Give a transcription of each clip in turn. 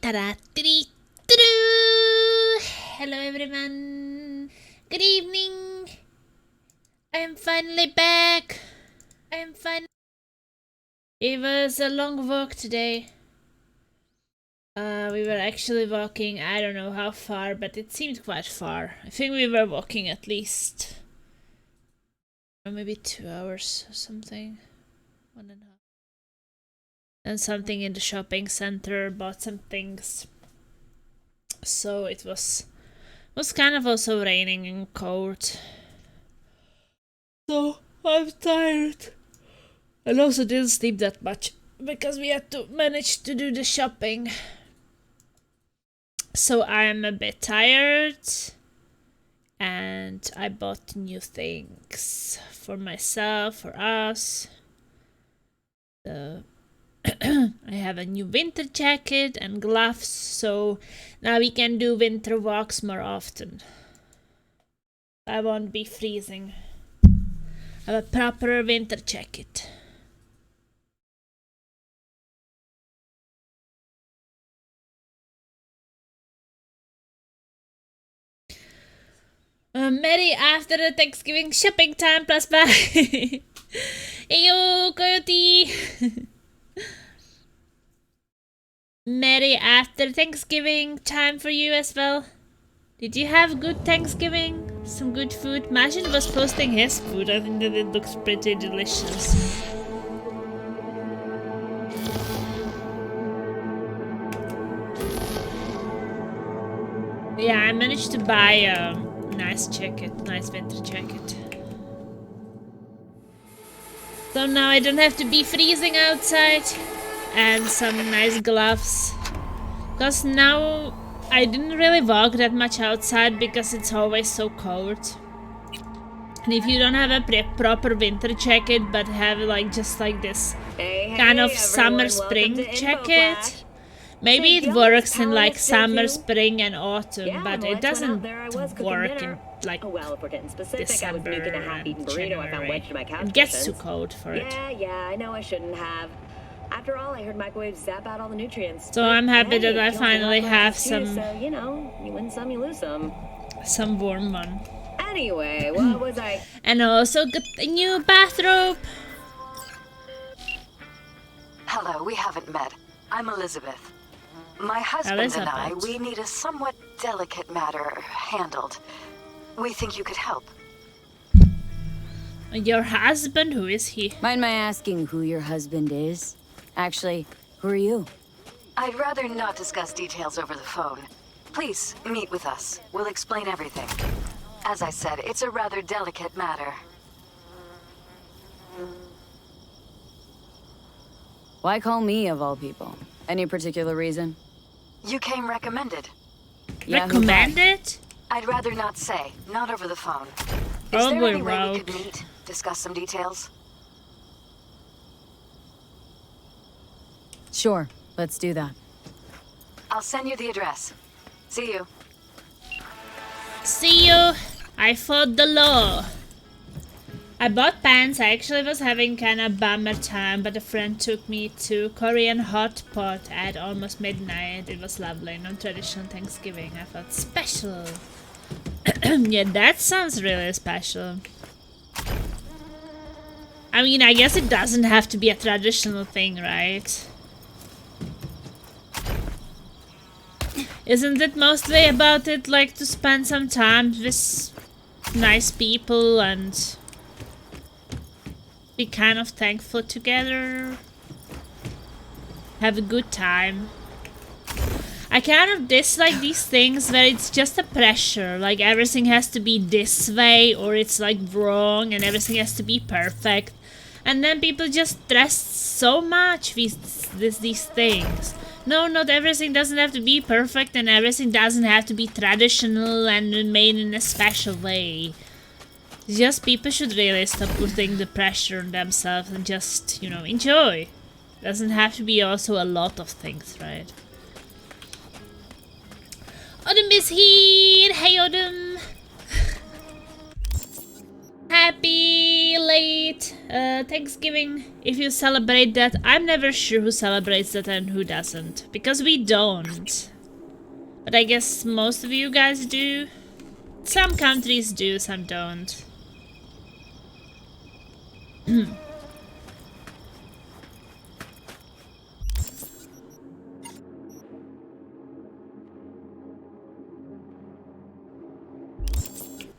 Hello everyone. Good evening. I am finally back. It was a long walk today. We were actually walking, I don't know how far, but it seemed quite far. I think we were walking at least maybe 2 hours or something. 1.5. And something in the shopping center, bought some things. So it was kind of also raining and cold. So I'm tired. And also didn't sleep that much because we had to manage to do the shopping. So I'm a bit tired. And I bought new things for myself, for us. I have a new winter jacket and gloves, so now we can do winter walks more often. I won't be freezing. I have a proper winter jacket. Merry after the Thanksgiving shopping time plus bye. Heyo, Coyote. Merry after Thanksgiving time for you as well. Did you have good Thanksgiving? Some good food? Majid was posting his food. I think that it looks pretty delicious. Yeah, I managed to buy a nice jacket, nice winter jacket. So now I don't have to be freezing outside. And some nice gloves. Because now I didn't really walk that much outside because it's always so cold. And if you don't have a proper winter jacket but have like just like this kind of summer spring jacket, maybe it works in like summer, spring and autumn, but it doesn't work in like December and January. It gets too cold for it. Yeah, I know I shouldn't have. After all, I heard microwaves zap out all the nutrients. So I'm happy that I finally have some. So, you know, you win some, you lose some. Some warm one. Anyway, what was I? And also got a new bathrobe. Hello, we haven't met. I'm Elizabeth. My husband and I, we need a somewhat delicate matter handled. We think you could help. Your husband? Who is he? Mind my asking who your husband is? Actually, who are you? I'd rather not discuss details over the phone. Please, meet with us. We'll explain everything. As I said, it's a rather delicate matter. Why call me, of all people? Any particular reason? You came recommended. Recommended? I'd rather not say. Not over the phone. Is Probably there any way rogue. we could meet? Discuss some details? Sure, let's do that. I'll send you the address. See you. See you. I fought the law. I bought pants. I actually was having kind of bummer time, but a friend took me to Korean hot pot at almost midnight. It was lovely. No traditional Thanksgiving. I felt special. Yeah, that sounds really special. I mean, I guess it doesn't have to be a traditional thing, right? Isn't it mostly about it, like, to spend some time with nice people and be kind of thankful together? Have a good time. I kind of dislike these things where it's just a pressure, like everything has to be this way or it's like wrong and everything has to be perfect. And then people just stress so much with these things. No, not everything doesn't have to be perfect and everything doesn't have to be traditional and made in a special way. Just people should really stop putting the pressure on themselves and just, you know, enjoy. Doesn't have to be also a lot of things, right? Autumn is here! Hey Autumn! Happy Hey, late Thanksgiving. If you celebrate that, I'm never sure who celebrates that and who doesn't. Because we don't. But I guess most of you guys do. Some countries do, some don't.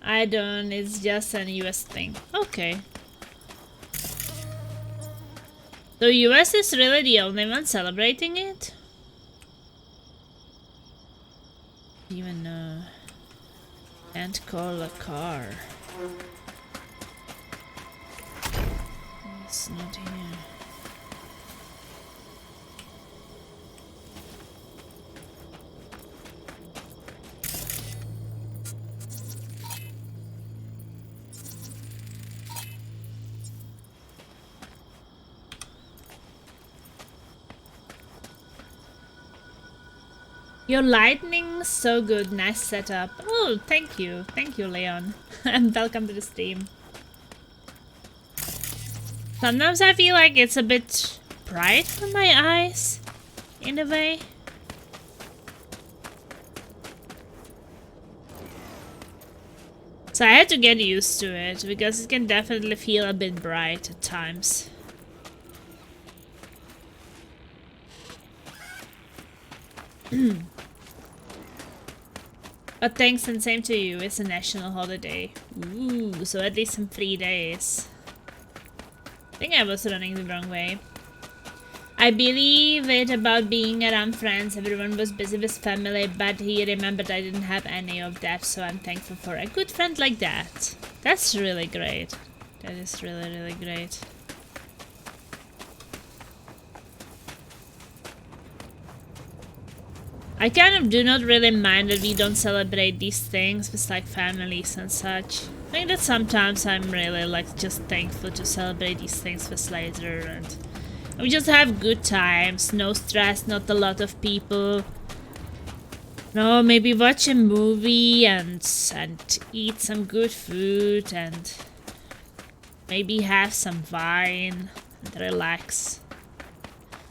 I don't, it's just an US thing. Okay. So US is really the only one celebrating it? Even can't call a car. It's not here. Your lightning's so good, nice setup. Oh, thank you, Leon. And welcome to the stream. Sometimes I feel like it's a bit bright for my eyes, in a way. So I had to get used to it, because it can definitely feel a bit bright at times. But thanks and same to you, it's a national holiday. Ooh, so at least some 3 days. I think I was running the wrong way. I believe it about being around friends, everyone was busy with family, but he remembered I didn't have any of that, so I'm thankful for a good friend like that. That's really great. That is really, really great. I kind of do not really mind that we don't celebrate these things with like families and such. I think that sometimes I'm really like just thankful to celebrate these things with later and we just have good times, no stress, not a lot of people. No, maybe watch a movie and eat some good food and maybe have some wine and relax.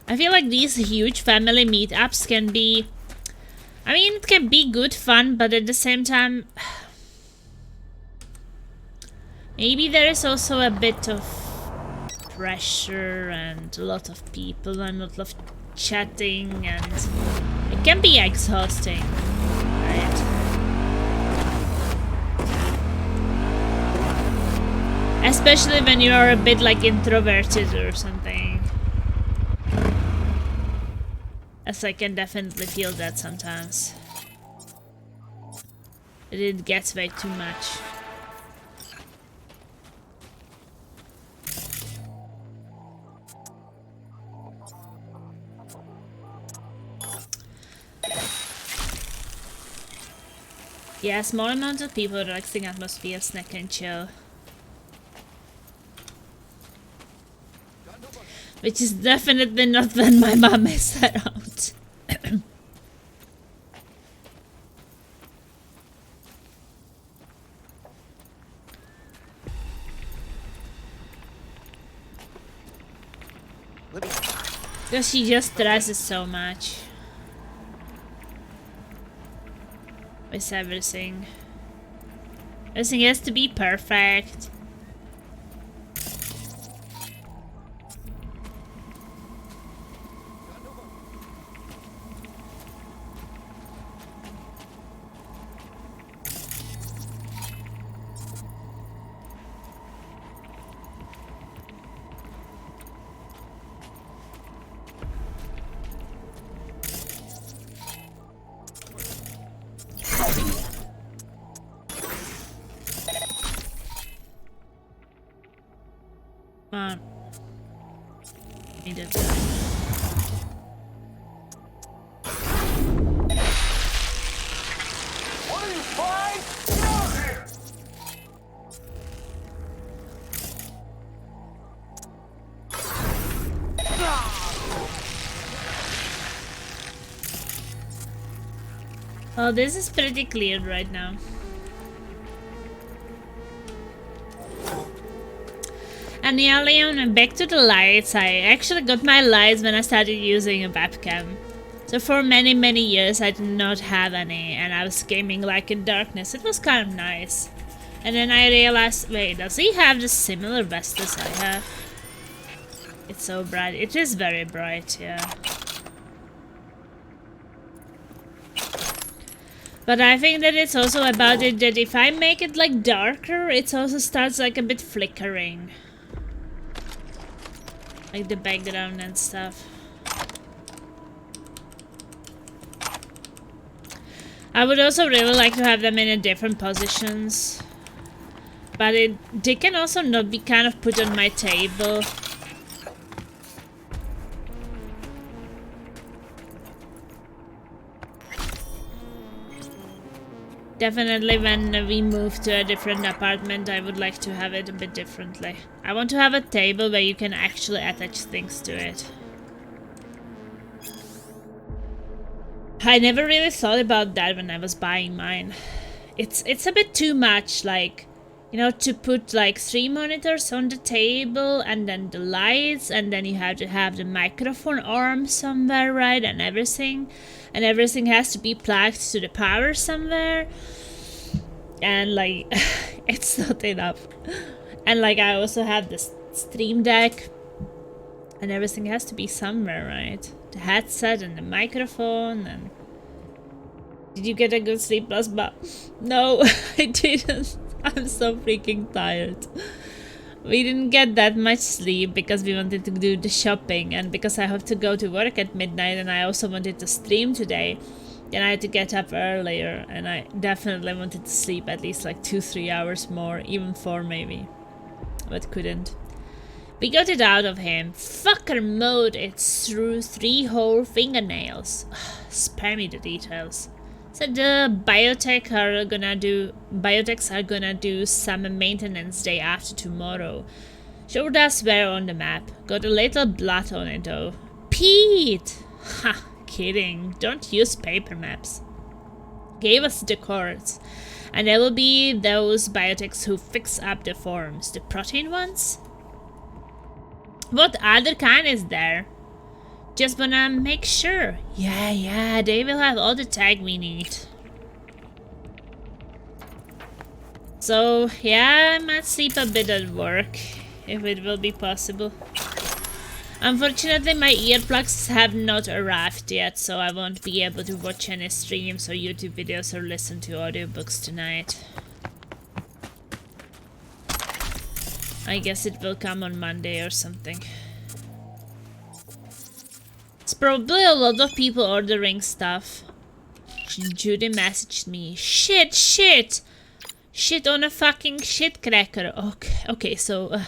I feel like these huge family meetups can be, I mean, it can be good fun, but at the same time, maybe there is also a bit of pressure and a lot of people and a lot of chatting, and it can be exhausting, right? Especially when you are a bit like introverted or something. As I can definitely feel that sometimes. It gets way too much. Yeah, small amount of people, relaxing atmosphere, snack and chill. Which is definitely not when my mom is around. Because she just stresses so much. With everything. Everything has to be perfect. Needed that. What are you flying? Get out here! Oh, this is pretty clear right now. And yeah, Leon, back to the lights. I actually got my lights when I started using a webcam. So for many, many years I did not have any, and I was gaming like in darkness. It was kind of nice. And then I realized, wait, does he have the similar vest as I have? It's so bright. It is very bright, yeah. But I think that it's also about it that if I make it like darker, it also starts like a bit flickering. Like the background and stuff. I would also really like to have them in a different positions. But they can also not be kind of put on my table. Definitely when we move to a different apartment, I would like to have it a bit differently. I want to have a table where you can actually attach things to it. I never really thought about that when I was buying mine. It's a bit too much, like, you know, to put like 3 monitors on the table and then the lights, and then you have to have the microphone arm somewhere, right, and everything has to be plugged to the power somewhere, and like it's not enough. And like I also have this stream deck, and everything has to be somewhere, right? The headset and the microphone. And did you get a good sleep last night? No, I didn't. I'm so freaking tired. We didn't get that much sleep because we wanted to do the shopping, and because I have to go to work at midnight, and I also wanted to stream today. Then I had to get up earlier, and I definitely wanted to sleep at least like 2-3 hours more, even 4 maybe, but couldn't. We got it out of him. Fucker mode it through 3 whole fingernails. Spare me the details. So the biotechs are gonna do some maintenance day after tomorrow. Showed us where on the map. Got a little blot on it though. Pete! Ha, kidding. Don't use paper maps. Gave us the codes. And there will be those biotechs who fix up the forms. The protein ones? What other kind is there? Just wanna make sure. Yeah, they will have all the tag we need. So, yeah, I might sleep a bit at work, if it will be possible. Unfortunately, my earplugs have not arrived yet, so I won't be able to watch any streams or YouTube videos or listen to audiobooks tonight. I guess it will come on Monday or something. It's probably a lot of people ordering stuff. Judy messaged me. Shit on a fucking shit cracker. Okay, so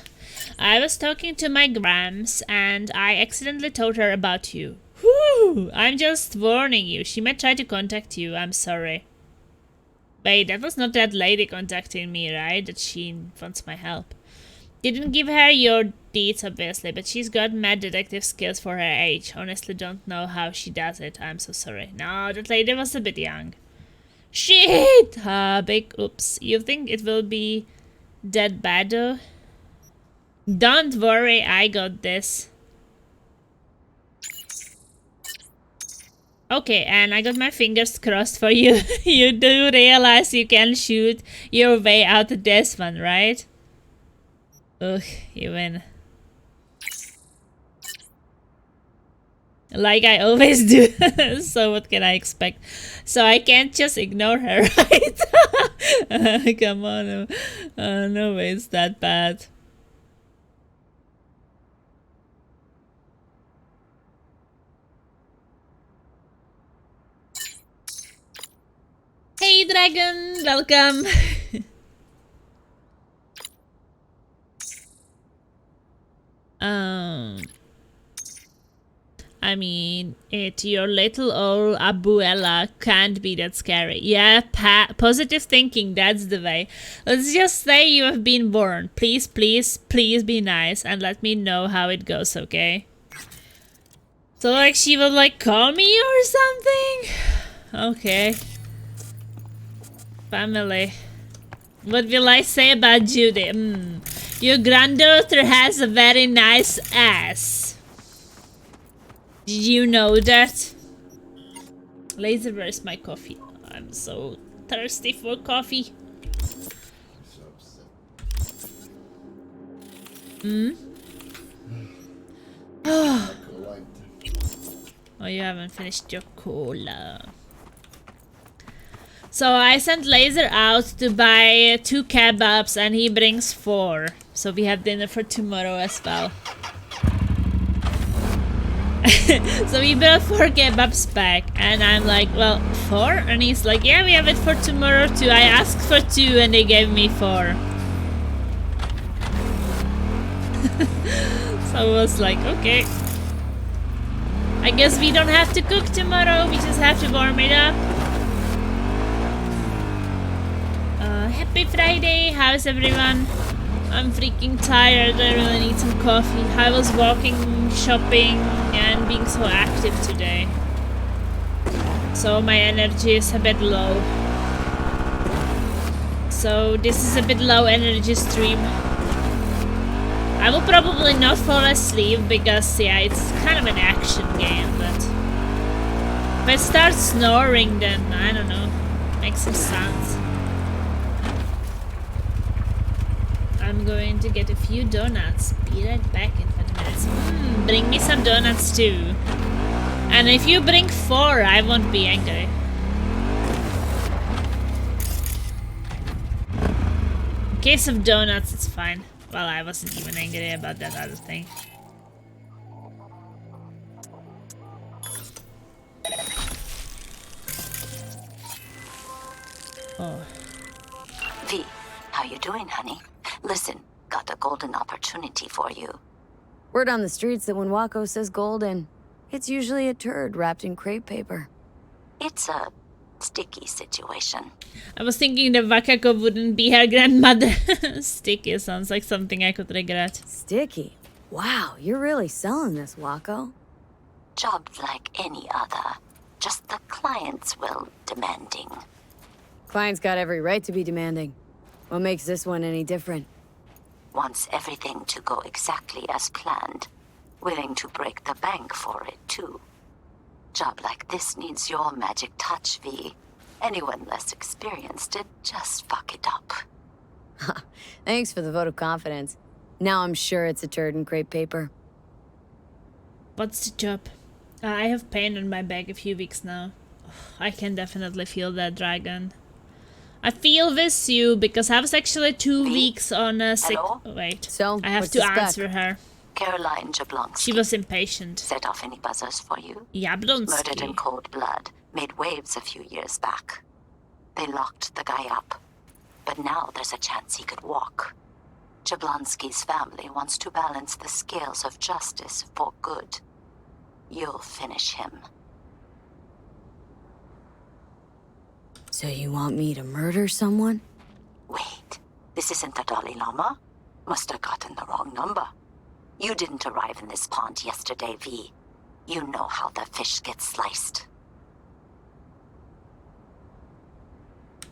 I was talking to my grams and I accidentally told her about you. Whew, I'm just warning you. She might try to contact you. I'm sorry. Wait, that was not that lady contacting me, right? That she wants my help. Didn't give her your deeds, obviously, but she's got mad detective skills for her age. Honestly, don't know how she does it. I'm so sorry. No, that lady was a bit young. Shit! Big oops. You think it will be that bad, though? Don't worry, I got this. Okay, and I got my fingers crossed for you. You do realize you can shoot your way out of this one, right? Ugh, you win. Like I always do. So what can I expect? So I can't just ignore her, right? Come on. No way it's that bad. Hey dragon, welcome. I mean, your little old abuela can't be that scary. Yeah, positive thinking, that's the way. Let's just say you have been warned. Please be nice and let me know how it goes, okay? So like she will like call me or something? Okay. Family. What will I say about Judy? Your granddaughter has a very nice ass. Did you know that? Laser, where's my coffee? I'm so thirsty for coffee. Oh, you haven't finished your cola. So I sent Laser out to buy 2 kebabs and he brings 4. So we have dinner for tomorrow as well. So we brought 4 kebabs back and I'm like, well, 4? And he's like, yeah, we have it for tomorrow too. I asked for 2 and they gave me 4. So I was like, okay. I guess we don't have to cook tomorrow, we just have to warm it up. Happy Friday, how's everyone? I'm freaking tired, I really need some coffee. I was walking, shopping, and being so active today. So my energy is a bit low. So this is a bit low energy stream. I will probably not fall asleep because, yeah, it's kind of an action game, but if I start snoring, then, I don't know, make some sounds. I'm going to get a few donuts. Be right back in 20 minutes. Bring me some donuts too. And if you bring 4, I won't be angry. In case of donuts, it's fine. Well, I wasn't even angry about that other thing. Oh. V, how you doing, honey? Listen, got a golden opportunity for you. Word on the streets that when Wako says golden, it's usually a turd wrapped in crepe paper. It's a sticky situation. I was thinking that Wakako wouldn't be her grandmother. Sticky sounds like something I could regret. Sticky? Wow, you're really selling this, Wako. Jobs like any other. Just the client's will demanding. Client's got every right to be demanding. What makes this one any different? Wants everything to go exactly as planned. Willing to break the bank for it, too. Job like this needs your magic touch, V. Anyone less experienced would just fuck it up. Thanks for the vote of confidence. Now I'm sure it's a turd in crepe paper. What's the job? I have pain on my back a few weeks now. I can definitely feel that, Dragon. I feel with you because I was actually 2 weeks on a sick... Hello? Wait, So, I have what's to the spec? answer her. Caroline Jablonski. She was impatient. Set off any buzzers for you? Murdered in Jablonski. cold blood. Made waves a few years back. They locked the guy up. But now there's a chance he could walk. Jablonski's family wants to balance the scales of justice for good. You'll finish him. So you want me to murder someone? Wait, this isn't the Dalai Lama? Must have gotten the wrong number. You didn't arrive in this pond yesterday, V. You know how the fish get sliced.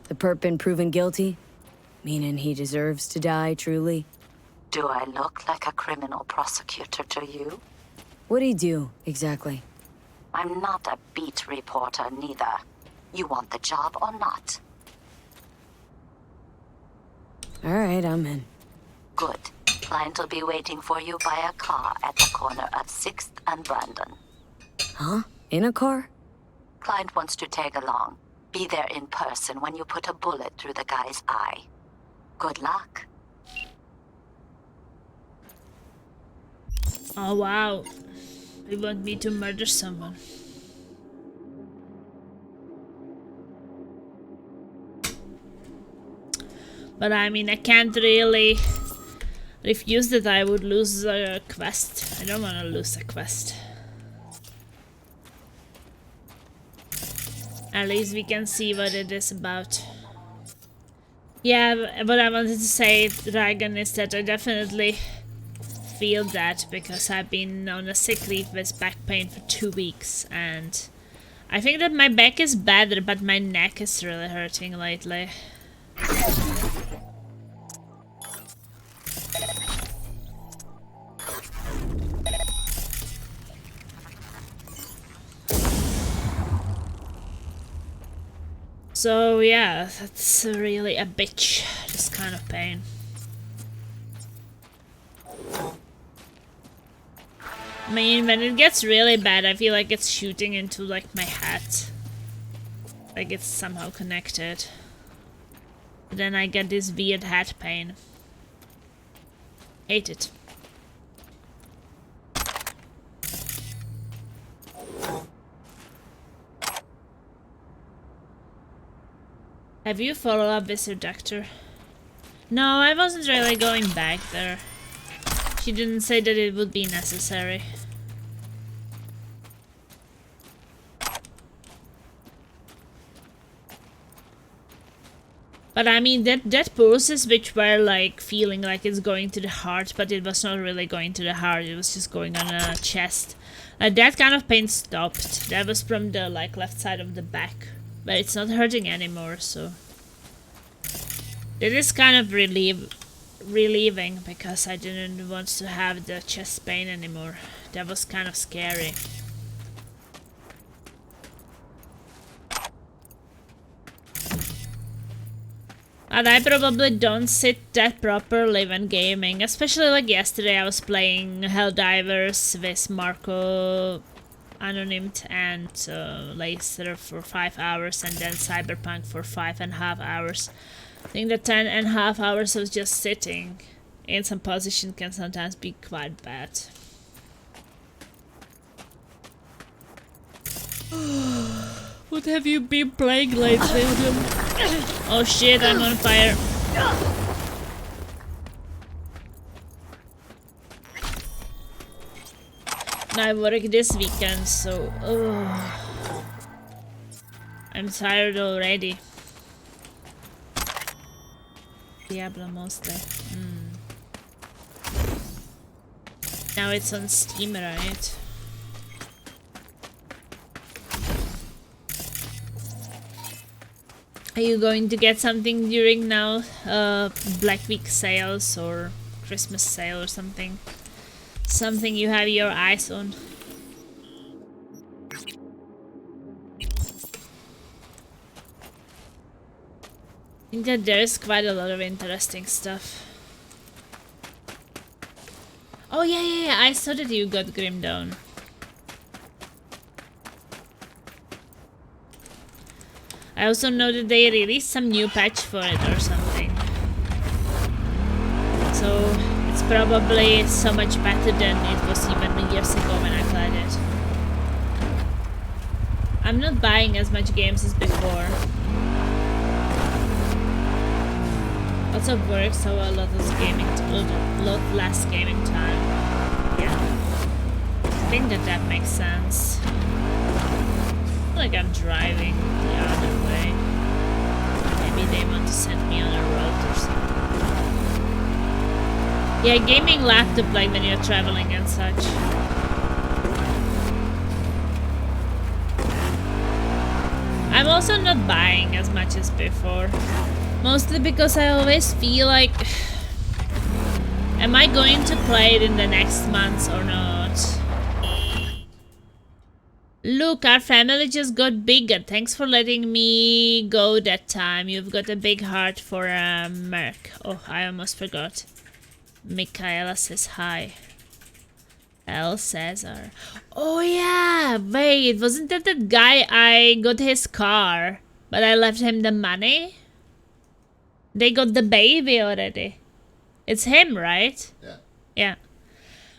The perp been proven guilty? Meaning he deserves to die, truly? Do I look like a criminal prosecutor to you? What'd he do, exactly? I'm not a beat reporter, neither. You want the job or not? All right, I'm in. Good. Client will be waiting for you by a car at the corner of 6th and Brandon. Huh? In a car? Client wants to tag along. Be there in person when you put a bullet through the guy's eye. Good luck. Oh wow. You want me to murder someone. But I mean, I can't really refuse that I would lose a quest. I don't want to lose a quest. At least we can see what it is about. Yeah, what I wanted to say, Dragon, is that I definitely feel that because I've been on a sick leave with back pain for 2 weeks, and I think that my back is better, but my neck is really hurting lately. So yeah, that's really a bitch, this kind of pain. I mean, when it gets really bad, I feel like it's shooting into like my hat. Like it's somehow connected. But then I get this weird head pain. Hate it. Have you followed up with your doctor? No, I wasn't really going back there. She didn't say that it would be necessary. But I mean, that pulses which were like feeling like it's going to the heart, but it was not really going to the heart, it was just going on the chest. That kind of pain stopped. That was from the like left side of the back. But it's not hurting anymore, so... It is kind of relieving, because I didn't want to have the chest pain anymore. That was kind of scary. And I probably don't sit that properly when gaming, especially like yesterday I was playing Helldivers with Marco, Anonymt and Laser for 5 hours, and then Cyberpunk for 5.5 hours. I think the 10.5 hours of just sitting in some position can sometimes be quite bad. What have you been playing lately? Oh shit, I'm on fire. And I work this weekend, so... I'm tired already. Diablo mostly. Now it's on Steam, right? Are you going to get something during now Black Week sales or Christmas sale or something? Something you have your eyes on? I think that there's quite a lot of interesting stuff. Oh yeah, I saw that you got Grim Dawn. I also know that they released some new patch for it or something. So it's probably so much better than it was even years ago when I played it. I'm not buying as much games as before. Lots of work, so a lot less gaming time. Yeah. I think that makes sense. I feel like I'm driving the other way. Maybe they want to send me on a road or something. Yeah, gaming laptop like when you're traveling and such. I'm also not buying as much as before. Mostly because I always feel like... Am I going to play it in the next months or not? Look, our family just got bigger. Thanks for letting me go that time. You've got a big heart for Merc. Oh, I almost forgot. Michaela says hi. El Cesar. Oh yeah, wait, wasn't that guy I got his car, but I left him the money? They got the baby already. It's him, right? Yeah. Yeah.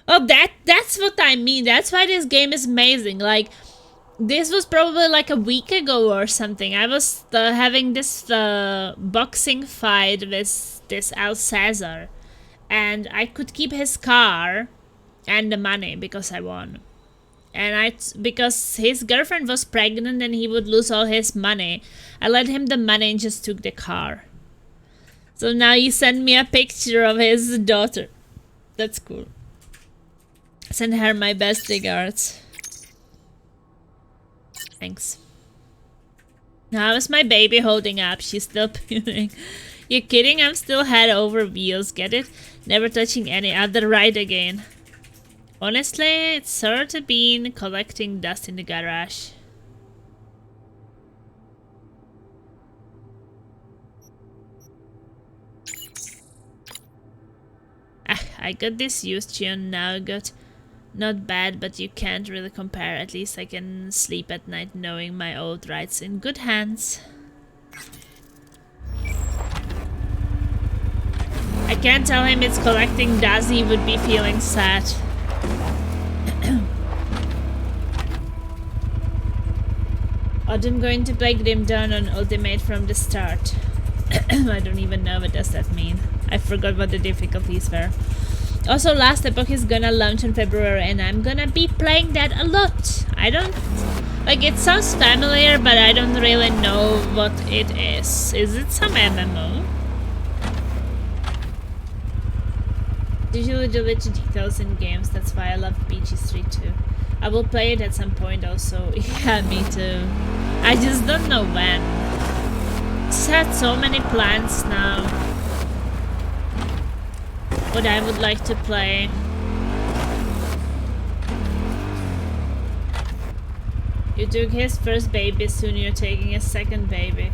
Oh, that's what I mean. That's why this game is amazing. Like, this was probably like a week ago or something. I was having this boxing fight with this El Cesar. And I could keep his car and the money because I won. And because his girlfriend was pregnant and he would lose all his money, I let him the money and just took the car. So now he sent me a picture of his daughter. That's cool. Send her my best regards. Thanks. How is my baby holding up? She's still puking. You kidding? I'm still head over wheels, get it? Never touching any other ride again. Honestly, it's sort of been collecting dust in the garage. I got this used Gion now, got not bad, but you can't really compare. At least I can sleep at night knowing my old rights in good hands. I can't tell him it's collecting dust, he would be feeling sad. I'm going to play Grim Dawn on Ultimate from the start. I don't even know what does that mean. I forgot what the difficulties were. Also, Last Epoch is gonna launch in February and I'm gonna be playing that a lot. I don't... Like, it sounds familiar, but I don't really know what it is. Is it some MMO? Usually delete details in games, that's why I love BG3 too. I will play it at some point also. Yeah, me too. I just don't know when. Just had so many plans now. What I would like to play. You took his first baby, soon you're taking his second baby.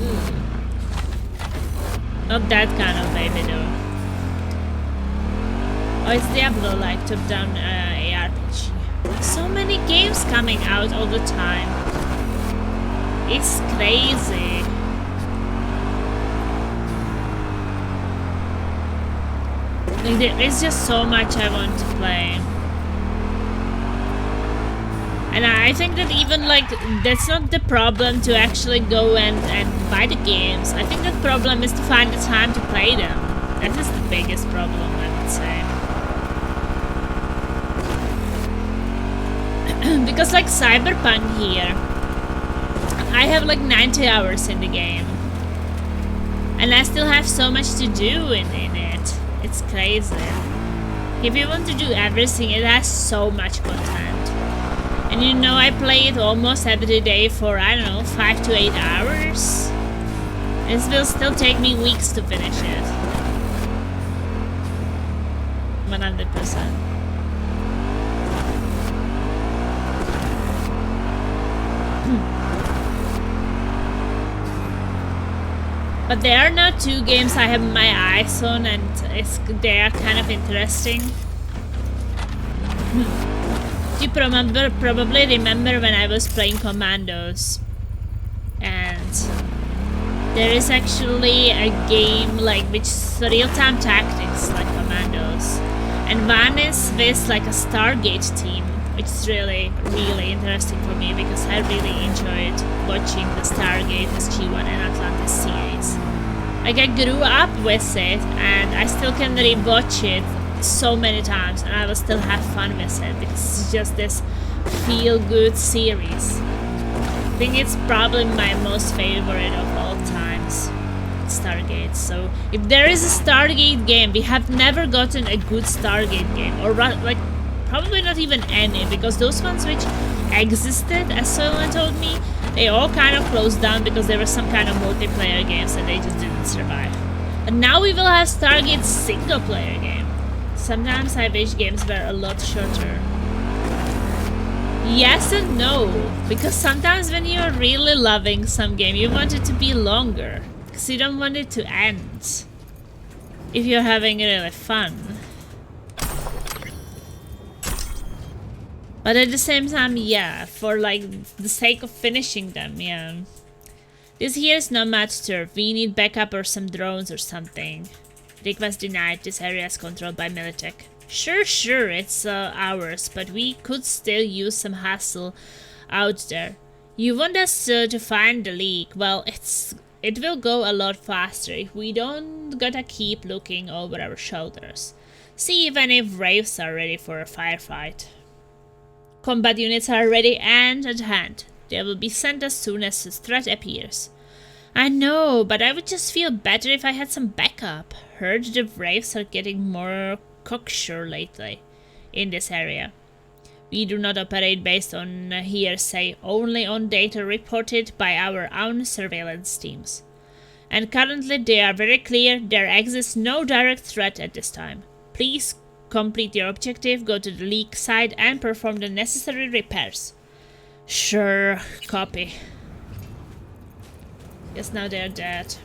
Ooh. Not that kind of baby though. Oh, it's Diablo-like top-down ARPG. So many games coming out all the time. It's crazy. Like, there is just so much I want to play. And I think that even, like, that's not the problem to actually go and buy the games. I think the problem is to find the time to play them. That is the biggest problem, I would say. Because, like, Cyberpunk here, I have like 90 hours in the game. And I still have so much to do in it. It's crazy. If you want to do everything, it has so much content. And you know, I play it almost every day for, I don't know, 5 to 8 hours. It will still take me weeks to finish it. 100%. But there are now 2 games I have my eyes on, and they are kind of interesting. You probably remember when I was playing Commandos, and there is actually a game like which is real-time tactics like Commandos, and one is with like a Stargate team, which is really interesting for me because I really enjoyed watching the Stargate, SG-1 and Atlantis series. Like, I grew up with it and I still can rewatch it so many times and I will still have fun with it because it's just this feel-good series. I think it's probably my most favorite of all times, Stargate. So if there is a Stargate game, we have never gotten a good Stargate game, or like probably not even any, because those ones which existed, as someone told me, they all kind of closed down because there were some kind of multiplayer games and they just didn't survive. And now we will have Stargate single player game. Sometimes I wish games were a lot shorter. Yes and no, because sometimes when you're really loving some game, you want it to be longer, because you don't want it to end if you're having really fun. But at the same time, yeah, for like the sake of finishing them, yeah. This here is Nomad Turf. We need backup or some drones or something. Request denied. This area is controlled by Militech. Sure, it's ours, but we could still use some hustle out there. You want us to find the leak? Well, it will go a lot faster if we don't gotta keep looking over our shoulders. See if any Wraiths are ready for a firefight. Combat units are ready and at hand. They will be sent as soon as the threat appears. I know, but I would just feel better if I had some backup. Heard the Wraiths are getting more cocksure lately in this area. We do not operate based on hearsay, only on data reported by our own surveillance teams. And currently they are very clear, there exists no direct threat at this time. Please complete your objective, go to the leak site and perform the necessary repairs. Sure, copy. Yes, now they're dead.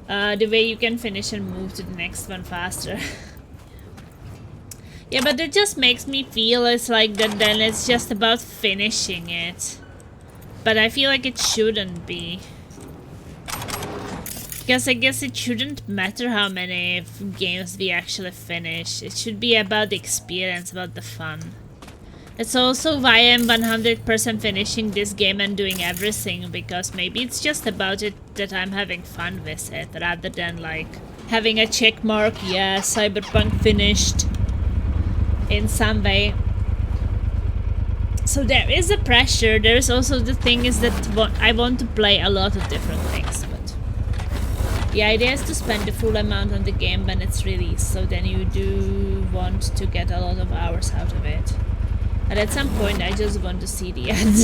The way you can finish and move to the next one faster. Yeah, but it just makes me feel it's like that then it's just about finishing it. But I feel like it shouldn't be. Because I guess it shouldn't matter how many games we actually finish. It should be about the experience, about the fun. That's also why I'm 100% finishing this game and doing everything, because maybe it's just about it that I'm having fun with it, rather than like having a check mark, yeah, Cyberpunk finished in some way. So there is a pressure. There is also the thing is that I want to play a lot of different things, but the idea is to spend the full amount on the game when it's released, so then you do want to get a lot of hours out of it. And at some point I just want to see the end.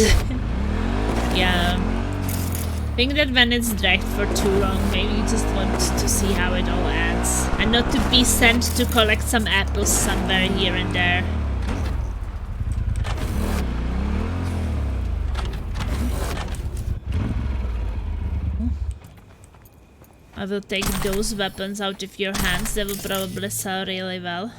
Yeah. I think that when it's dragged for too long, maybe you just want to see how it all ends. And not to be sent to collect some apples somewhere here and there. I will take those weapons out of your hands. They will probably sell really well.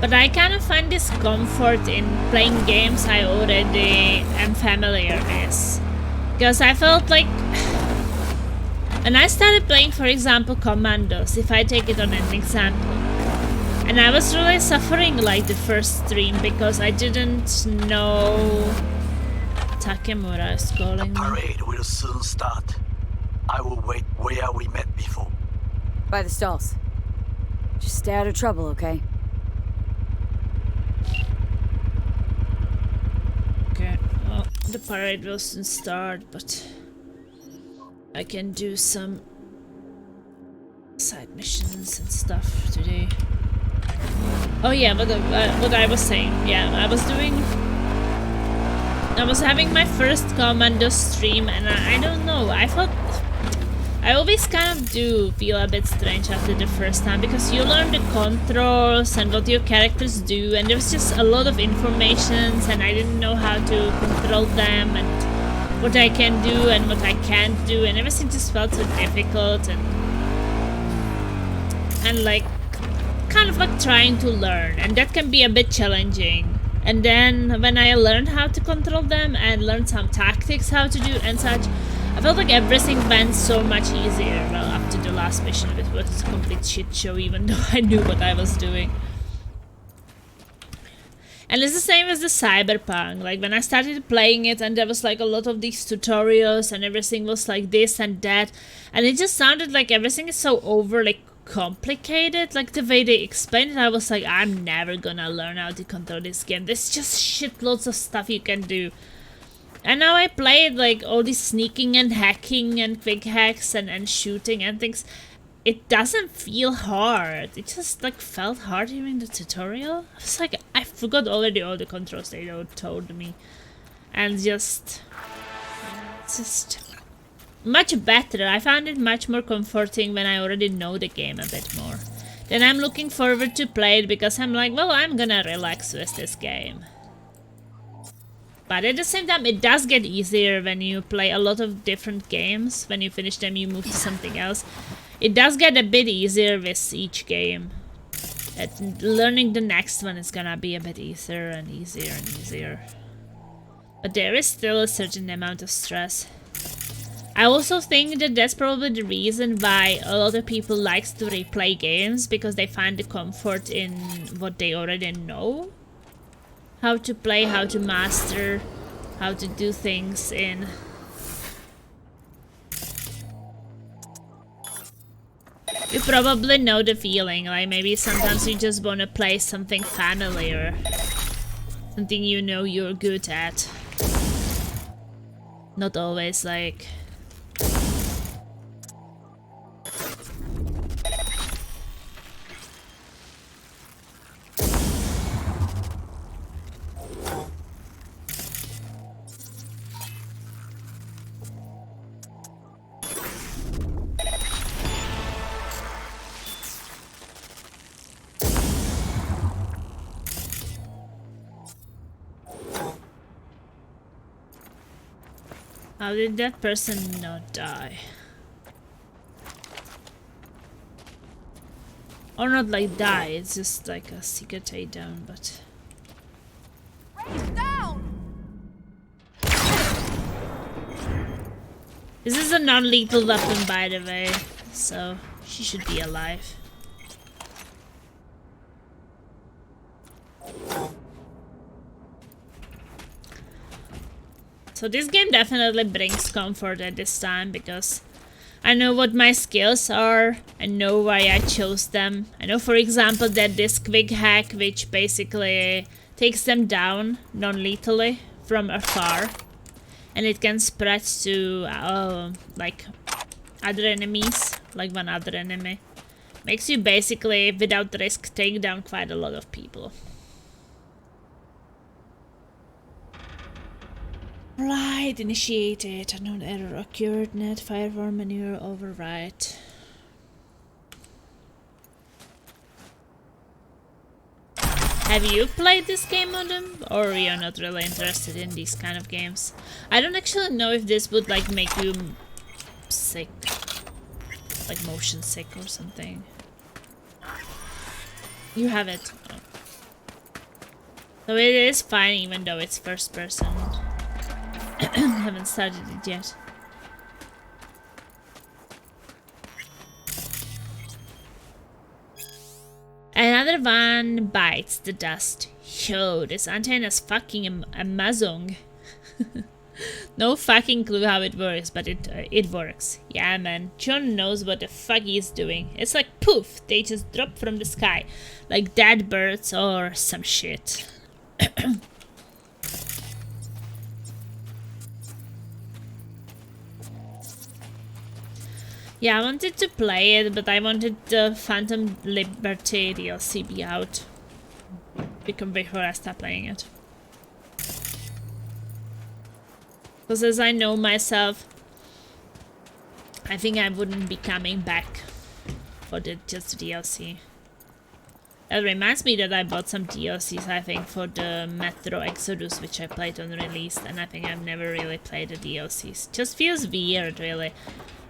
But I kind of find this comfort in playing games I already am familiar with. Because I felt like... when I started playing, for example, Commandos, if I take it on an example. And I was really suffering like the first stream because I didn't know... Takemura is calling me. Parade will soon start. I will wait where we met before. By the stalls. Just stay out of trouble, okay? Okay, well, the parade will soon start, but I can do some side missions and stuff today. Oh yeah, what I was saying, yeah, I was having my first Commando stream, and I don't know, I always kind of do feel a bit strange after the first time, because you learn the controls and what your characters do, and there was just a lot of information, and I didn't know how to control them, and what I can do and what I can't do, and everything just felt so difficult, and like, kind of like trying to learn, and that can be a bit challenging. And then when I learned how to control them and learned some tactics how to do and such, I felt like everything went so much easier. Well, up to the last mission, it was a complete shit show, even though I knew what I was doing. And it's the same as the Cyberpunk. Like, when I started playing it and there was like a lot of these tutorials and everything was like this and that, and it just sounded like everything is so overly complicated. Like, the way they explained it, I was like, I'm never gonna learn how to control this game. There's just shitloads of stuff you can do. And now I play it, like all this sneaking and hacking and quick hacks and shooting and things. It doesn't feel hard. It just like felt hard during the tutorial. I was like, I forgot already all the controls they told me. And just much better. I found it much more comforting when I already know the game a bit more. Then I'm looking forward to play it because I'm like, well, I'm gonna relax with this game. But at the same time, it does get easier when you play a lot of different games. When you finish them, you move to something else. It does get a bit easier with each game. Learning the next one is gonna be a bit easier and easier and easier. But there is still a certain amount of stress. I also think that that's probably the reason why a lot of people likes to replay games, because they find the comfort in what they already know. How to play, how to master, how to do things in. You probably know the feeling, like maybe sometimes you just want to play something familiar. Something you know you're good at. Not always like... How did that person not die? Or not like die, it's just like a secret takedown, but... This is a non-lethal weapon, by the way, so she should be alive. So this game definitely brings comfort at this time because I know what my skills are, I know why I chose them. I know, for example, that this quick hack which basically takes them down non-lethally from afar, and it can spread to like other enemies, like one other enemy. Makes you basically, without risk, take down quite a lot of people. Right, initiated. Unknown error occurred. Net firewall maneuver override. Have you played this game, Modem? Or you're not really interested in these kind of games? I don't actually know if this would like make you sick. Like motion sick or something. You have it. Oh. So it is fine even though it's first person. Haven't started it yet. Another one bites the dust. Yo, this antenna's fucking amazing. No fucking clue how it works, but it works. Yeah, man. John knows what the fuck he's doing. It's like poof, they just drop from the sky, like dead birds or some shit. Yeah, I wanted to play it, but I wanted the Phantom Liberty DLC be out before I start playing it. Because as I know myself, I think I wouldn't be coming back for just the DLC. That reminds me that I bought some DLCs, I think, for the Metro Exodus, which I played on release, and I think I've never really played the DLCs. Just feels weird, really,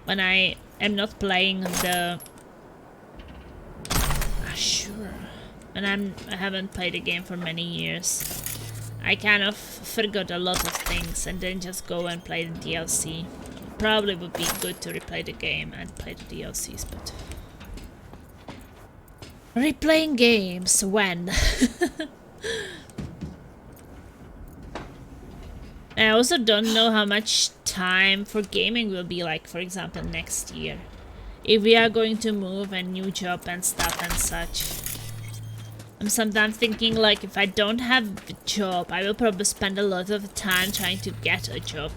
when I am not playing the... sure. When I haven't played the game for many years. I kind of forgot a lot of things and then just go and play the DLC. Probably would be good to replay the game and play the DLCs, but... Replaying games, when? I also don't know how much time for gaming will be like, for example, next year. If we are going to move a new job and stuff and such. I'm sometimes thinking like if I don't have a job, I will probably spend a lot of time trying to get a job.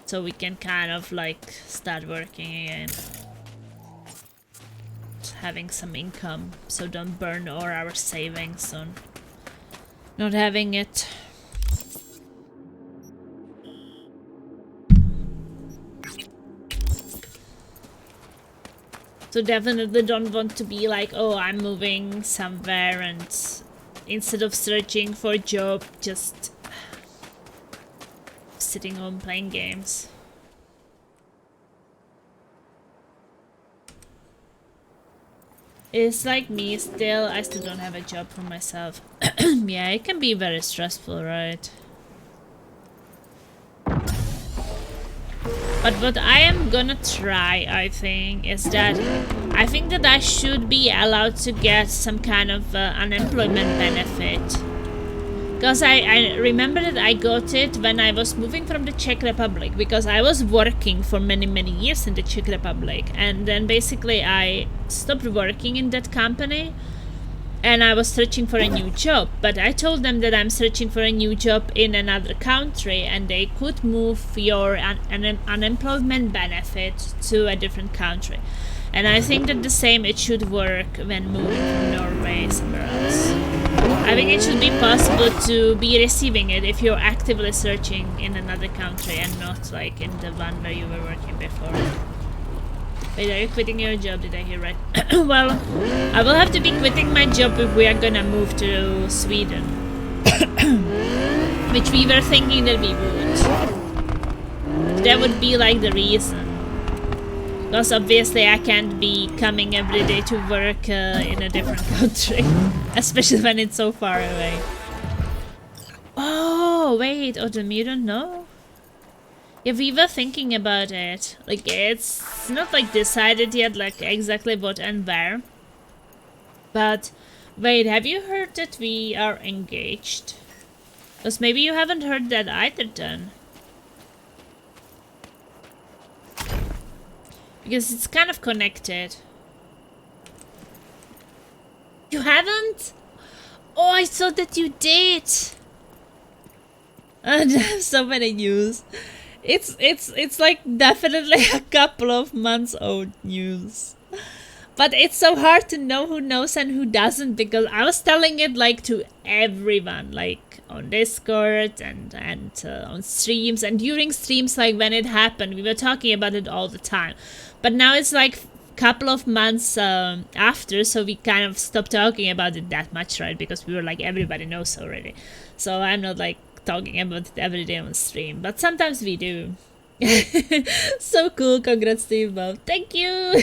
So we can kind of like start working again. Having some income, so don't burn all our savings on not having it. So definitely don't want to be like, oh, I'm moving somewhere and instead of searching for a job, just sitting home playing games. It's like me still, I still don't have a job for myself. Yeah, it can be very stressful, right? But what I am gonna try, I think, is that I think that I should be allowed to get some kind of unemployment benefit. Because I remember that I got it when I was moving from the Czech Republic, because I was working for many years in the Czech Republic, and then basically I stopped working in that company and I was searching for a new job, but I told them that I'm searching for a new job in another country and they could move your unemployment benefit to a different country. And I think that the same it should work when moving from Norway somewhere else. I think it should be possible to be receiving it if you're actively searching in another country and not like in the one where you were working before. Wait, are you quitting your job? Did I hear right? Well, I will have to be quitting my job if we are gonna move to Sweden. which we were thinking that we would. That would be like the reason. Because obviously I can't be coming every day to work in a different country. Especially when it's so far away. Oh, wait, Autumn, you don't know? Yeah, we were thinking about it. Like, it's not like decided yet, like exactly what and where. But, wait, have you heard that we are engaged? Because maybe you haven't heard that either then. Because it's kind of connected. You haven't? Oh, I thought that you did. I have so many news. It's like definitely a couple of months old news. But it's so hard to know who knows and who doesn't, because I was telling it like to everyone, like on Discord and on streams, and during streams, like when it happened, we were talking about it all the time. But now it's like a couple of months after, so we kind of stopped talking about it that much, right? Because we were like, everybody knows already. So I'm not like talking about it every day on stream, but sometimes we do. So cool, congrats to you both. Thank you.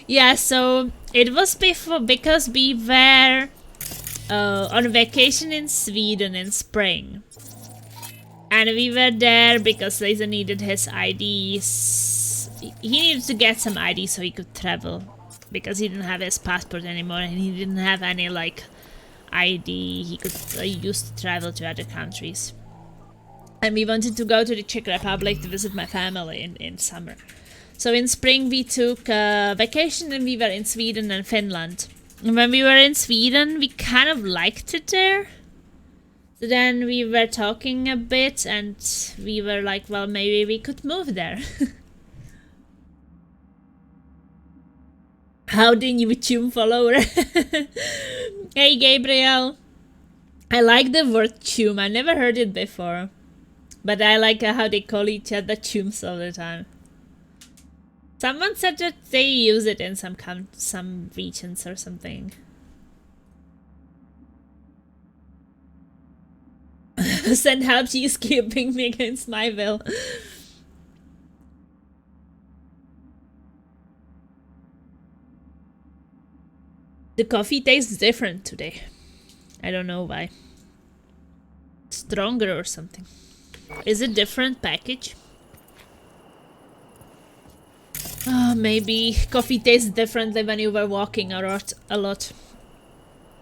Yeah, so it was before, because we were on vacation in Sweden in spring. And we were there because Laser needed his IDs. He needed to get some ID so he could travel. Because he didn't have his passport anymore and he didn't have any like ID he could use to travel to other countries. And we wanted to go to the Czech Republic to visit my family in summer. So in spring we took a vacation and we were in Sweden and Finland. And when we were in Sweden, we kind of liked it there. So then we were talking a bit and we were like, well, maybe we could move there. Howdy, new YouTube follower. Hey, Gabriel. I like the word chum. I never heard it before. But I like how they call each other chums all the time. Someone said that they use it in some regions or something. Send help, she's keeping me against my will. The coffee tastes different today. I don't know why. Stronger or something. Is it different package? Maybe coffee tastes differently when you were walking a lot.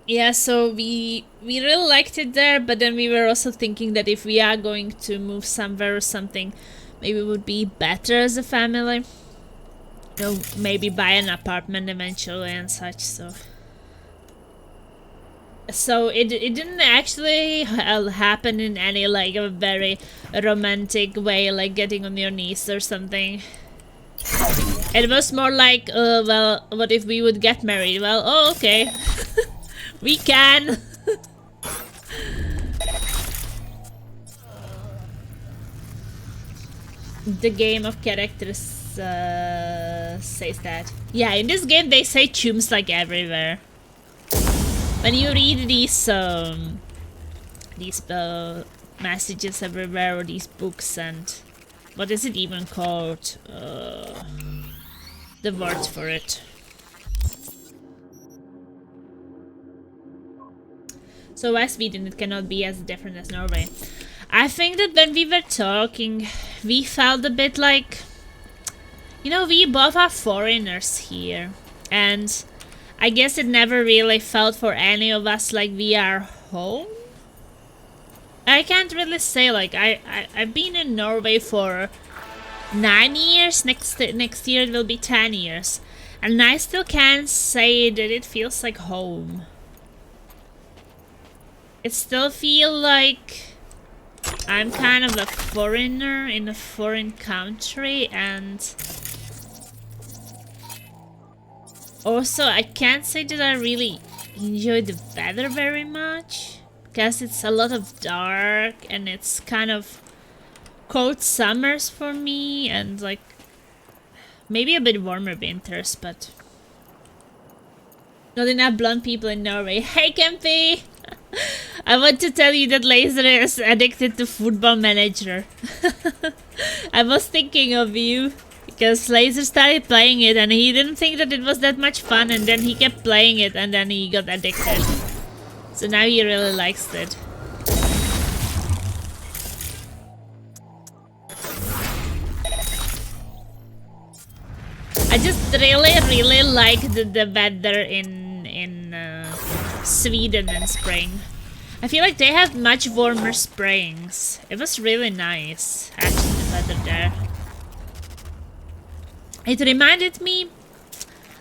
Yeah, so we really liked it there, but then we were also thinking that if we are going to move somewhere or something, maybe it would be better as a family. You know, maybe buy an apartment eventually and such, so it didn't actually happen in any like a very romantic way, like getting on your knees or something. It was more like, well, what if we would get married? Well, oh, okay. We can. The game of characters says that. Yeah, in this game they say chums like everywhere. When you read these messages everywhere, or these books, and what is it even called? The word for it. So why Sweden? It cannot be as different as Norway. I think that when we were talking, we felt a bit like, you know, we both are foreigners here, and I guess it never really felt for any of us like we are home. I can't really say, like, I've been in Norway for 9 years, next year it will be 10 years, and I still can't say that it feels like home. It still feels like I'm kind of a foreigner in a foreign country, and also I can't say that I really enjoy the weather very much, because it's a lot of dark and it's kind of cold summers for me, and like maybe a bit warmer winters, but not enough blonde people in Norway. Hey, Kempy! I want to tell you that Laser is addicted to Football Manager. I was thinking of you because Laser started playing it and he didn't think that it was that much fun, and then he kept playing it and then he got addicted. So now he really likes it. I just really like the weather in Sweden in spring. I feel like they have much warmer springs. It was really nice, actually, the weather there. It reminded me,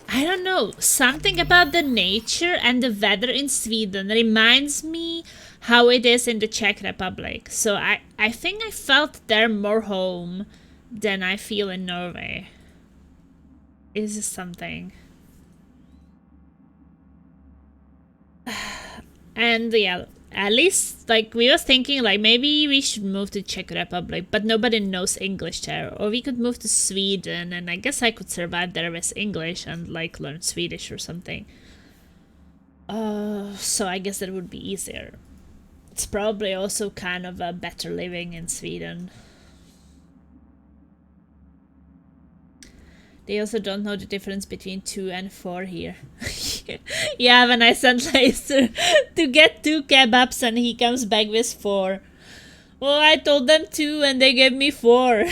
I don't know, something about the nature and the weather in Sweden reminds me how it is in the Czech Republic. So I think I felt there more home than I feel in Norway. Is this something? And yeah, at least like we was thinking like maybe we should move to Czech Republic, but nobody knows English there. Or we could move to Sweden, and I guess I could survive there with English and like learn Swedish or something. So I guess that would be easier. It's probably also kind of a better living in Sweden. They also don't know the difference between 2 and 4 here. Yeah, when I sent Laser to get 2 kebabs and he comes back with 4. Well, I told them 2 and they gave me 4.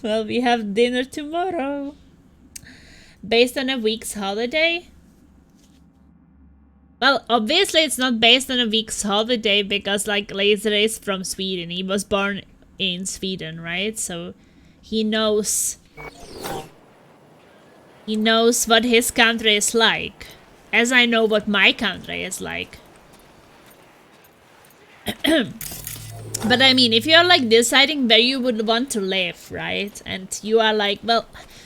Well, we have dinner tomorrow. Based on a week's holiday? Well, obviously it's not based on a week's holiday because like Laser is from Sweden. He was born in Sweden, right? So he knows what his country is like, as I know what my country is like. But I mean, if you're like deciding where you would want to live, right? And you are like, well,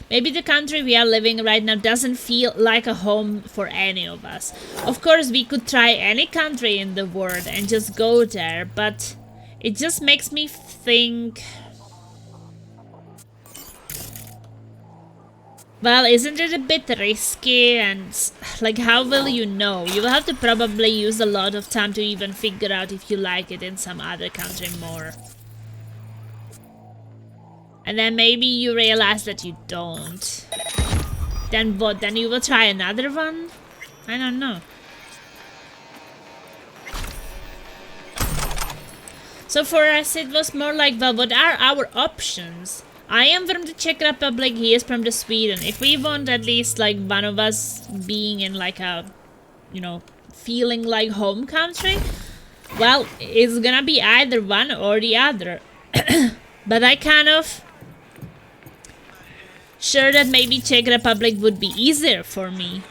maybe the country we are living right now doesn't feel like a home for any of us. Of course, we could try any country in the world and just go there, but it just makes me think... Well, isn't it a bit risky, and like how will you know? You will have to probably use a lot of time to even figure out if you like it in some other country more. And then maybe you realize that you don't. Then what? Then you will try another one? I don't know. So for us it was more like, well, what are our options? I am from the Czech Republic, he is from the Sweden. If we want at least like one of us being in like a, you know, feeling like home country, well, it's gonna be either one or the other. But I kind of sure that maybe Czech Republic would be easier for me.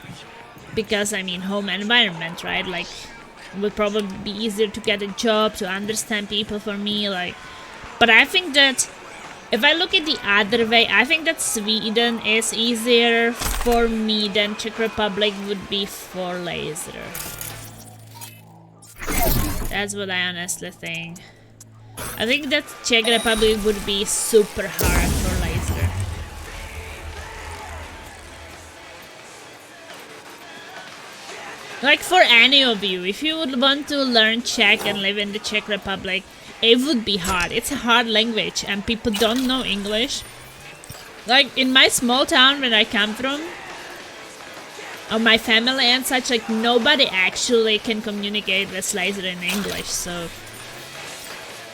Because I mean home environment, right? Like it would probably be easier to get a job, to understand people for me, like. But I think that if I look at the other way, I think that Sweden is easier for me than Czech Republic would be for Laser. That's what I honestly think. I think that Czech Republic would be super hard for Laser. Like for any of you, if you would want to learn Czech and live in the Czech Republic, it would be hard. It's a hard language and people don't know English. Like in my small town where I come from, or my family and such, like nobody actually can communicate with Laser in English, so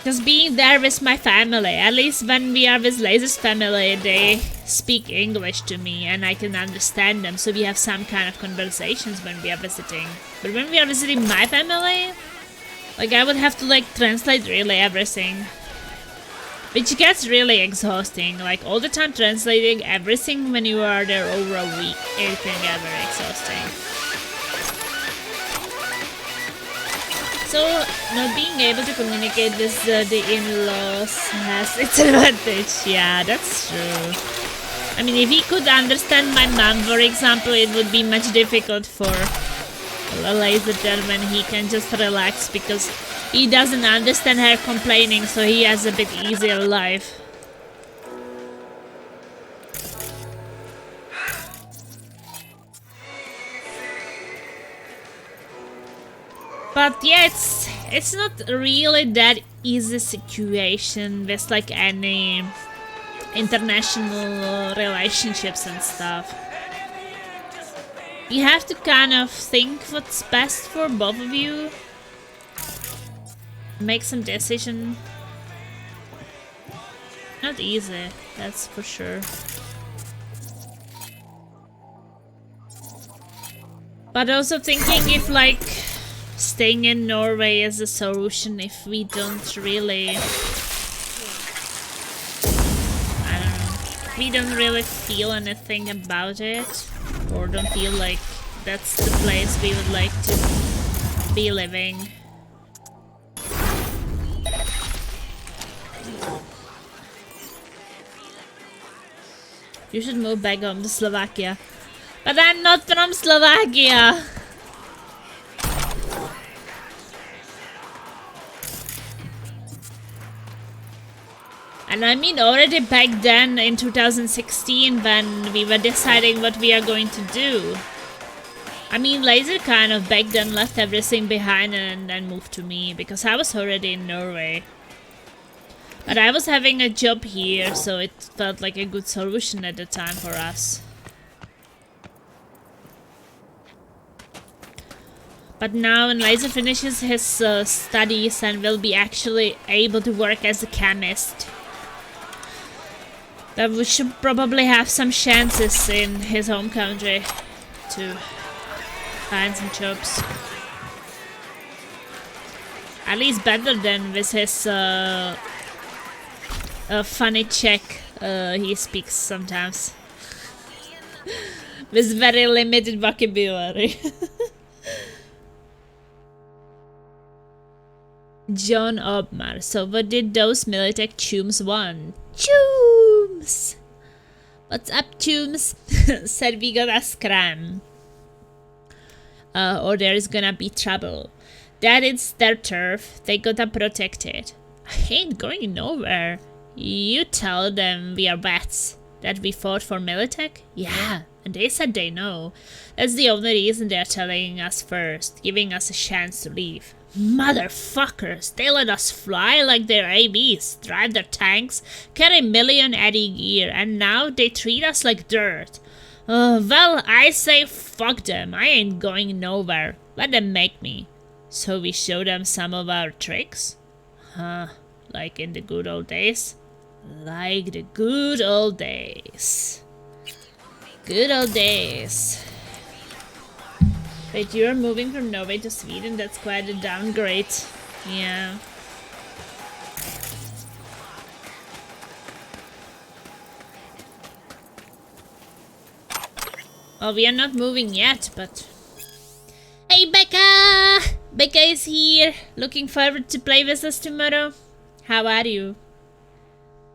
just being there with my family, at least when we are with Laser's family, they speak English to me and I can understand them, so we have some kind of conversations when we are visiting. But when we are visiting my family, like I would have to like translate really everything, which gets really exhausting. Like all the time translating everything when you are there over a week, it can get very exhausting. So not being able to communicate with the in-laws has its advantage. Yeah, that's true. I mean, if he could understand my mom, for example, it would be much difficult for Laser there when he can just relax because he doesn't understand her complaining, so he has a bit easier life. But yeah, it's not really that easy situation with like any international relationships and stuff. You have to kind of think what's best for both of you. Make some decision. Not easy, that's for sure. But also thinking if like staying in Norway is a solution if we don't really, I don't know, we don't really feel anything about it, or don't feel like that's the place we would like to be living. You should move back home to Slovakia. But I'm not from Slovakia! And I mean already back then in 2016 when we were deciding what we are going to do. I mean Laser kind of back then left everything behind and moved to me because I was already in Norway. But I was having a job here, so it felt like a good solution at the time for us. But now when Laser finishes his studies and will be actually able to work as a chemist, then we should probably have some chances in his home country to find some jobs. At least better than with his funny Czech he speaks sometimes. With very limited vocabulary. John Obmar. So what did those Militech chooms want? Chooms! What's up, chooms? Said we got a scram. Or there's gonna be trouble. That is their turf. They gotta protect it. I ain't going nowhere. You tell them we are bats. That we fought for Militech? Yeah, and they said they know. That's the only reason they're telling us first, giving us a chance to leave. Motherfuckers, they let us fly like they're ABs, drive their tanks, carry million Eddie gear, and now they treat us like dirt. Well, I say fuck them, I ain't going nowhere. Let them make me. So we show them some of our tricks? Huh, like in the good old days? Like the good old days. Good old days. Wait, you're moving from Norway to Sweden? That's quite a downgrade. Yeah. Well, we are not moving yet, but... Hey, Becca! Becca is here! Looking forward to play with us tomorrow. How are you?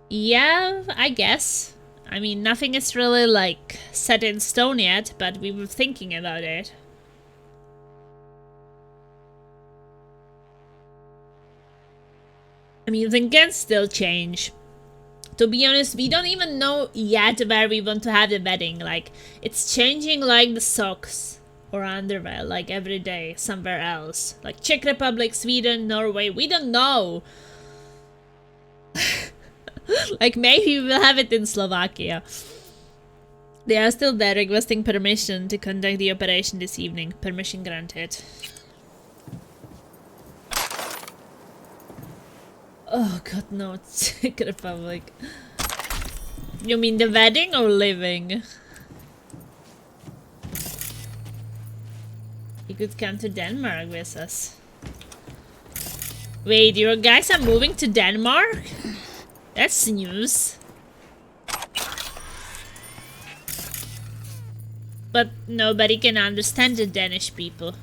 Yeah, I guess. I mean, nothing is really, like, set in stone yet, but we were thinking about it. I mean, things can still change. To be honest, we don't even know yet where we want to have the wedding. Like, it's changing like the socks or underwear, like every day, somewhere else. Like Czech Republic, Sweden, Norway, we don't know. Like, maybe we will have it in Slovakia. They are still there requesting permission to conduct the operation this evening. Permission granted. Oh god, no, it's Czech Republic. You mean the wedding or living? You could come to Denmark with us. Wait, you guys are moving to Denmark? That's news. But nobody can understand the Danish people.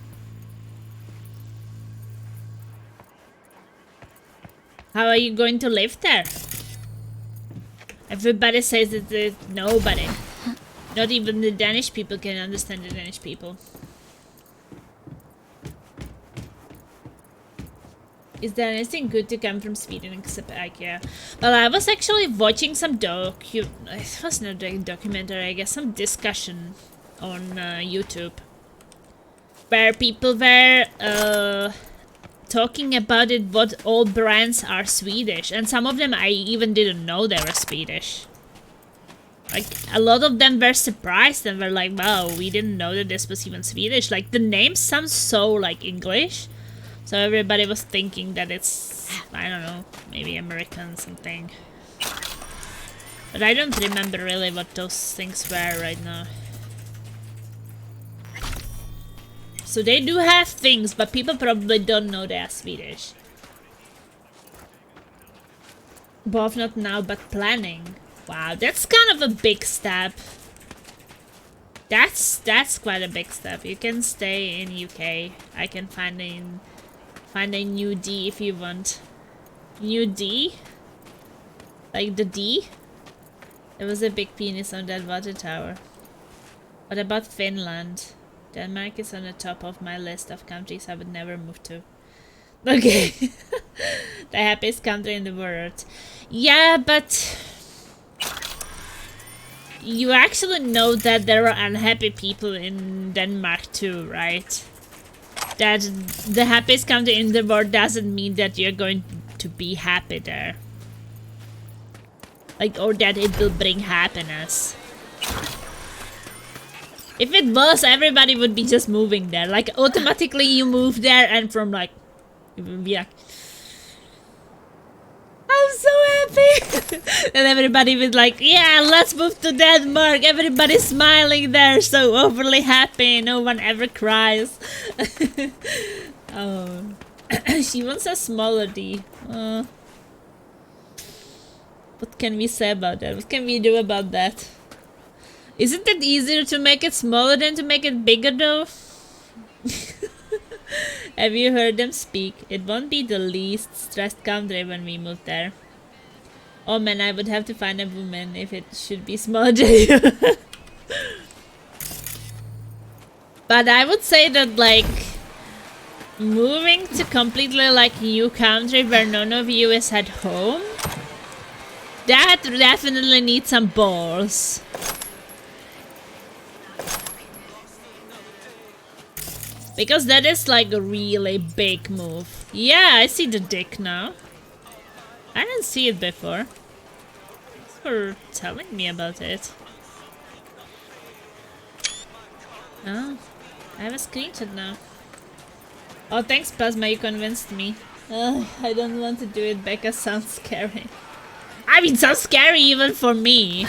How are you going to live there? Everybody says that nobody. Not even the Danish people can understand the Danish people. Is there anything good to come from Sweden except IKEA? Well, I was actually watching some it was not a documentary, I guess, some discussion on YouTube. where people were talking about it, what all brands are Swedish, and some of them I even didn't know they were Swedish. Like, a lot of them were surprised and were like, wow, we didn't know that this was even Swedish. Like, the name sounds so, like, English. So everybody was thinking that it's, I don't know, maybe American something. But I don't remember really what those things were right now. So they do have things, but people probably don't know they are Swedish. Both not now, but planning. Wow, that's kind of a big step. That's quite a big step. You can stay in UK. I can find a new D if you want. New D? Like the D? There was a big penis on that water tower. What about Finland? Denmark is on the top of my list of countries I would never move to. Okay. The happiest country in the world. Yeah, but you actually know that there are unhappy people in Denmark too, right? That the happiest country in the world doesn't mean that you're going to be happy there. Like, or that it will bring happiness. If it was, everybody would be just moving there. Like, automatically you move there and from like, it would be like, I'm so happy! And everybody was like, yeah, let's move to Denmark. Everybody's smiling there, so overly happy. No one ever cries. Oh. She wants a smaller D. What can we say about that? What can we do about that? Isn't it easier to make it smaller than to make it bigger though? Have you heard them speak? It won't be the least stressed country when we move there. Oh man, I would have to find a woman if it should be smaller than you. But I would say that, like, moving to completely like new country where none of you is at home, that definitely needs some balls. Because that is like a really big move. Yeah, I see the dick now. I didn't see it before. Thanks for telling me about it. Oh, I have a screenshot now. Oh, thanks Plasma, you convinced me. I don't want to do it, Becca, sounds scary. I mean, sounds scary even for me.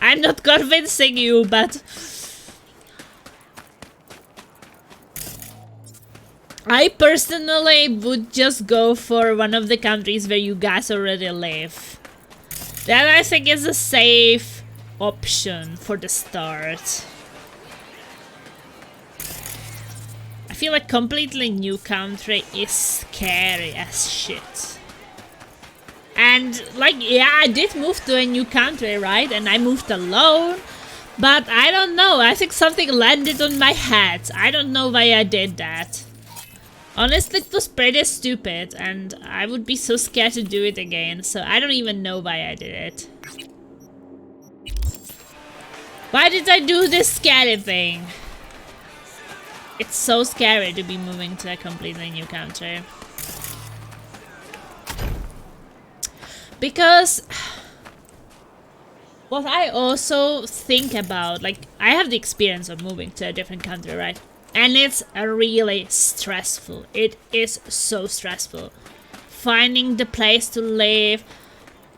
I'm not convincing you, but I personally would just go for one of the countries where you guys already live. That I think is a safe option for the start. I feel like completely new country is scary as shit. And like, yeah, I did move to a new country, right? And I moved alone. But I don't know, I think something landed on my head. I don't know why I did that. Honestly, it was pretty stupid, and I would be so scared to do it again, so I don't even know why I did it. Why did I do this scary thing? It's so scary to be moving to a completely new country. Because what I also think about, like, I have the experience of moving to a different country, right? And it's really stressful. It is so stressful. Finding the place to live,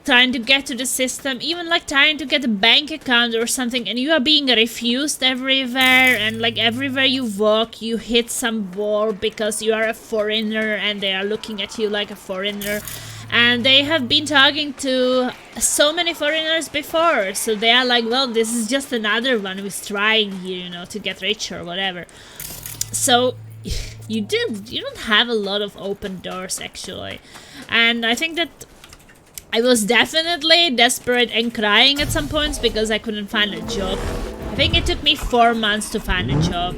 trying to get to the system, even like trying to get a bank account or something, and you are being refused everywhere, and like everywhere you walk you hit some wall because you are a foreigner and they are looking at you like a foreigner. And they have been talking to so many foreigners before, so they are like, well, this is just another one who's trying here, you know, to get rich or whatever. So you don't have a lot of open doors actually. And I think that I was definitely desperate and crying at some points because I couldn't find a job. I think it took me 4 months to find a job.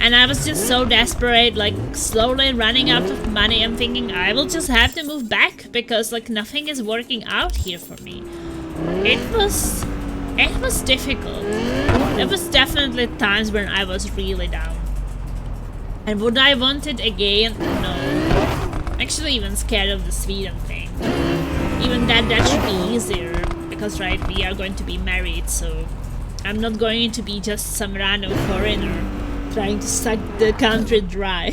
And I was just so desperate, like slowly running out of money. I'm thinking I will just have to move back because like nothing is working out here for me. It was It was difficult. There was definitely times when I was really down. And would I want it again? No. I'm actually even scared of the Sweden thing. Even that should be easier. Because, right, we are going to be married, so I'm not going to be just some random foreigner trying to suck the country dry.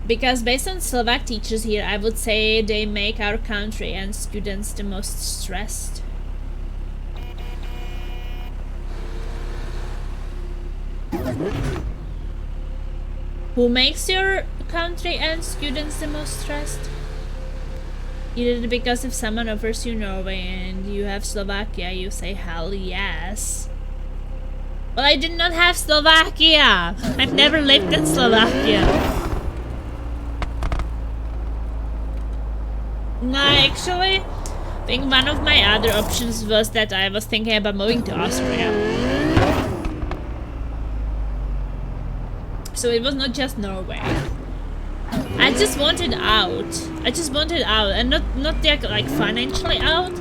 Because based on Slovak teachers here, I would say they make our country and students the most stressed. Who makes your country and students the most stressed? Either because if someone offers you Norway and you have Slovakia, you say hell yes. Well, I did not have Slovakia. I've never lived in Slovakia. No, actually, I think one of my other options was that I was thinking about moving to Austria. So it was not just Norway. I just wanted out. And not like financially out.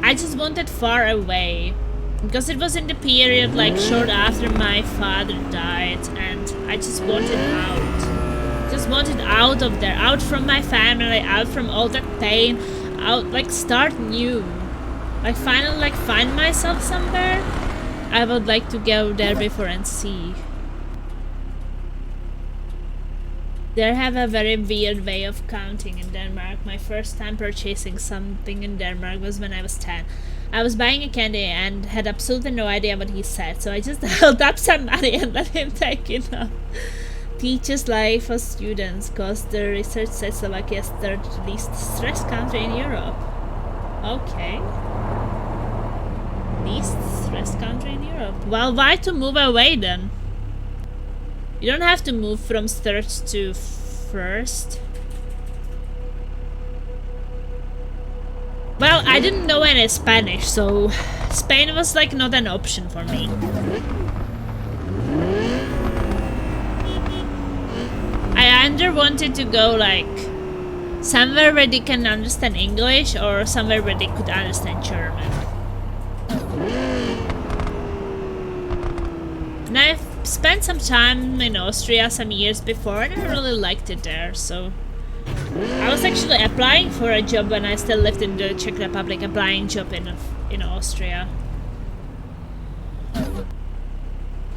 I just wanted far away. Because it was in the period like short after my father died, and I just wanted out. Just wanted out of there, out from my family, out from all that pain, out, like start new. Like finally like find myself somewhere. I would like to go there before and see. They have a very weird way of counting in Denmark. My first time purchasing something in Denmark was when I was 10. I was buying a candy and had absolutely no idea what he said, so I just held up some money and let him take it off. Teaches life for students, cause the research says Slovakia is third least stressed country in Europe. Okay. Least stressed country in Europe. Well, why to move away then? You don't have to move from third to first. Well, I didn't know any Spanish, so Spain was like not an option for me. I either wanted to go like somewhere where they can understand English or somewhere where they could understand German. And I've spent some time in Austria some years before and I really liked it there, so I was actually applying for a job when I still lived in the Czech Republic, applying job in Austria.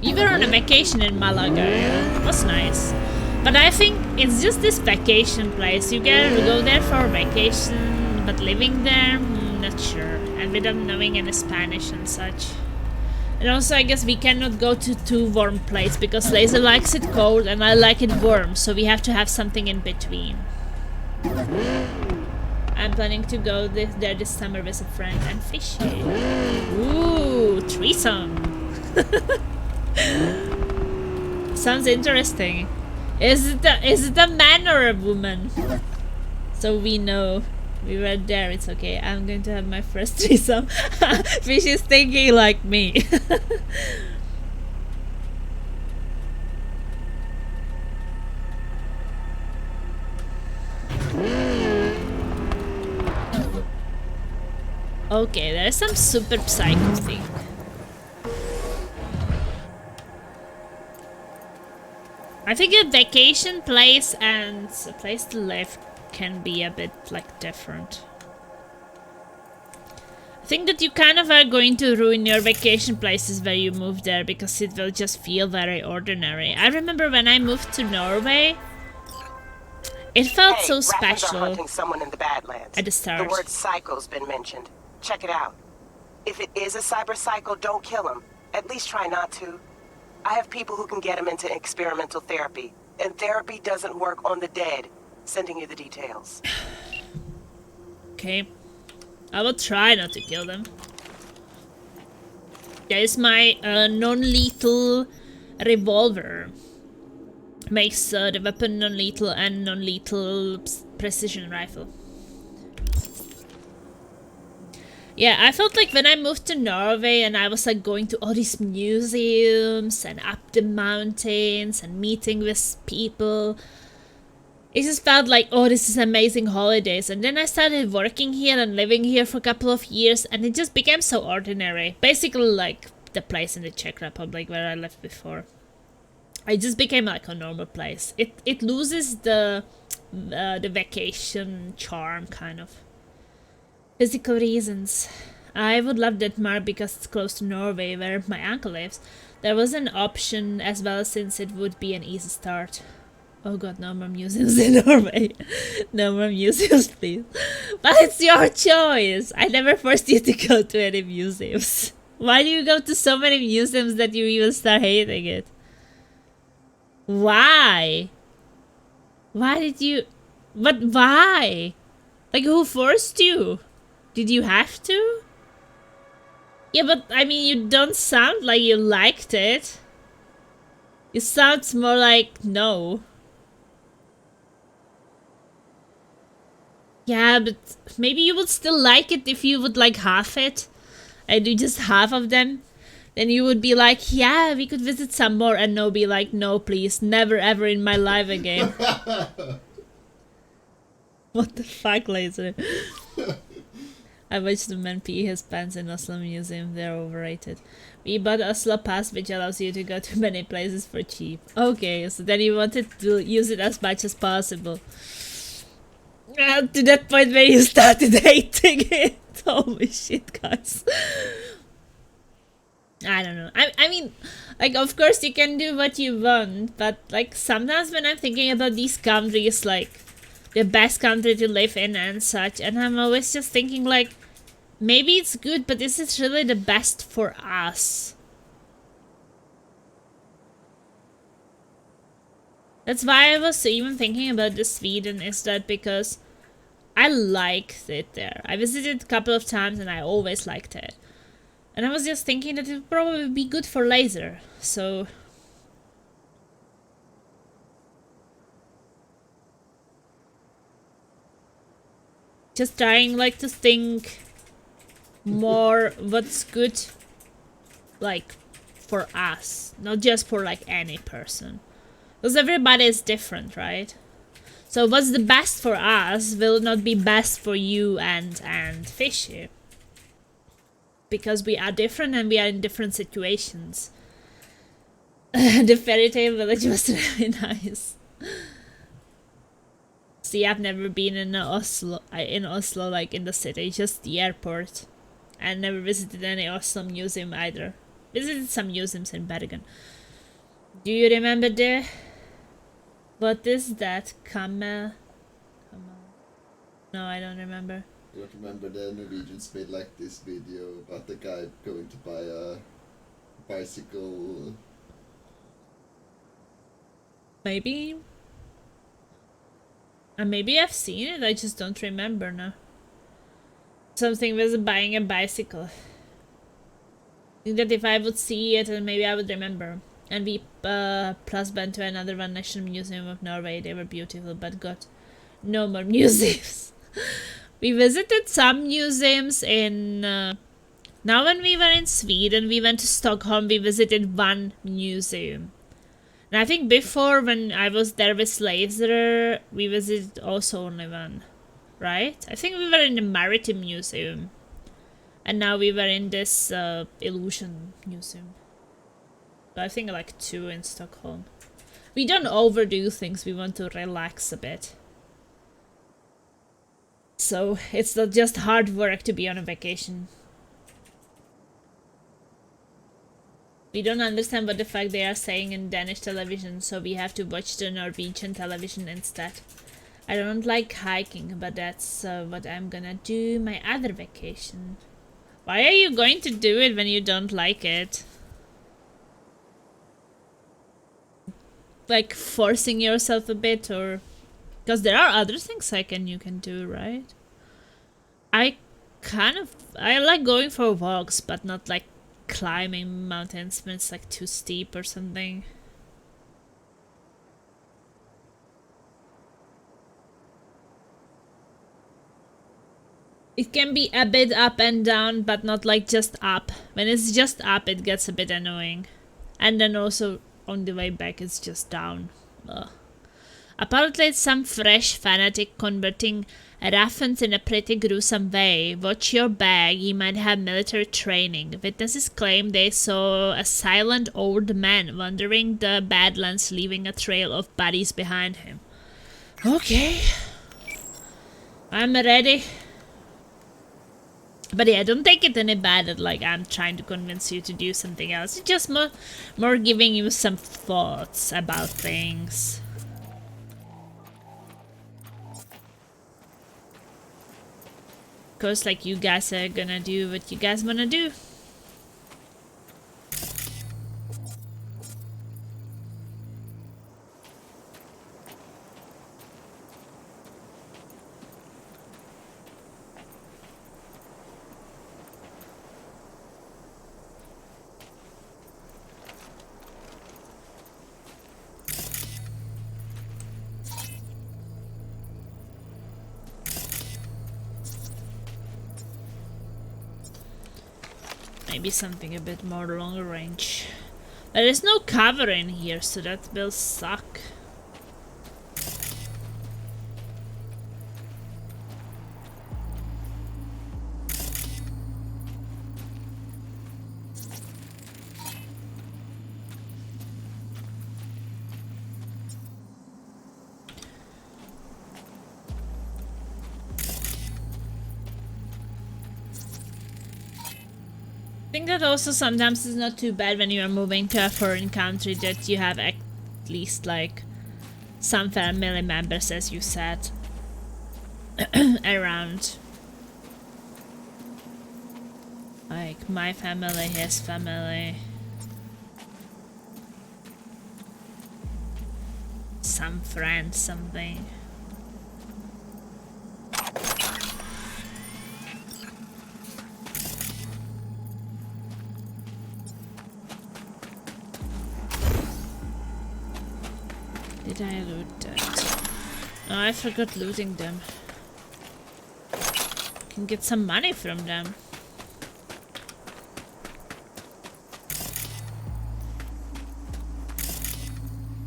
We were on a vacation in Malaga, yeah. It was nice. But I think it's just this vacation place. You can go there for vacation, but living there, not sure. And without knowing any Spanish and such. And also I guess we cannot go to too warm place because Laser likes it cold and I like it warm, so we have to have something in between. I'm planning to go there this summer with a friend and fishing. Ooh, threesome. Sounds interesting. Is it a man or a woman? So we know. We were there, it's okay. I'm going to have my first threesome. Fish is thinking like me. Okay, there's some super psycho thing. I think a vacation place and a place to live can be a bit like different. I think that you kind of are going to ruin your vacation places where you move there because it will just feel very ordinary. I remember when I moved to Norway, it felt so special. Are hunting someone in the Badlands. At the start. The word psycho's been mentioned. Check it out. If it is a cyber psycho, don't kill him. At least try not to. I have people who can get him into experimental therapy. And therapy doesn't work on the dead. Sending you the details. Okay. I will try not to kill them. There is my non-lethal revolver. Makes the weapon non-lethal and non-lethal precision rifle. Yeah, I felt like when I moved to Norway and I was like going to all these museums and up the mountains and meeting with people, it just felt like, oh, this is amazing holidays. And then I started working here and living here for a couple of years, and it just became so ordinary. Basically like the place in the Czech Republic where I lived before. It just became like a normal place. It loses the vacation charm, kind of. Physical reasons. I would love Denmark because it's close to Norway, where my uncle lives. There was an option as well, since it would be an easy start. Oh god, no more museums in Norway. No more museums, please. But it's your choice. I never forced you to go to any museums. Why do you go to so many museums that you even start hating it? Why? Why did you... But why? Like, who forced you? Did you have to? Yeah, but I mean, you don't sound like you liked it. It sounds more like no. Yeah, but maybe you would still like it if you would like half it. And do just half of them. Then you would be like, yeah, we could visit some more. And no, be like, no, please, never ever in my life again. What the fuck, Laser? I watched the man pee his pants in Oslo Museum. They're overrated. We bought Oslo Pass, which allows you to go to many places for cheap. Okay, so then you wanted to use it as much as possible. To that point where you started hating it. Holy shit, guys. I don't know. I mean, like, of course you can do what you want, but like sometimes when I'm thinking about these countries, like the best country to live in and such, and I'm always just thinking like, maybe it's good, but is it really the best for us? That's why I was even thinking about the Sweden, is that because I liked it there. I visited a couple of times and I always liked it. And I was just thinking that it would probably be good for laser, so... Just trying like to think more what's good like for us, not just for like any person. Because everybody is different, right? So what's the best for us will not be best for you and Fishy. Because we are different and we are in different situations. The fairy tale village was really nice. See, I've never been in Oslo, like in the city, just the airport. And never visited any Oslo museum either. Visited some museums in Bergen. Do you remember the... What is that? Camel? No, I don't remember. I don't remember. The Norwegians made like this video about the guy going to buy a bicycle. Maybe? Maybe I've seen it, I just don't remember now. Something with buying a bicycle. I think that if I would see it, then maybe I would remember. And we plus went to another one, National Museum of Norway. They were beautiful, but got no more museums. We visited some museums in... now when we were in Sweden, we went to Stockholm, we visited one museum. And I think before, when I was there with Laser, we visited also only one. Right? I think we were in the Maritime Museum. And now we were in this Illusion Museum. But I think like 2 in Stockholm. We don't overdo things, we want to relax a bit. So it's not just hard work to be on a vacation. We don't understand what the fuck they are saying in Danish television, so we have to watch the Norwegian television instead. I don't like hiking, but that's what I'm gonna do my other vacation. Why are you going to do it when you don't like it? Like forcing yourself a bit, or... Because there are other things you can do, right? I like going for walks, but not like climbing mountains when it's like too steep or something. It can be a bit up and down, but not like just up. When it's just up, it gets a bit annoying. And then also on the way back, it's just down. Ugh. Apparently it's some fresh fanatic converting Raffens in a pretty gruesome way. Watch your bag, he might have military training. Witnesses claim they saw a silent old man wandering the Badlands, leaving a trail of bodies behind him. Okay. I'm ready. But yeah, don't take it any bad that like I'm trying to convince you to do something else. It's just more giving you some thoughts about things. Of course, like, you guys are gonna do what you guys wanna do. Maybe something a bit more longer range. But there's no cover in here, so that will suck. I think that also sometimes it's not too bad when you are moving to a foreign country that you have at least like some family members, as you said, around. Like my family, his family, some friends, something. Did I loot that? Oh, I forgot looting them. Can get some money from them.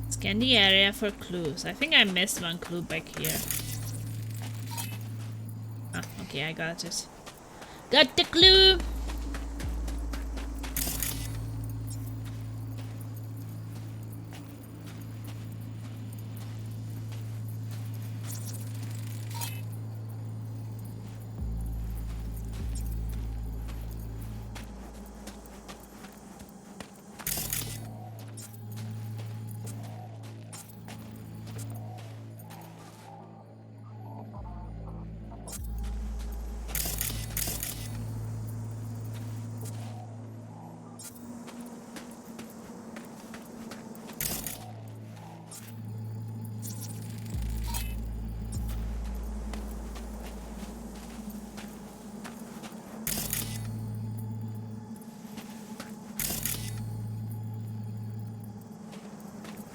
Scan the area for clues. I think I missed one clue back here. Oh, okay, I got it. Got the clue!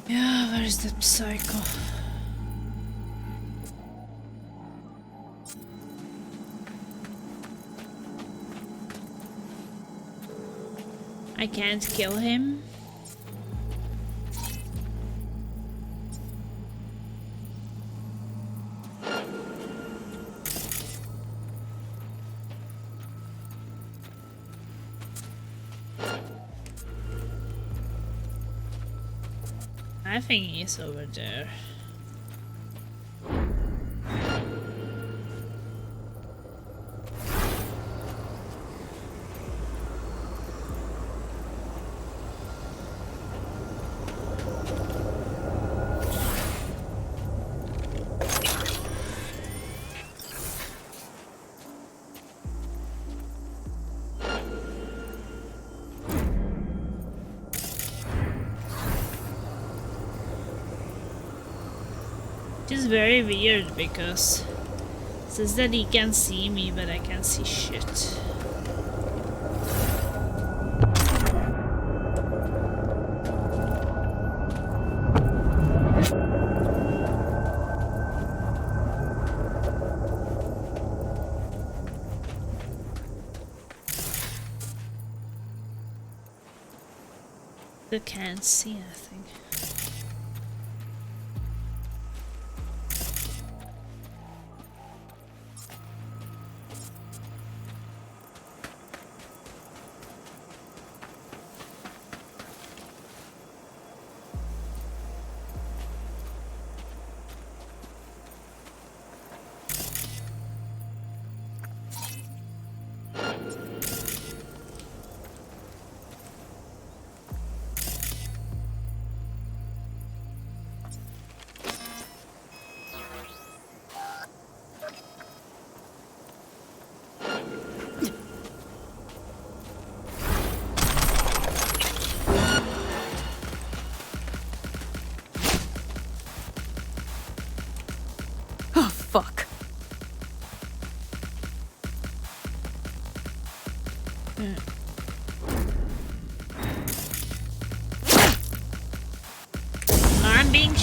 Yeah, where's that psycho? I can't kill him. I think he's over there. Which is very weird because it says that he can see me, but I can't see shit. I can't see anything.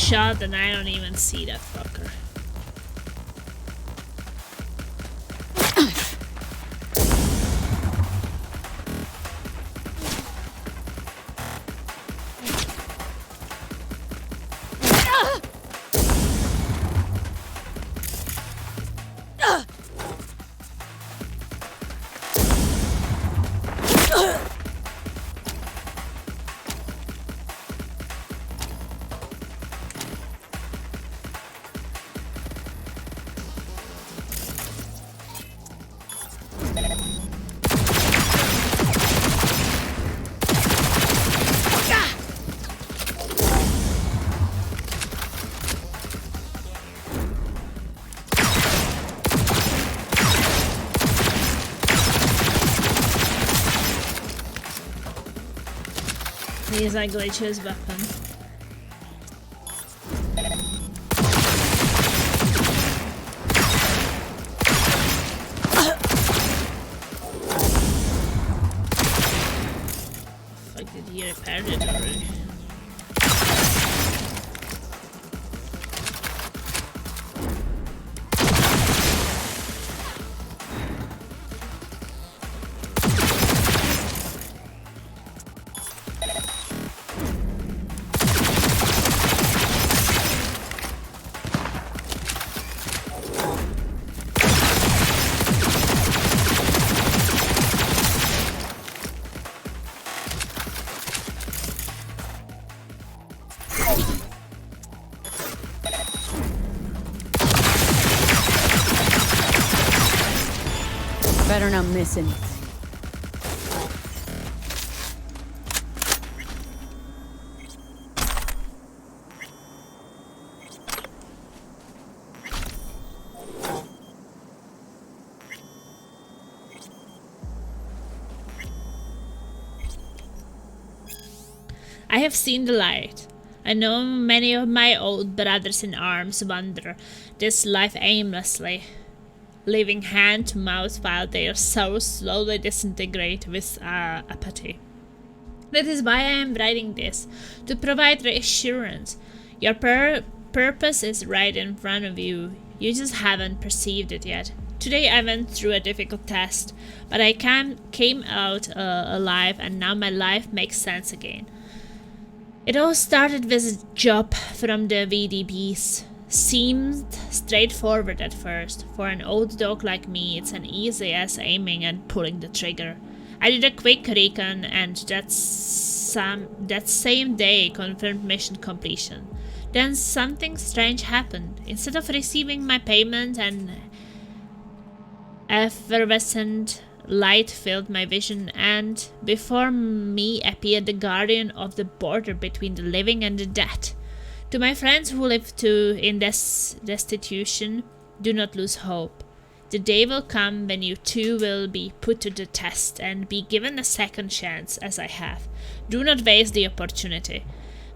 shot and I don't even see that fucker. Here's I glitch his weapon. Fuck, did he repair it already? Better not miss anything. I have seen the light. I know many of my old brothers in arms wander this life aimlessly, living hand to mouth while their souls slowly disintegrate with apathy. That is why I am writing this, to provide reassurance. Your purpose is right in front of you. You just haven't perceived it yet. Today I went through a difficult test, but I came out alive, and now my life makes sense again. It all started with a job from the VDBs. Seemed straightforward at first. For an old dog like me, it's as easy as aiming and pulling the trigger. I did a quick recon, and that same day confirmed mission completion. Then something strange happened. Instead of receiving my payment, an effervescent light filled my vision, and before me appeared the guardian of the border between the living and the dead. To my friends who live in this destitution, do not lose hope. The day will come when you too will be put to the test and be given a second chance, as I have. Do not waste the opportunity.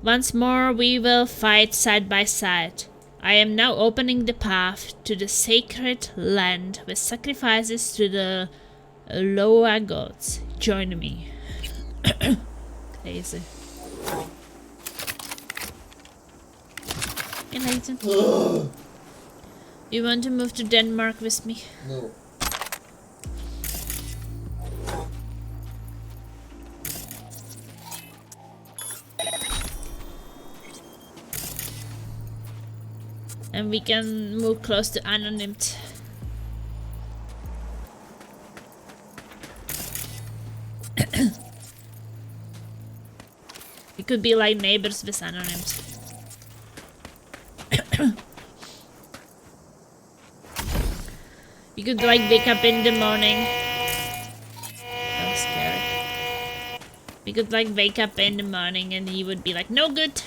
Once more we will fight side by side. I am now opening the path to the sacred land with sacrifices to the Loa gods. Join me. Crazy. Hey, Nathan. You want to move to Denmark with me? No. And we can move close to Anonymt. We could be like neighbors with Anonymt. You could like wake up in the morning. That was scary. We could like wake up in the morning and he would be like, no good.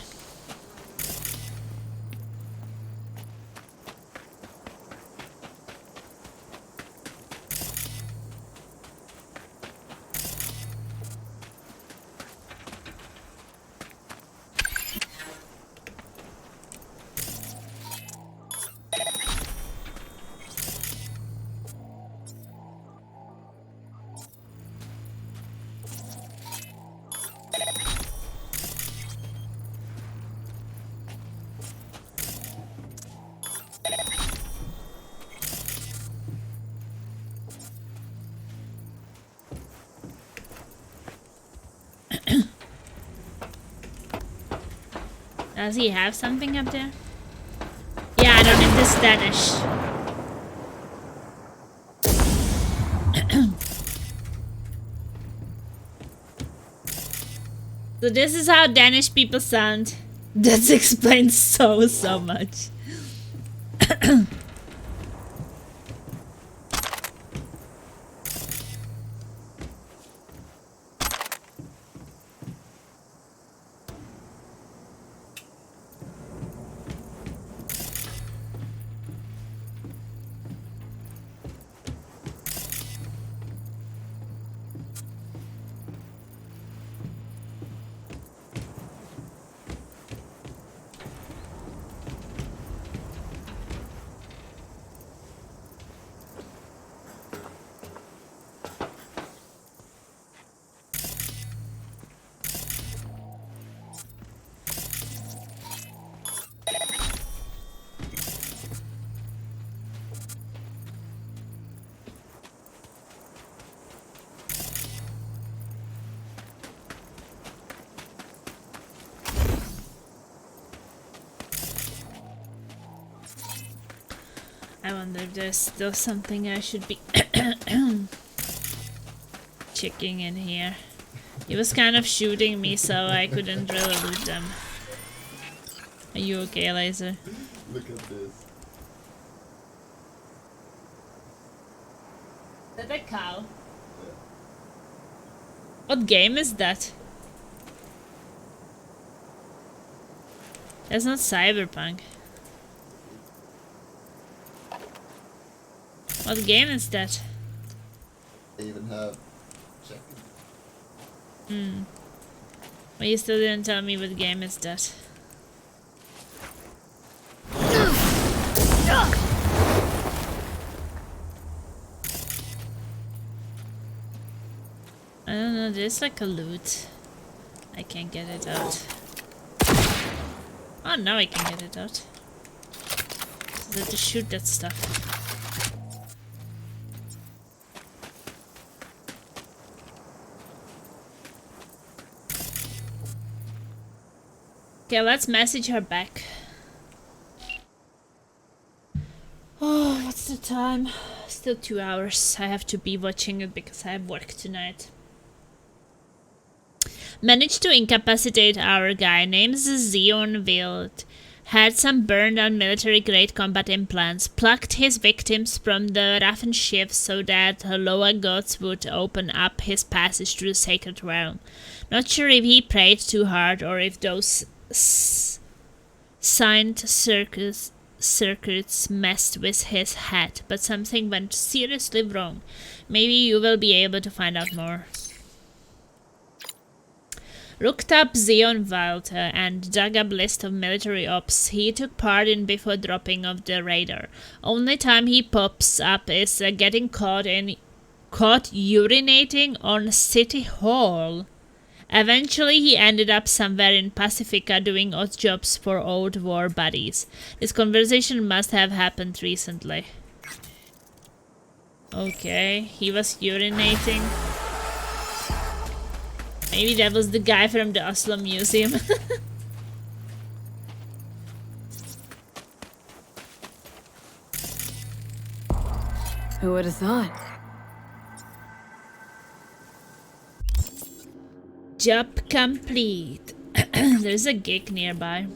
Does he have something up there? Yeah, I don't need this Danish. So this is how Danish people sound. That explains so much. I wonder if there's still something I should be checking in here. He was kind of shooting me, so I couldn't really loot them. Are you okay, Laser? Look at this. Is that a cow? What game is that? That's not Cyberpunk. What game is that? I even have checked. Well, you still didn't tell me what game is that. I don't know, there's like a loot. I can't get it out. Oh, now I can get it out. Just have to shoot that stuff. Okay, let's message her back. Oh, what's the time? Still 2 hours. I have to be watching it because I have work tonight. Managed to incapacitate our guy named Zeon Wild. Had some burned out military-grade combat implants. Plucked his victims from the Raffen ships so that the lower gods would open up his passage to the sacred realm. Not sure if he prayed too hard or if those signed circuits messed with his head, but something went seriously wrong. Maybe you will be able to find out more. Looked up Zeon Wild and dug up list of military ops he took part in before dropping off the radar. Only time he pops up is getting caught urinating on City Hall. Eventually he ended up somewhere in Pacifica doing odd jobs for old war buddies. This conversation must have happened recently. Okay, he was urinating. Maybe that was the guy from the Oslo Museum. Who would have thought? Job complete. There's a gig nearby.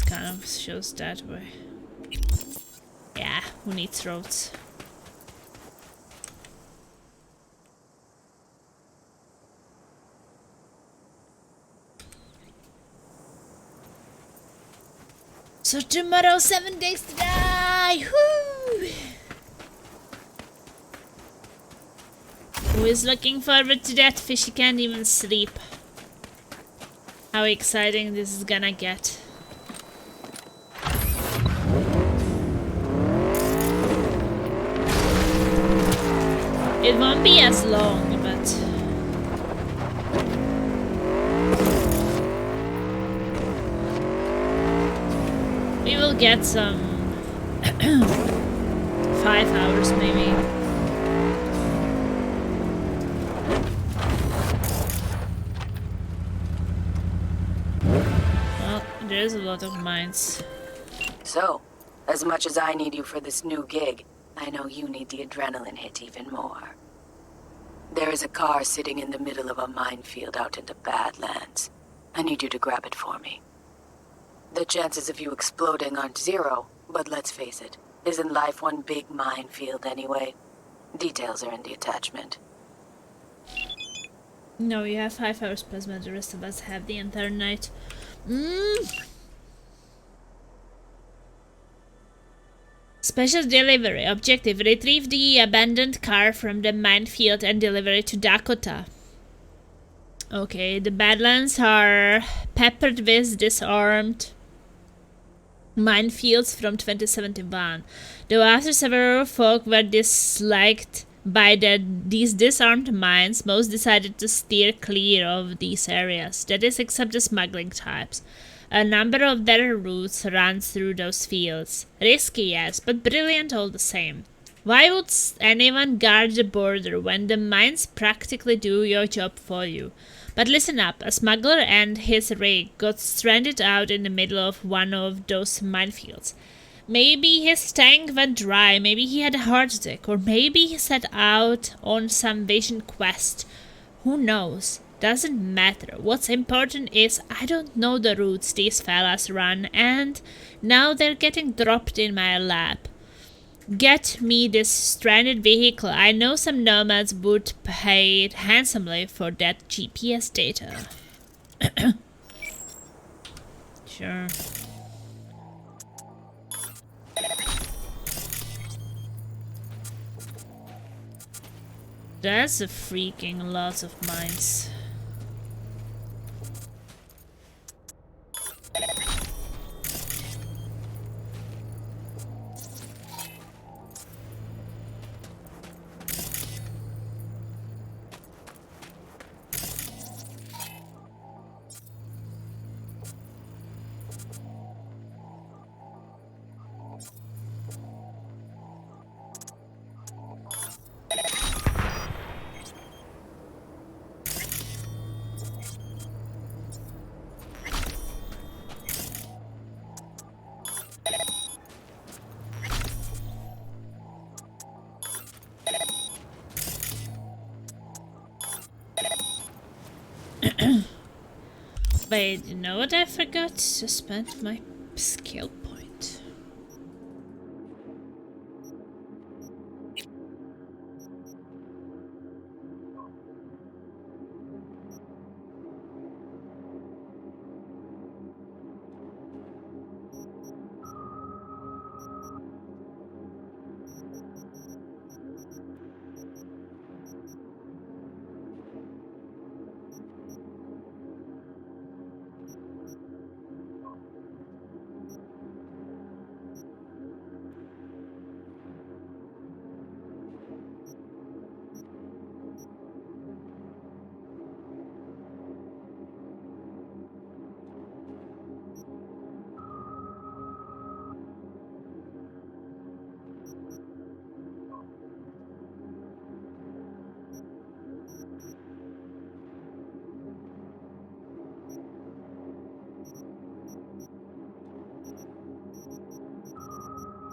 Kind of shows that way. Yeah, who needs roads? So tomorrow, 7 days to die! Woo! Who is looking forward to that? Fishy can't even sleep. How exciting this is gonna get. It won't be as long, but will get some 5 hours maybe. Well, there's a lot of mines. So, as much as I need you for this new gig, I know you need the adrenaline hit even more. There is a car sitting in the middle of a minefield out in the Badlands. I need you to grab it for me. The chances of you exploding aren't zero, but let's face it, isn't life one big minefield anyway? Details are in the attachment. No, you have 5 hours plasma, the rest of us have the entire night. Special delivery. Objective: retrieve the abandoned car from the minefield and deliver it to Dakota. Okay, the Badlands are peppered with disarmed minefields from 2071. Though after several folk were disliked by these disarmed mines, most decided to steer clear of these areas. That is, except the smuggling types. A number of better routes run through those fields. Risky, yes, but brilliant all the same. Why would anyone guard the border when the mines practically do your job for you? But listen up, a smuggler and his rig got stranded out in the middle of one of those minefields. Maybe his tank went dry, maybe he had a heart attack, or maybe he set out on some vision quest. Who knows? Doesn't matter. What's important is I don't know the routes these fellas run, and now they're getting dropped in my lap. Get me this stranded vehicle. I know some nomads would pay handsomely for that GPS data. Sure. That's a freaking lot of mines. Wait, you know what I forgot? To spend my skill point.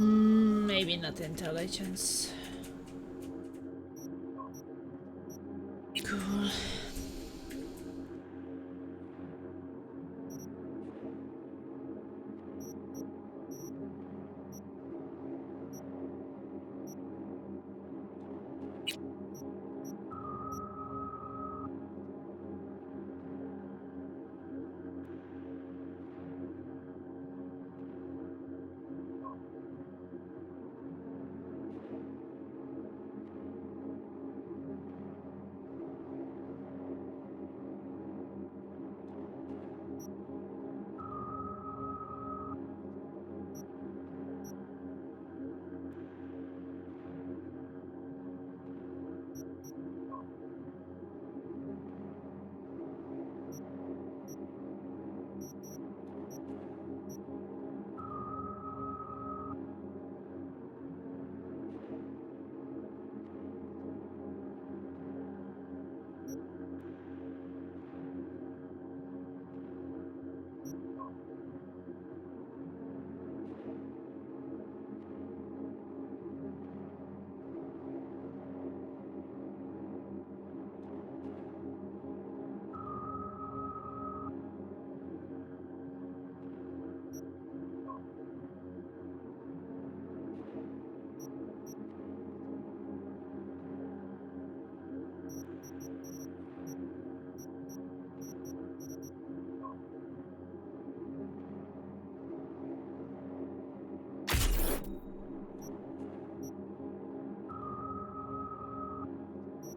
Maybe not intelligence. Cool.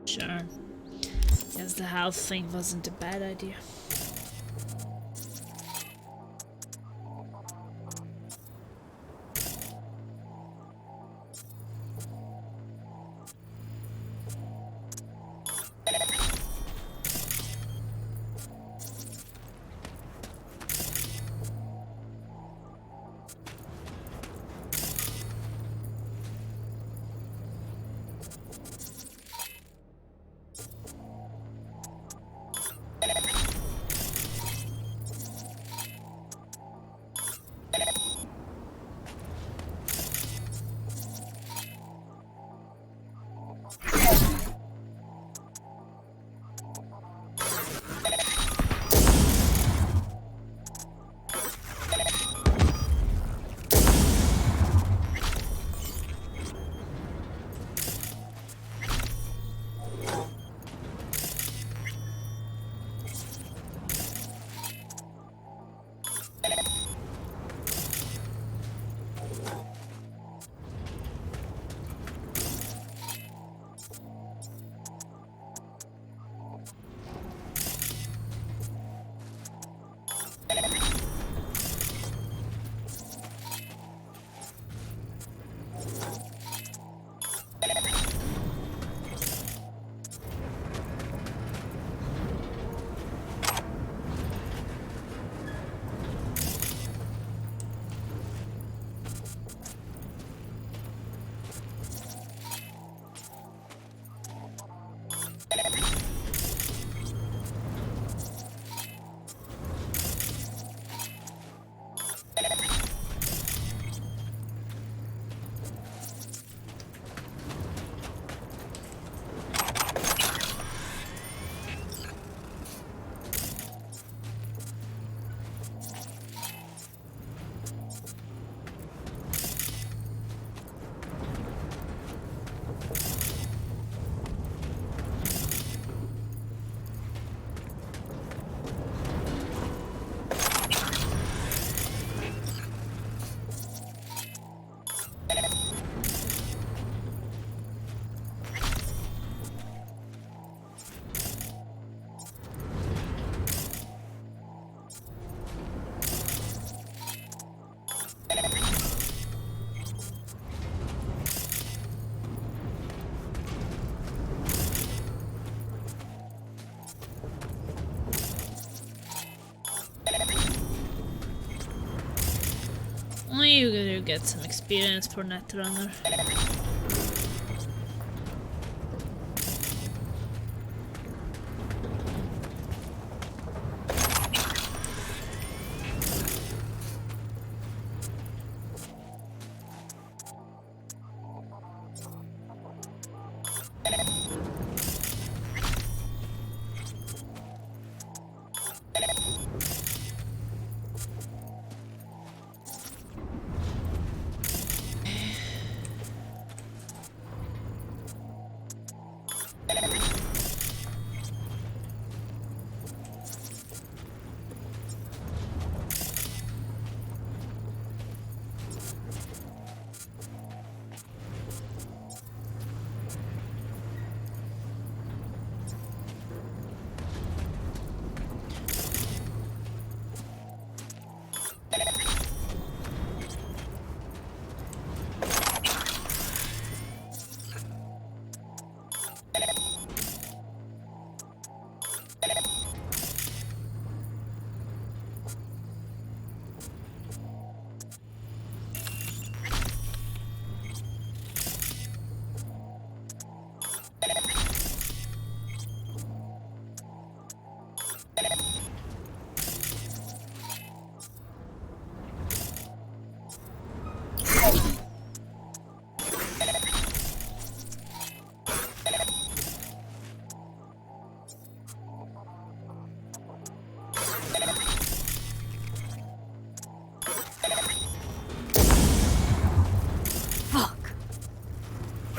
Sure. Guess the health thing wasn't a bad idea. You gotta get some experience for Netrunner.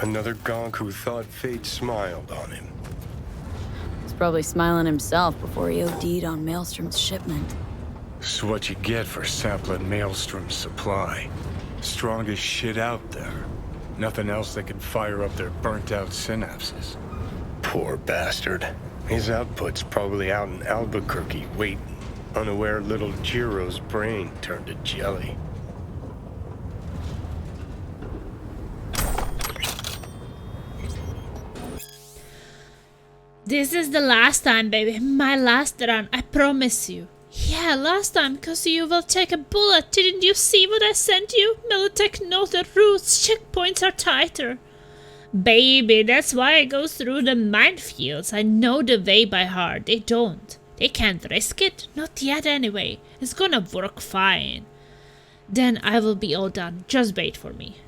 Another gonk who thought fate smiled on him. He's probably smiling himself before he OD'd on Maelstrom's shipment. This is what you get for sampling Maelstrom's supply. Strongest shit out there. Nothing else that can fire up their burnt-out synapses. Poor bastard. His output's probably out in Albuquerque waiting, unaware little Jiro's brain turned to jelly. This is the last time, baby. My last run, I promise you. Yeah, last time, cause you will take a bullet. Didn't you see what I sent you? Militech knows the routes. Checkpoints are tighter. Baby, that's why I go through the minefields. I know the way by heart. They don't. They can't risk it. Not yet anyway. It's gonna work fine. Then I will be all done. Just wait for me.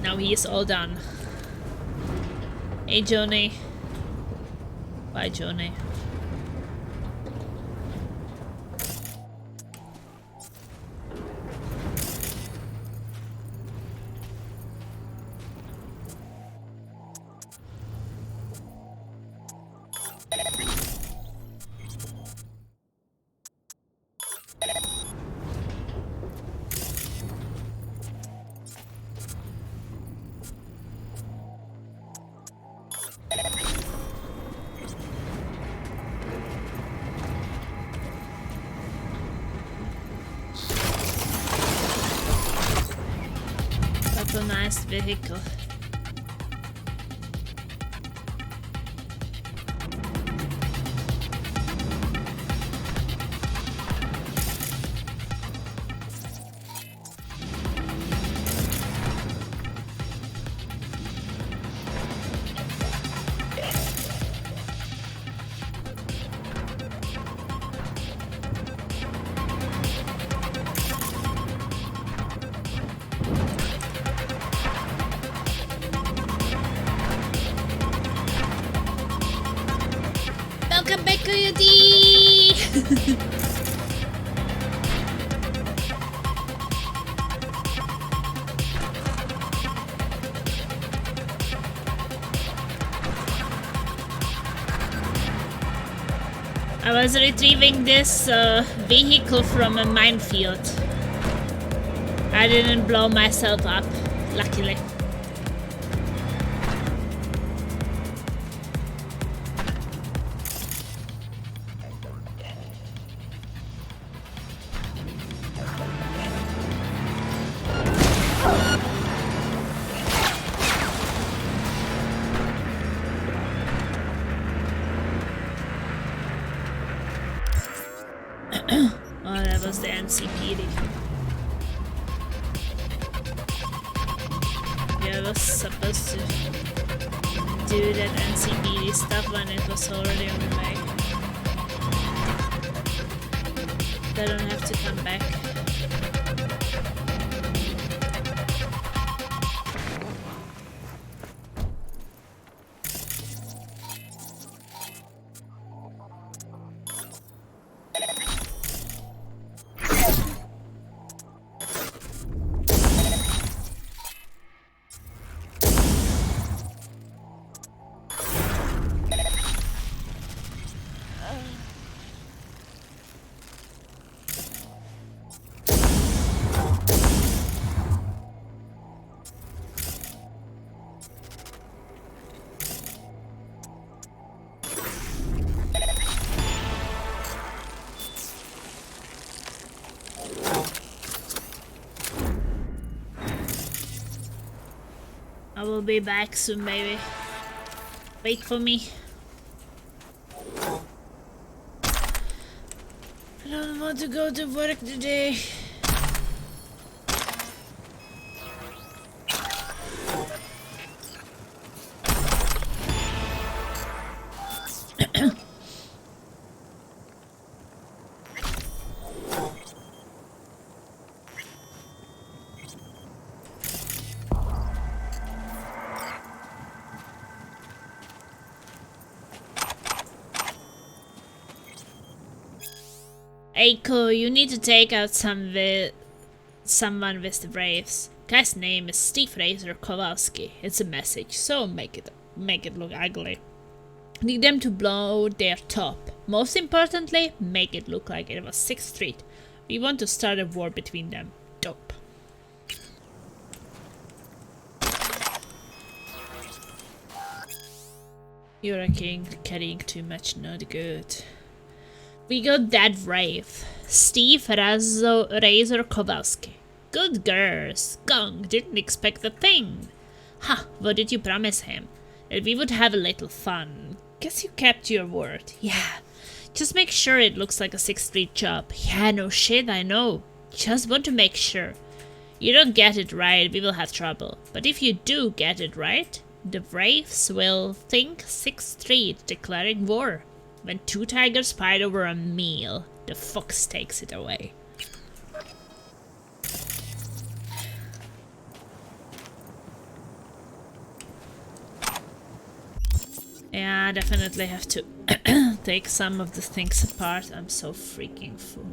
Now he is all done. Hey, Johnny. Bye, Johnny. That's a nice vehicle. Welcome back, Coyote! I was retrieving this vehicle from a minefield. I didn't blow myself up, luckily. Oh, that was the NCPD. Yeah, I was supposed to do that NCPD stuff when it was already on the way. I don't have to come back. I will be back soon, baby. Wait for me. I don't want to go to work today. Eiko, you need to take out someone with the Braves. Guy's name is Steve Razor Kowalski. It's a message, so make it look ugly. Need them to blow their top. Most importantly, make it look like it was 6th Street. We want to start a war between them. Dope. You're a king, carrying too much, not good. We got that Wraith. Steve Razor Kowalski. Good girl. Skunk didn't expect a thing. Ha, what did you promise him? That we would have a little fun. Guess you kept your word. Yeah. Just make sure it looks like a 6th Street job. Yeah, no shit, I know. Just want to make sure. You don't get it right, we will have trouble. But if you do get it right, the Wraiths will think 6th Street declaring war. When 2 tigers fight over a meal, the fox takes it away. Yeah, I definitely have to take some of the things apart. I'm so freaking full.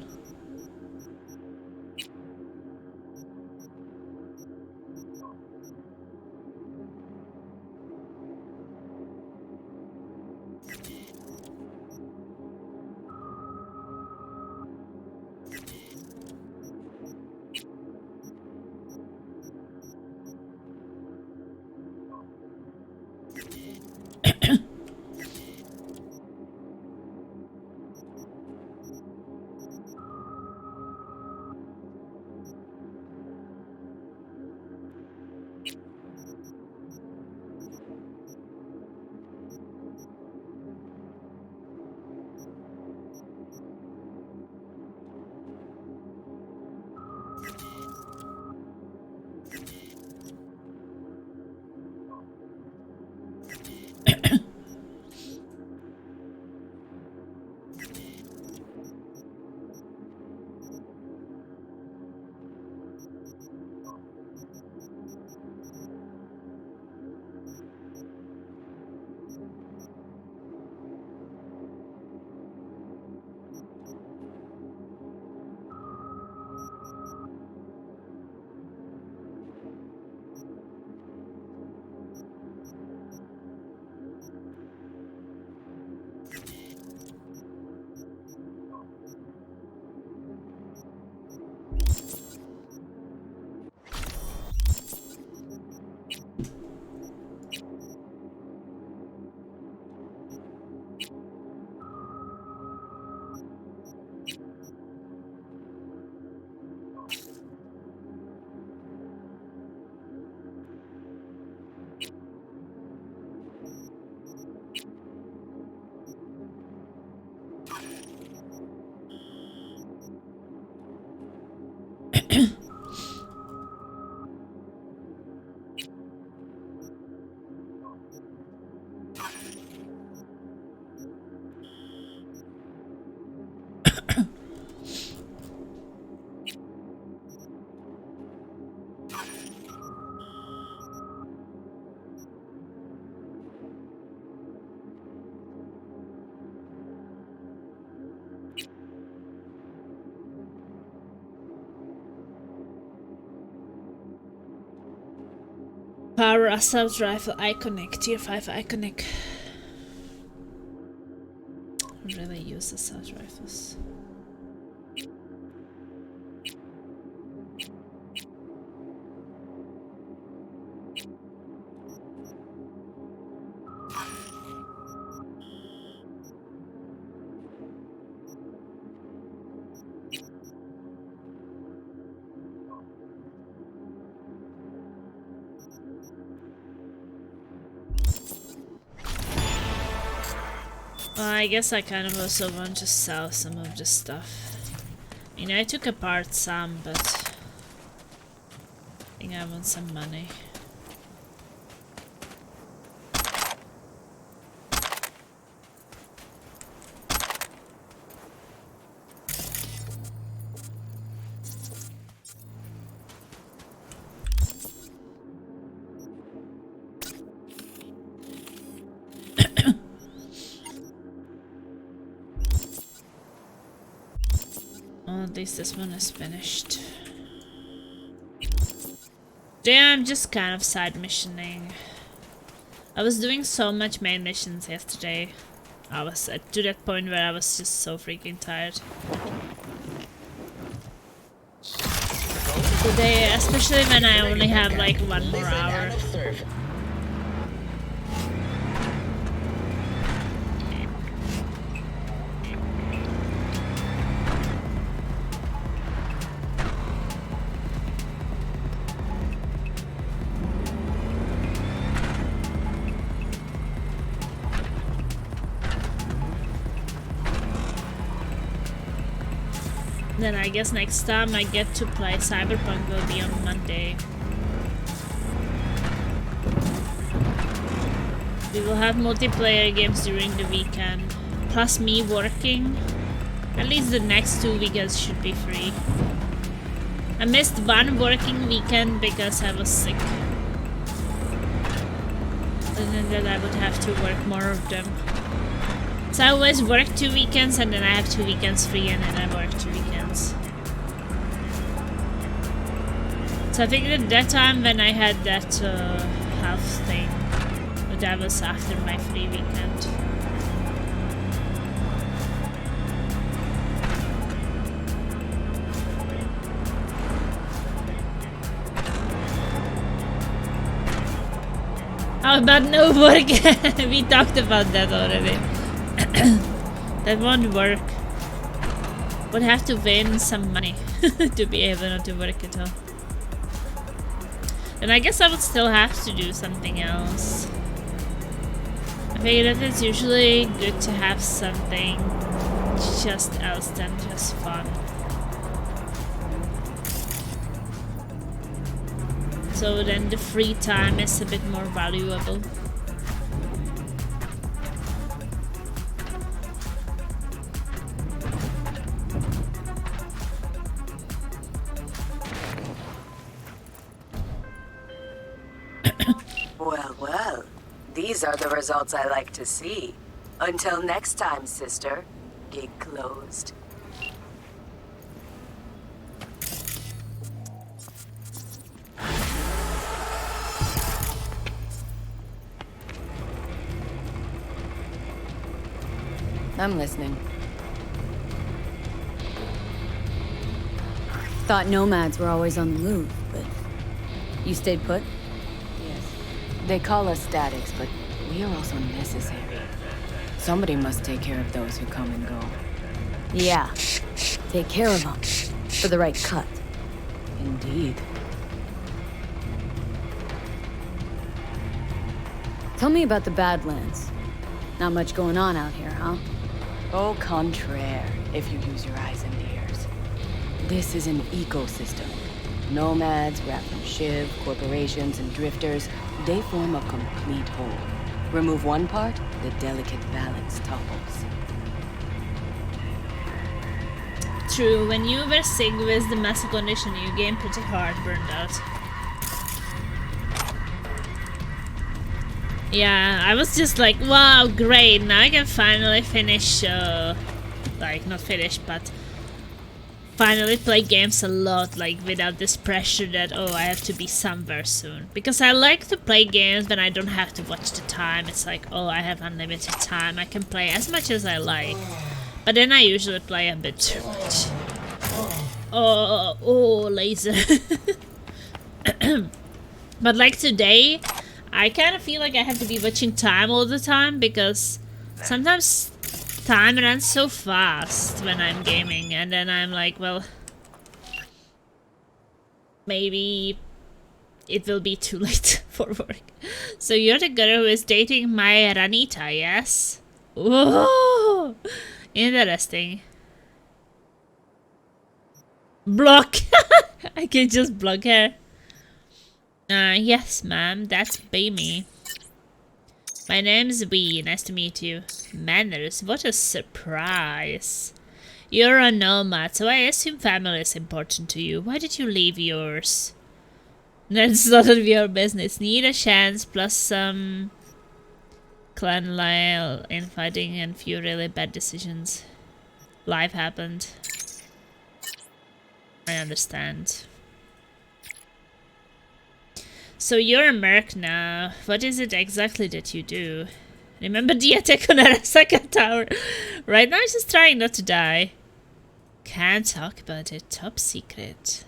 Power assault rifle iconic, tier 5 iconic. Really use assault rifles. Well, I guess I kind of also want to sell some of this stuff. I mean, I took apart some, but I think I want some money. At least this one is finished. Yeah, I'm just kind of side missioning. I was doing so much main missions yesterday. I was to that point where I was just so freaking tired. Today, especially when I only have like 1 more hour. Then I guess next time I get to play Cyberpunk will be on Monday. We will have multiplayer games during the weekend. Plus me working. At least the next 2 weekends should be free. I missed one working weekend because I was sick. And then I would have to work more of them. So I always work 2 weekends and then I have 2 weekends free and then I work 2 weekends. So I think at that time when I had that health thing, but that was after my free weekend. Oh, but no work. We talked about that already. That won't work. Would have to win some money to be able not to work at all. And I guess I would still have to do something else. I figure that it's usually good to have something just else than just fun. So then the free time is a bit more valuable. Well, well. These are the results I like to see. Until next time, sister. Gig closed. I'm listening. Thought nomads were always on the move, but you stayed put? Yes. They call us statics, but we are also necessary. Somebody must take care of those who come and go. Yeah. Take care of them. For the right cut. Indeed. Tell me about the Badlands. Not much going on out here, huh? Au contraire, if you use your eyes and ears. This is an ecosystem. Nomads, Raphan Shiv, corporations, and drifters, they form a complete whole. Remove one part, the delicate balance topples. True, when you were sick with the muscle condition, you gained pretty hard burned out. Yeah, I was just like, wow, great, now I can finally finish, like, not finish, but finally play games a lot, like, without this pressure that, oh, I have to be somewhere soon. Because I like to play games when I don't have to watch the time. It's like, oh, I have unlimited time, I can play as much as I like. But then I usually play a bit too much. Oh, laser. But like today, I kind of feel like I have to be watching time all the time because sometimes time runs so fast when I'm gaming and then I'm like, well, maybe it will be too late for work. So you're the girl who is dating my Ranita, yes? Whoa! Interesting. Block! I can just block her. Yes, ma'am, that's Bamie. My name's Wee, nice to meet you. Manners, what a surprise. You're a nomad, so I assume family is important to you. Why did you leave yours? That's none of your business. Need a chance, plus some clan Lyle infighting and few really bad decisions. Life happened. I understand. So you're a merc now. What is it exactly that you do? Remember the attack on Arasaka Tower? Right now I'm just trying not to die. Can't talk about it. Top secret.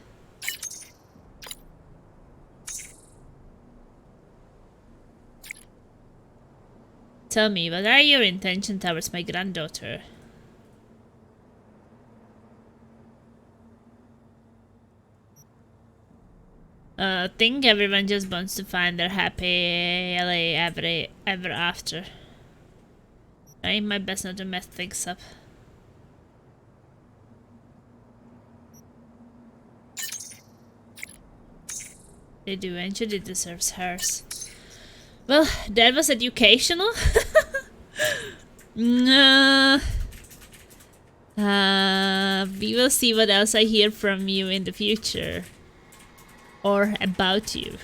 Tell me, what are your intentions towards my granddaughter? Think everyone just wants to find their happy LA ever after. Trying my best not to mess things up. They do, and Judy deserves hers. Well, that was educational. We will see what else I hear from you in the future. Or about you.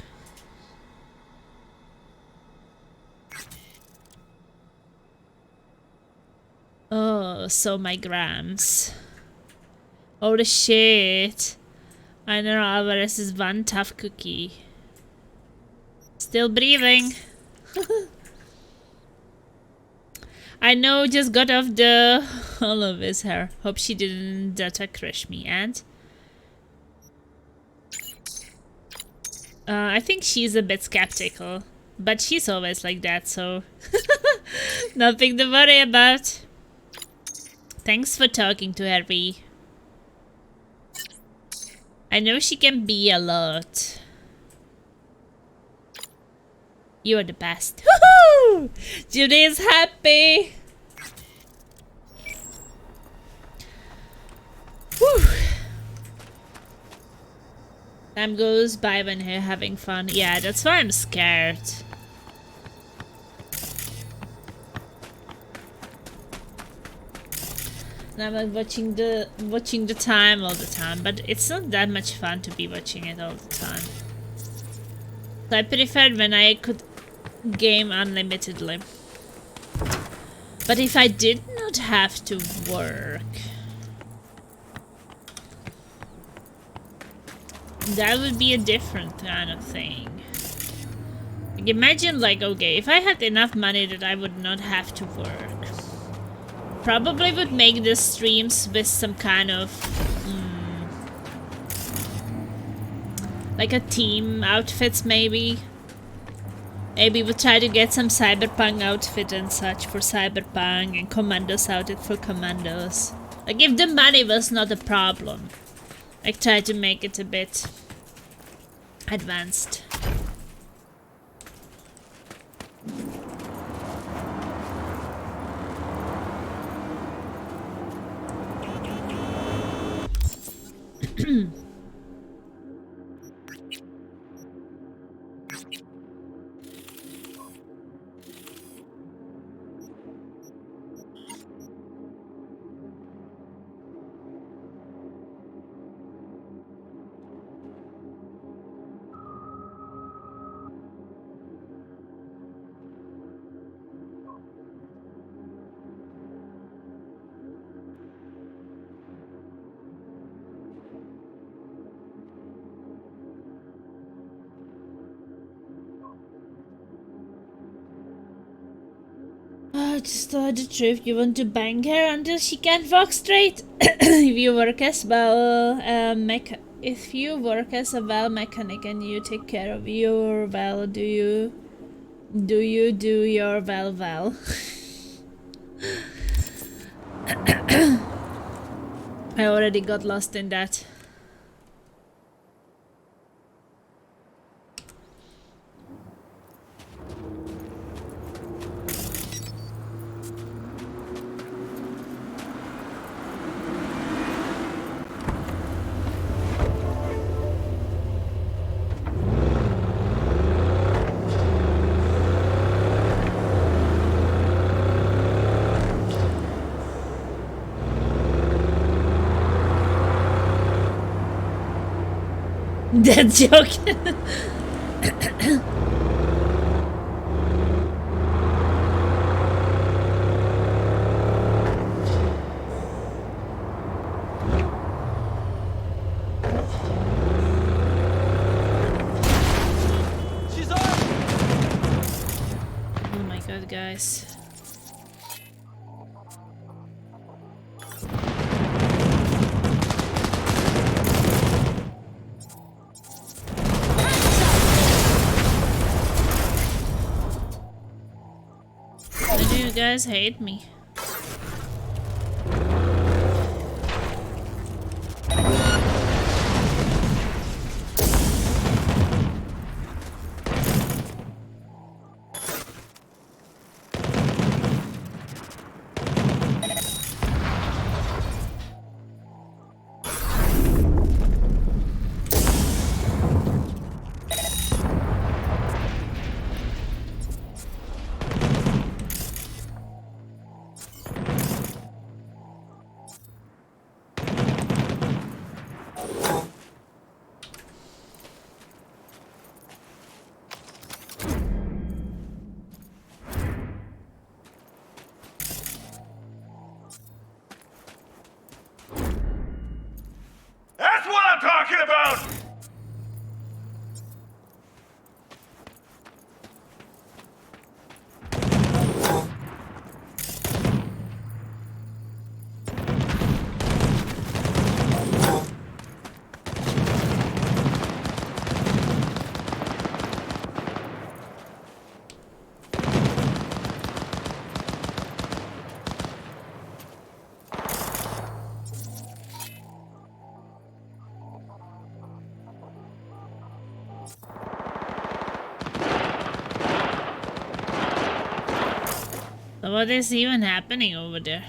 Oh, so my grams. Holy shit. I know Alvarez is one tough cookie. Still breathing. I know, just got off the... all of his hair. Hope she didn't data crush me, and... I think she's a bit skeptical. But she's always like that, so... nothing to worry about. Thanks for talking to her, V. I know she can be a lot. You're the best. Woohoo! Judy is happy. Whew. Time goes by when you're having fun. Yeah, that's why I'm scared. And I'm like watching the time all the time, but it's not that much fun to be watching it all the time. So I preferred when I could game unlimitedly. But if I did not have to work, that would be a different kind of thing. Like imagine, like, okay, if I had enough money that I would not have to work, probably would make the streams with some kind of like a team outfits, maybe. Maybe we'll try to get some Cyberpunk outfit and such for Cyberpunk, and Commandos outfit for Commandos. Like if the money was not a problem, like try to make it a bit advanced. Just tell her the truth. You want to bang her until she can't walk straight. If you work as well, if you work as a well mechanic and you take care of your well, do you do your well? I already got lost in that. Dead joke. She's on! Oh my god, guys. You guys hate me. What is even happening over there?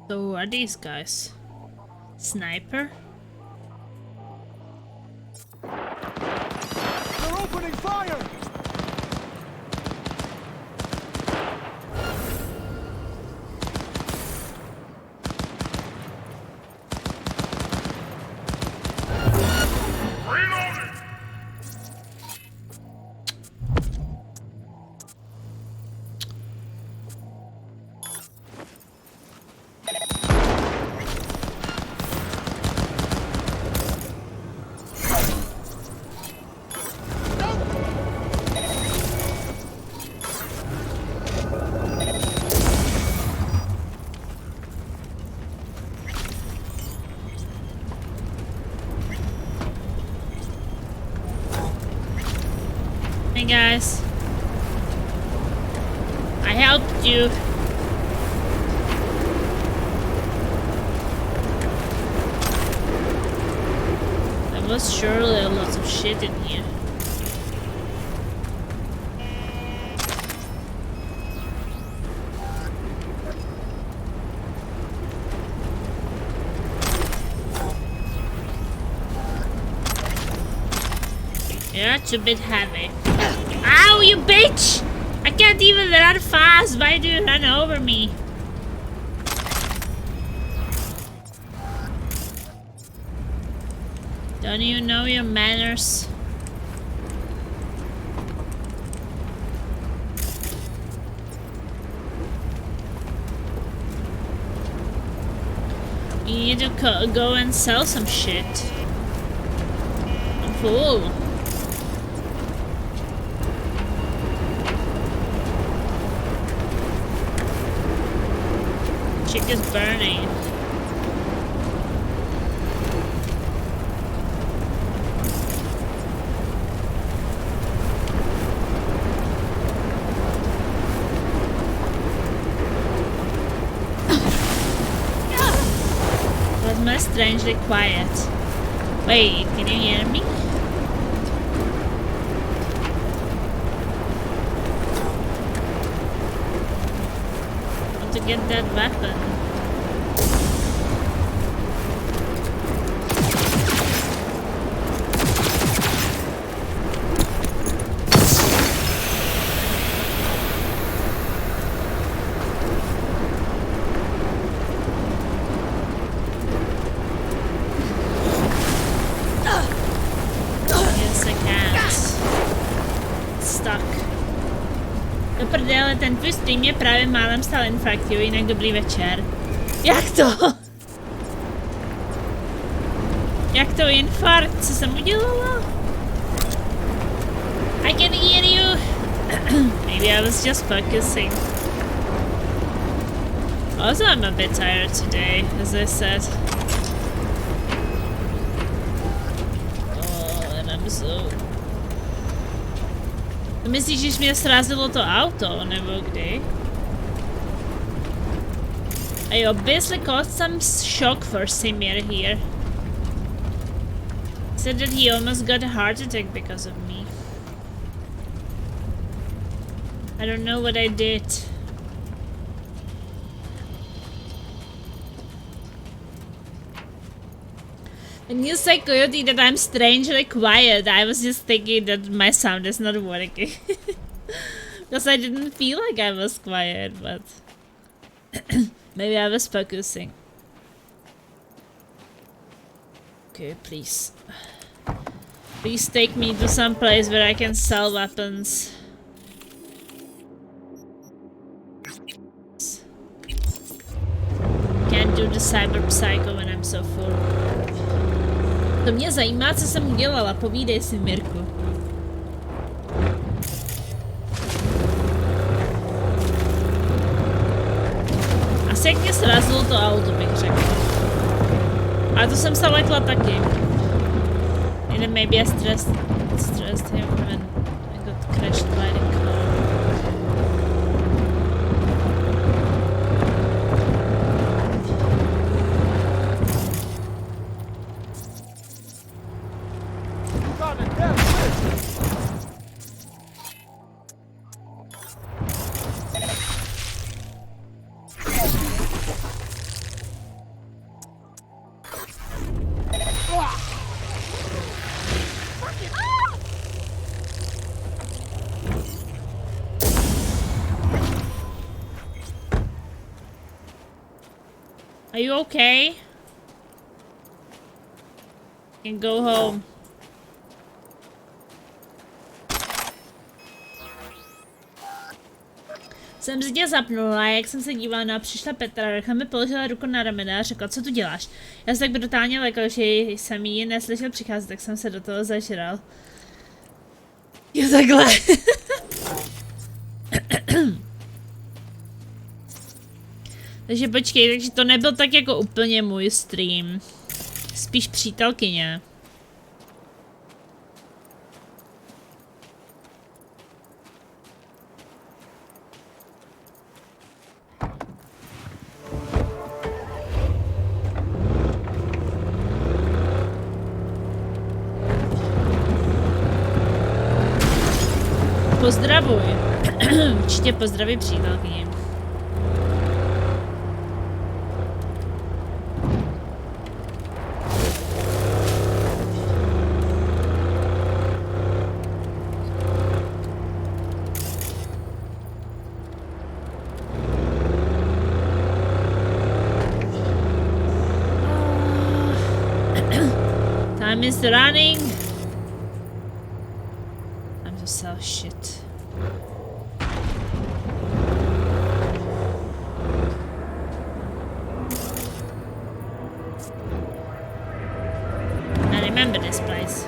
So who are these guys? Sniper? They're opening fire! Hey guys, I helped you. There was surely a lot of shit in here. Yeah, it's a bit heavy. Ow, you bitch! I can't even run fast. Why do you run over me? Don't you know your manners? You need to go and sell some shit. I'm full. Chick is burning. That was strangely quiet. Wait, can you hear me? To get that weapon. Yes, I can't. Stuck. Do prdele, ten tvůj stream je právě málem stal infarkt, jo, jinak dobrý večer. Jak to? Jak to infarkt? Co jsem udělala? I can hear you. Maybe I was just focusing. Also, I'm a bit tired today, as I said. Oh, and I'm so... Myslíš, že mě srazilo to auto, nebo kdy? I obviously caused some shock for Simir here. He said that he almost got a heart attack because of me. I don't know what I did. When you say Coyote that I'm strangely quiet, I was just thinking that my sound is not working. Because I didn't feel like I was quiet, but maybe I was focusing. Okay, please. Please take me to some place where I can sell weapons. Can't do the cyberpsycho when I'm so full. To mě zajímá, co jsem udělala. Povídej si, Mirku. Asi jak mě srazilo to auto, bych řekla. Ale to jsem se lekla taky. And then maybe I stressed him when I got crashed by the car. Are you okay? You can go home. Jsem si tě zapnula, jak jsem se dívala na přišla Petra, Recha mi položila ruku na ramena a řekla, co tu děláš? Já se tak brutálně lekl, že jsem ji neslyšel přicházet, tak jsem se do toho zažral. Jo, takhle. Takže počkej, takže to nebyl tak jako úplně můj stream. Spíš přítelkyně. Pozdravuj. Určitě pozdraví přítelkyni. Time is running. I'm to sell shit. I remember this place.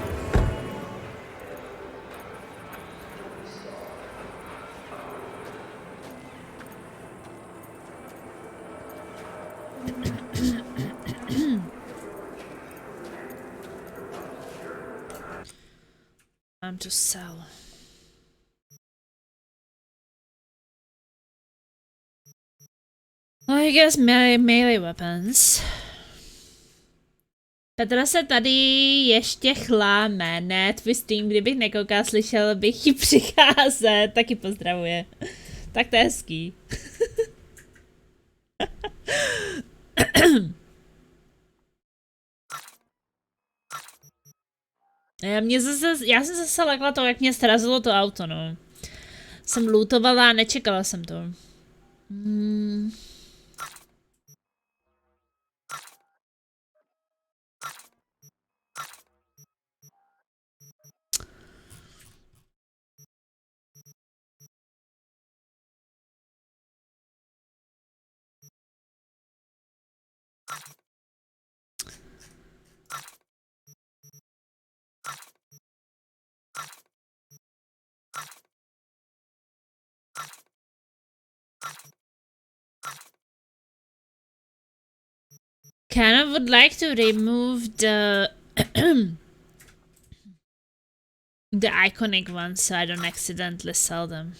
Time to sell. I guess melee weapons. Petra se tady ještě chláme, ne? Tvůj stream, kdybych nekoukal, slyšel bych ji přicházet. Taky pozdravuje. Tak to je hezký. Já jsem zase lekla to, jak mě srazilo to auto, no. Jsem lootovala a nečekala jsem to. Kind of would like to remove the the iconic ones so I don't accidentally sell them.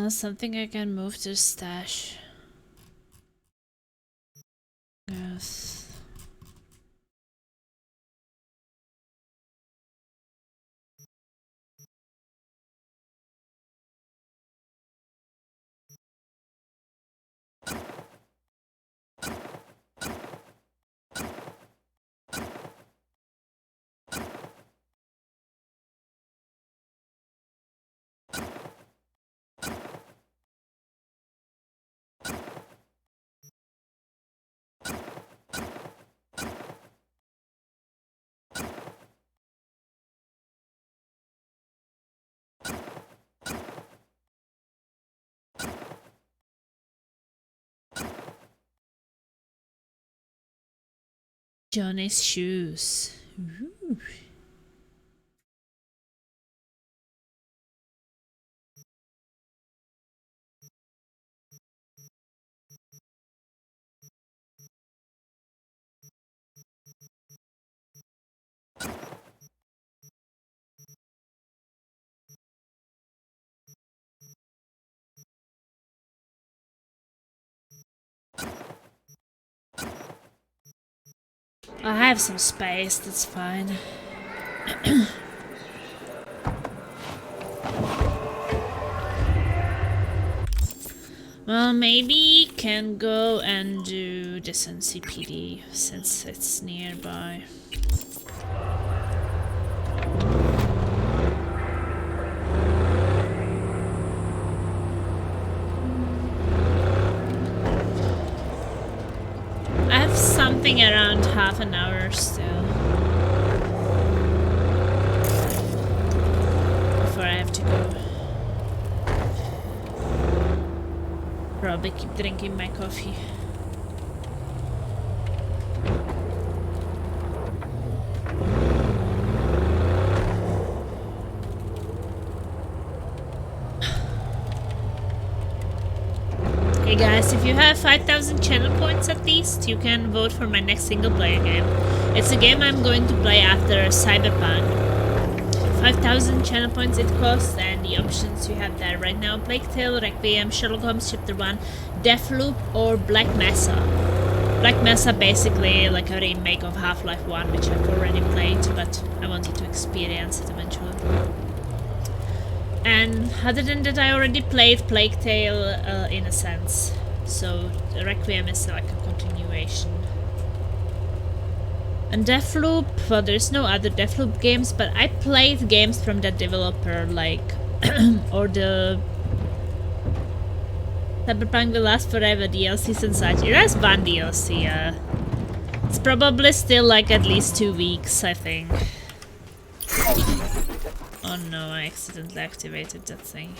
Something I can move to stash. Yes. Johnny's shoes. Ooh. I have some space, that's fine. Well, maybe can go and do this NCPD since it's nearby. I have something around half an hour still before I have to go. Probably keep drinking my coffee. Hey guys, if you have 5,000 channel points at least, you can vote for my next single player game. It's a game I'm going to play after Cyberpunk. 5,000 channel points it costs, and the options you have there right now: Plague Tale, Requiem, Sherlock Holmes Chapter 1, Deathloop, or Black Mesa. Black Mesa basically like a remake of Half-Life 1, which I've already played, but I wanted to experience it eventually. And other than that, I already played Plague Tale in a sense, so Requiem is like a continuation. And Deathloop, well, there's no other Deathloop games, but I played games from that developer, like, or the Cyberpunk Will Last Forever DLCs and such. It has one DLC, it's probably still like at least 2 weeks, I think. Oh no, I accidentally activated that thing.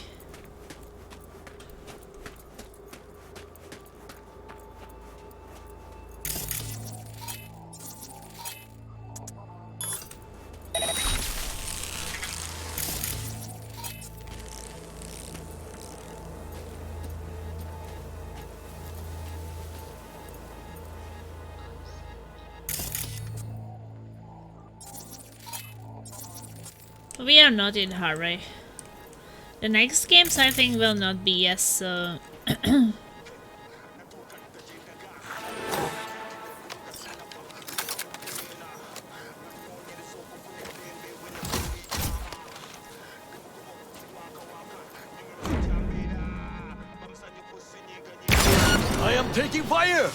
We are not in a hurry. The next games I think will not be as I am taking fire!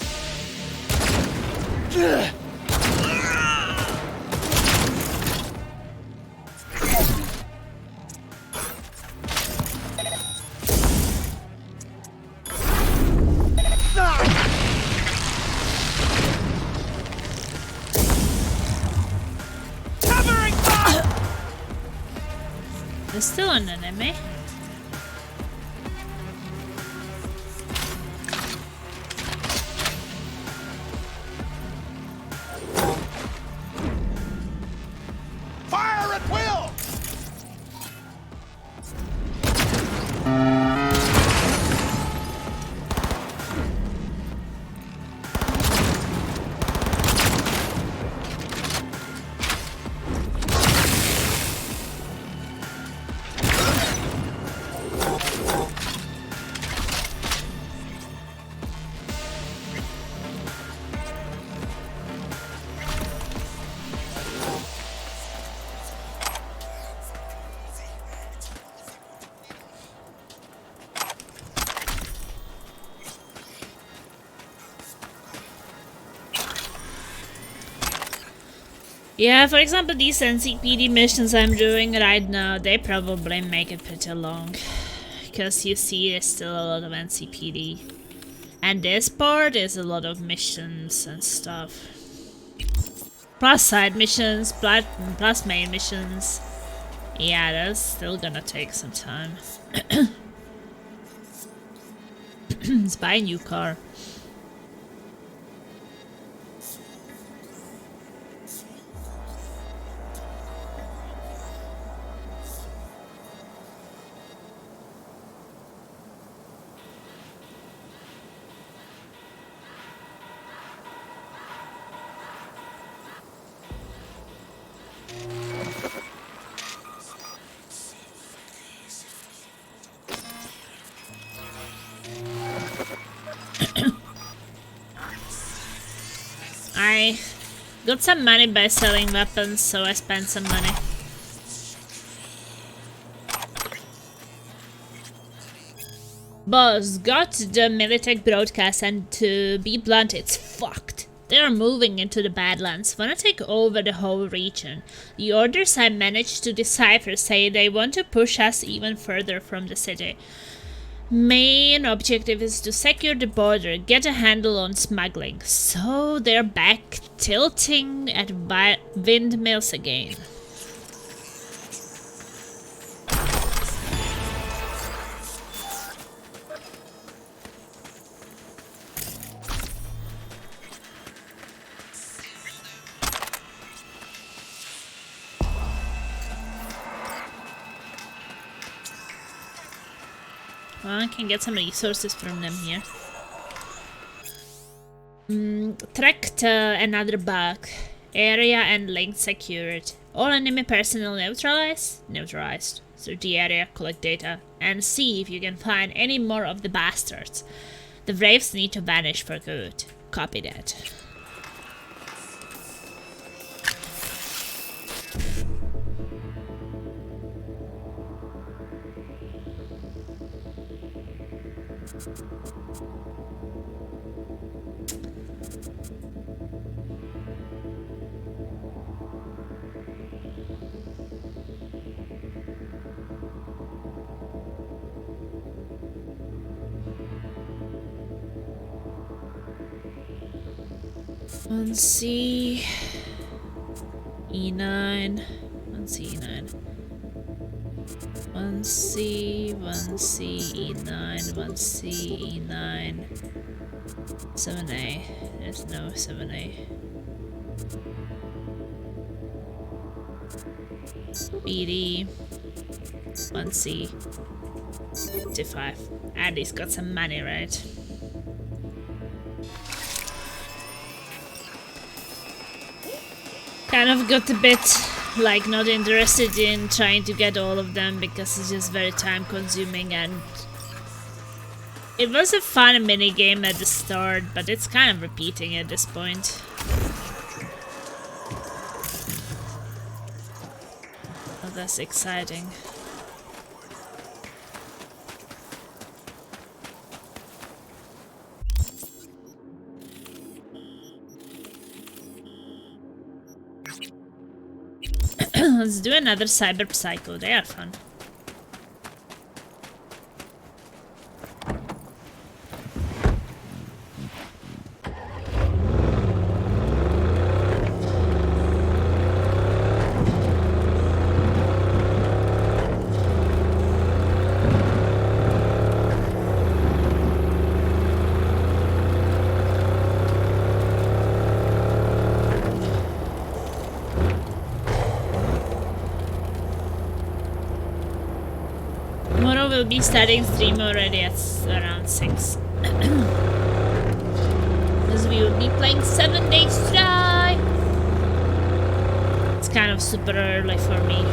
There's still an enemy. Fire at will! Yeah, for example, these NCPD missions I'm doing right now, they probably make it pretty long. Because you see there's still a lot of NCPD. And this part is a lot of missions and stuff. Plus side missions, plus main missions. Yeah, that's still gonna take some time. Let's buy a new car. I got some money by selling weapons, so I spent some money. Boss, got the Militech broadcast, and to be blunt, it's fucked. They're moving into the Badlands, wanna take over the whole region. The orders I managed to decipher say they want to push us even further from the city. Main objective is to secure the border, get a handle on smuggling. So they're back tilting at windmills again. Well, I can get some resources from them here. Tracked another bug. Area and link secured. All enemy personnel neutralized? Neutralized. Search the area, collect data, and see if you can find any more of the bastards. The Wraiths need to vanish for good. Copy that. One C E9. One C E9. 1C, 1C, E9, 1C, E9, 7A. There's no 7A. BD, 1C, 55. Addy's got some money, right? Kind of got a bit like not interested in trying to get all of them because it's just very time consuming, and it was a fun mini game at the start, but it's kind of repeating at this point. Oh, that's exciting. Let's do another Cyberpsycho, they are fun. Will be starting stream already at around 6. Because we will be playing 7 Days to Die. It's kind of super early for me.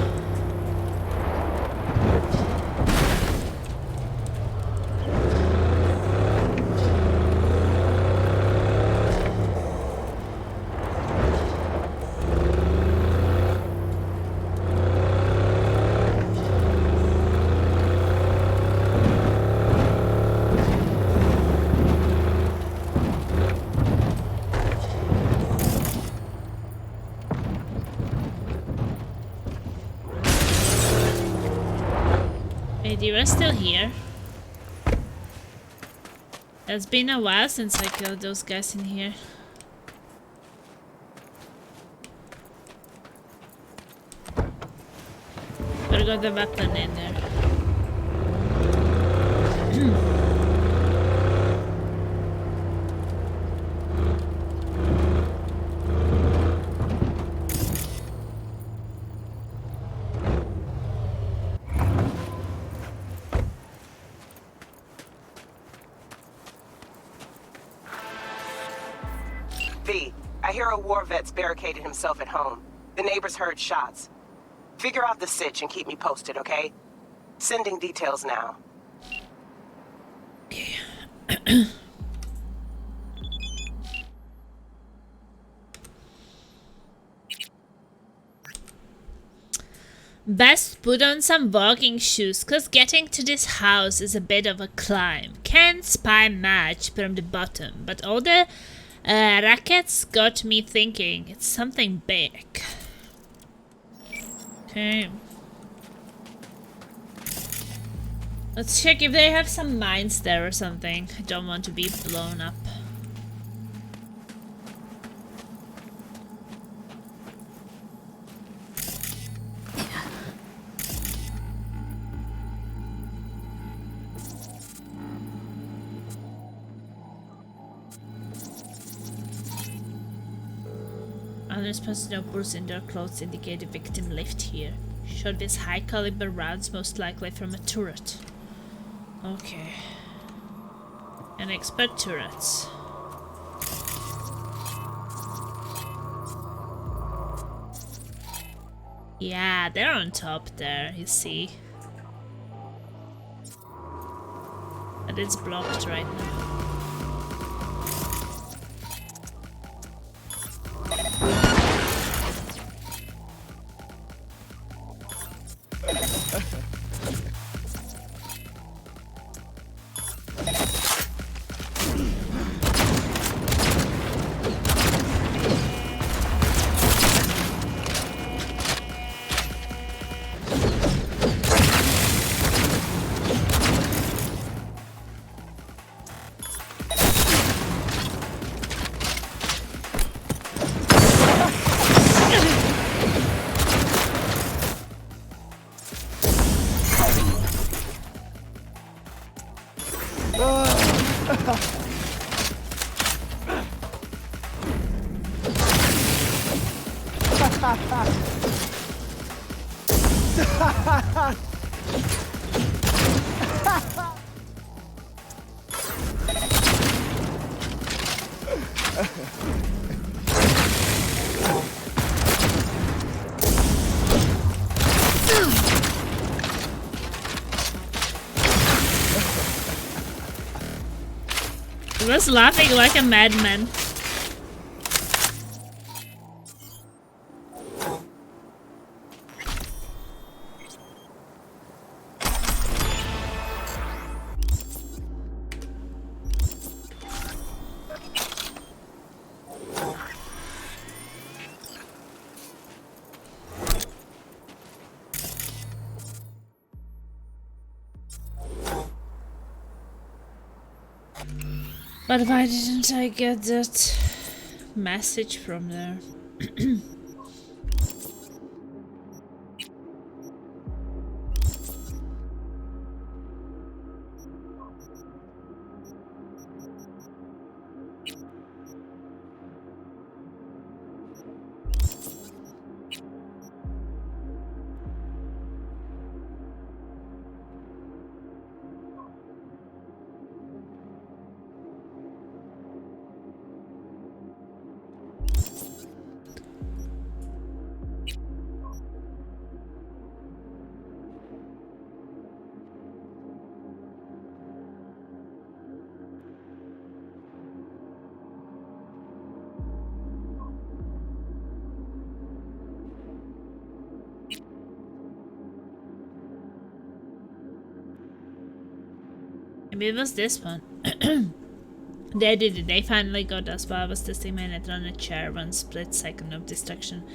You are still here. It's been a while since I killed those guys in here. Better got the weapon in there. I hear a war vet's barricaded himself at home. The neighbors heard shots. Figure out the sitch and keep me posted, okay? Sending details now. Okay. Best put on some walking shoes, cause getting to this house is a bit of a climb. Can't spy much from the bottom, but all the rackets got me thinking it's something big. Okay. Let's check if they have some mines there or something. I don't want to be blown up. Unresponsive notebooks in their clothes indicate the victim lived here. Shot with high caliber rounds, most likely from a turret. Okay. An expert turrets. Yeah, they're on top there, you see. But it's blocked right now. He was laughing like a madman. But why didn't I get that message from there? Maybe it was this one. They did it. They finally got us while I was testing my net on a chair. One split second of destruction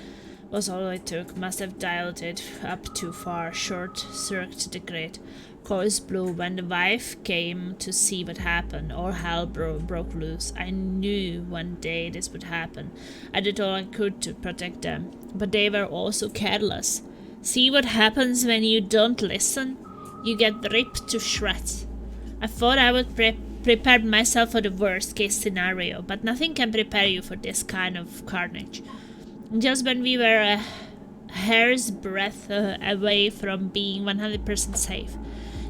was all it took. Must have dialed it up too far. Short circuited the grid. Coils blew when the wife came to see what happened. All hell broke loose. I knew one day this would happen. I did all I could to protect them. But they were also careless. See what happens when you don't listen? You get ripped to shreds. I thought I would prepare myself for the worst case scenario, but nothing can prepare you for this kind of carnage. Just when we were a hair's breadth away from being 100% safe,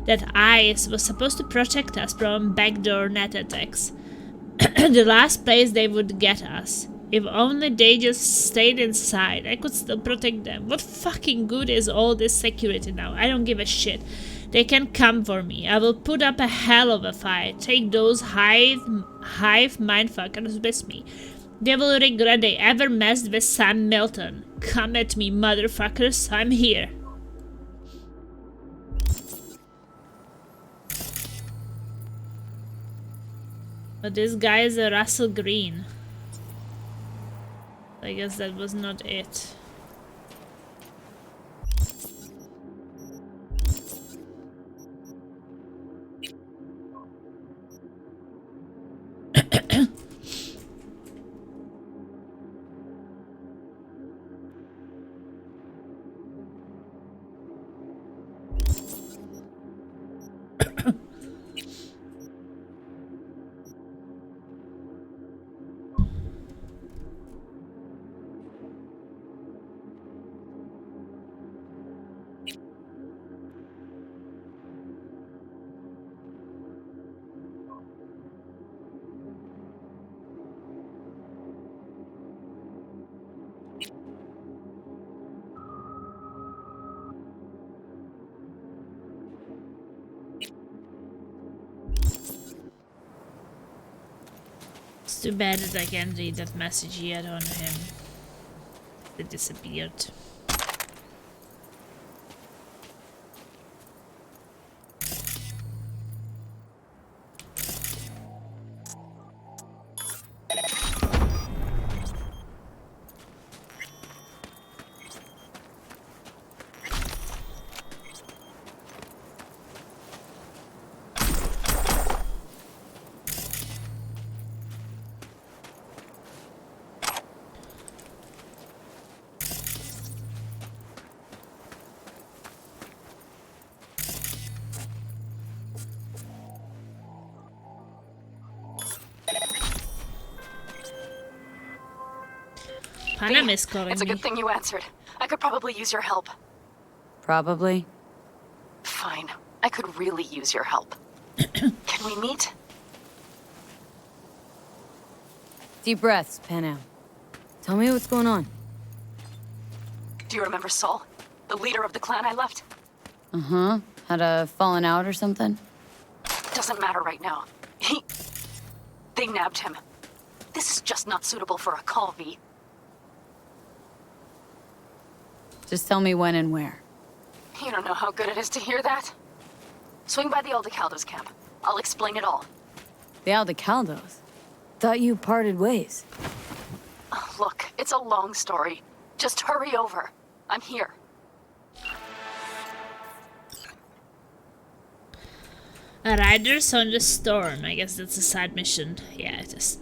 that ice was supposed to protect us from backdoor net attacks. The last place they would get us. If only they just stayed inside, I could still protect them. What fucking good is all this security now? I don't give a shit. They can come for me. I will put up a hell of a fight. Take those hive mindfuckers with me. They will regret they ever messed with Sam Milton. Come at me, motherfuckers. I'm here. But this guy is a Russell Green. I guess that was not it. It's too bad that I can't read that message yet on him. It disappeared. Panam is calling It's a me. good thing you answered. I could probably use your help. Probably. Fine. I could really use your help. Can we meet? Deep breaths, Panam. Tell me what's going on. Do you remember Saul? The leader of the clan I left? Uh-huh. Had a falling out or something? Doesn't matter right now. They nabbed him. This is just not suitable for a call, V. Just tell me when and where. You don't know how good it is to hear that. Swing by the Aldecaldos camp. I'll explain it all. The Aldecaldos? Thought you parted ways. Oh, look, it's a long story. Just hurry over. I'm here. Riders on the Storm. I guess that's a side mission. Yeah, it is.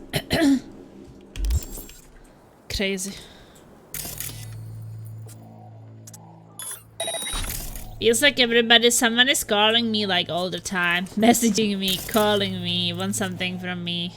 Crazy. Feels like someone is calling me like all the time. Messaging me, calling me, want something from me.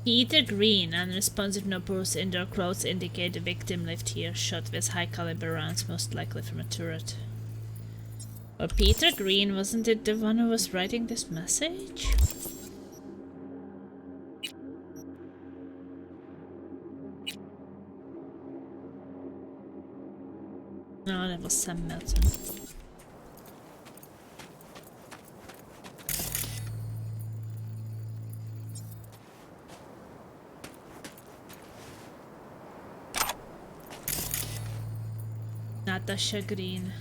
Peter Green, unresponsive, no pulse, indoor clothes indicate the victim lived here. Shot with high caliber rounds, most likely from a turret. Well, Peter Green, wasn't it the one who was writing this message? No, that was Sam Milton. Natasha Green.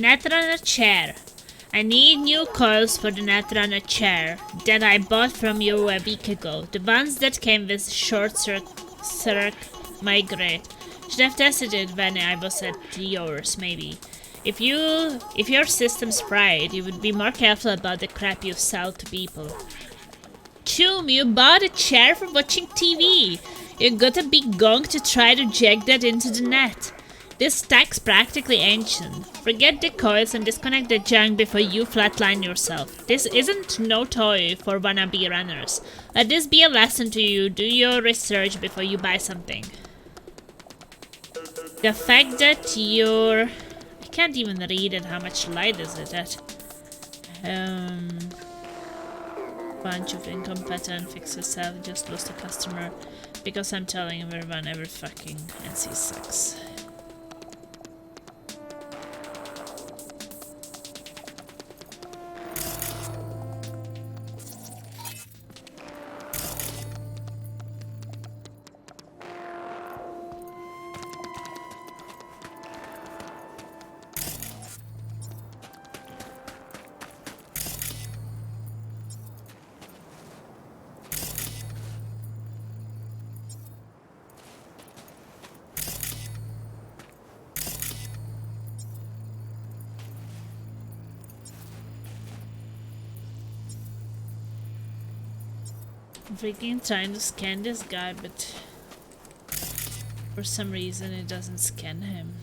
Netrunner chair. I need new coils for the Netrunner chair that I bought from you a week ago. The ones that came with short circ migrate. Should have tested it when I was at yours, maybe. If your system's right, you would be more careful about the crap you sell to people. Choom, you bought a chair for watching TV. You gotta be gong to try to jack that into the net. This stack's practically ancient. Forget the coils and disconnect the junk before you flatline yourself. This isn't no toy for wannabe runners. Let this be a lesson to you. Do your research before you buy something. The fact that you're... I can't even read it. How much light is it at? Bunch of incompetent, fix yourself, just lost a customer. Because I'm telling everyone every fucking NC sucks. I'm freaking trying to scan this guy, but for some reason it doesn't scan him.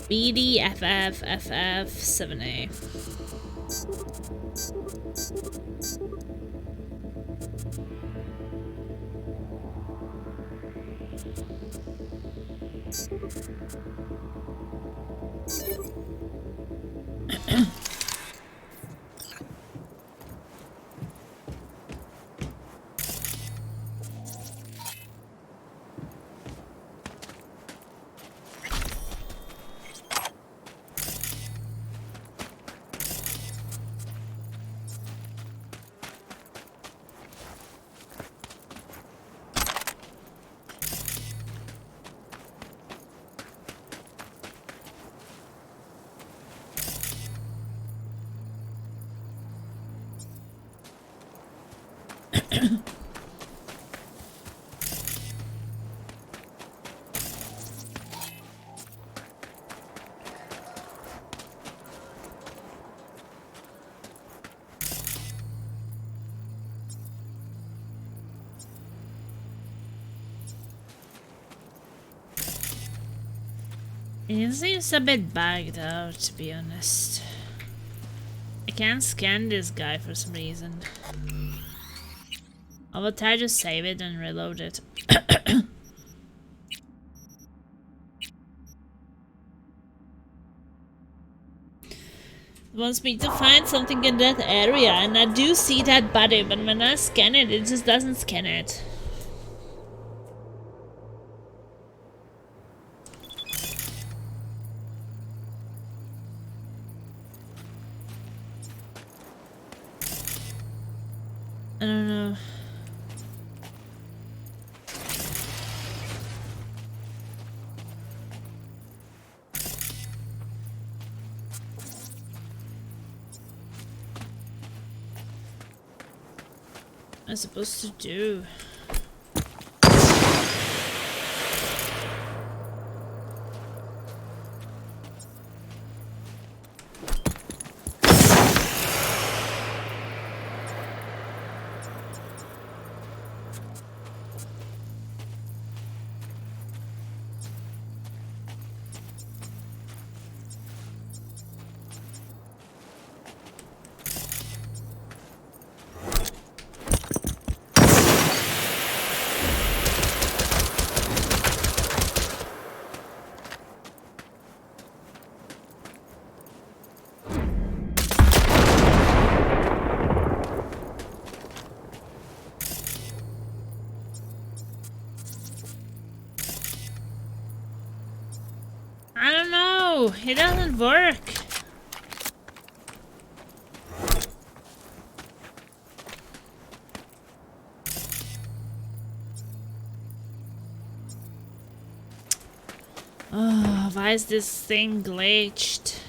BDFFFF7A. It seems a bit bugged out, to be honest. I can't scan this guy for some reason. I will try to save it and reload it. It wants me to find something in that area, and I do see that body, but when I scan it, it just doesn't scan it. I don't know. What am I supposed to do? No, it doesn't work. Oh, why is this thing glitched?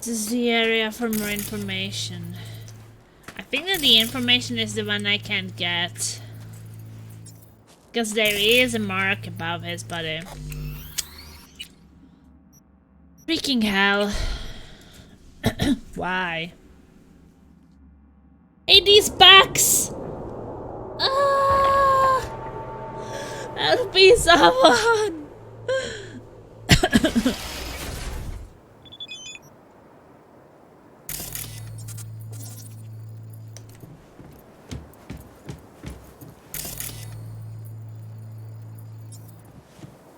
This is the area for more information. I think that the information is the one I can't get. Because there is a mark above his body. Freaking hell. Why? Hey, these bugs! Ah! Help me, someone!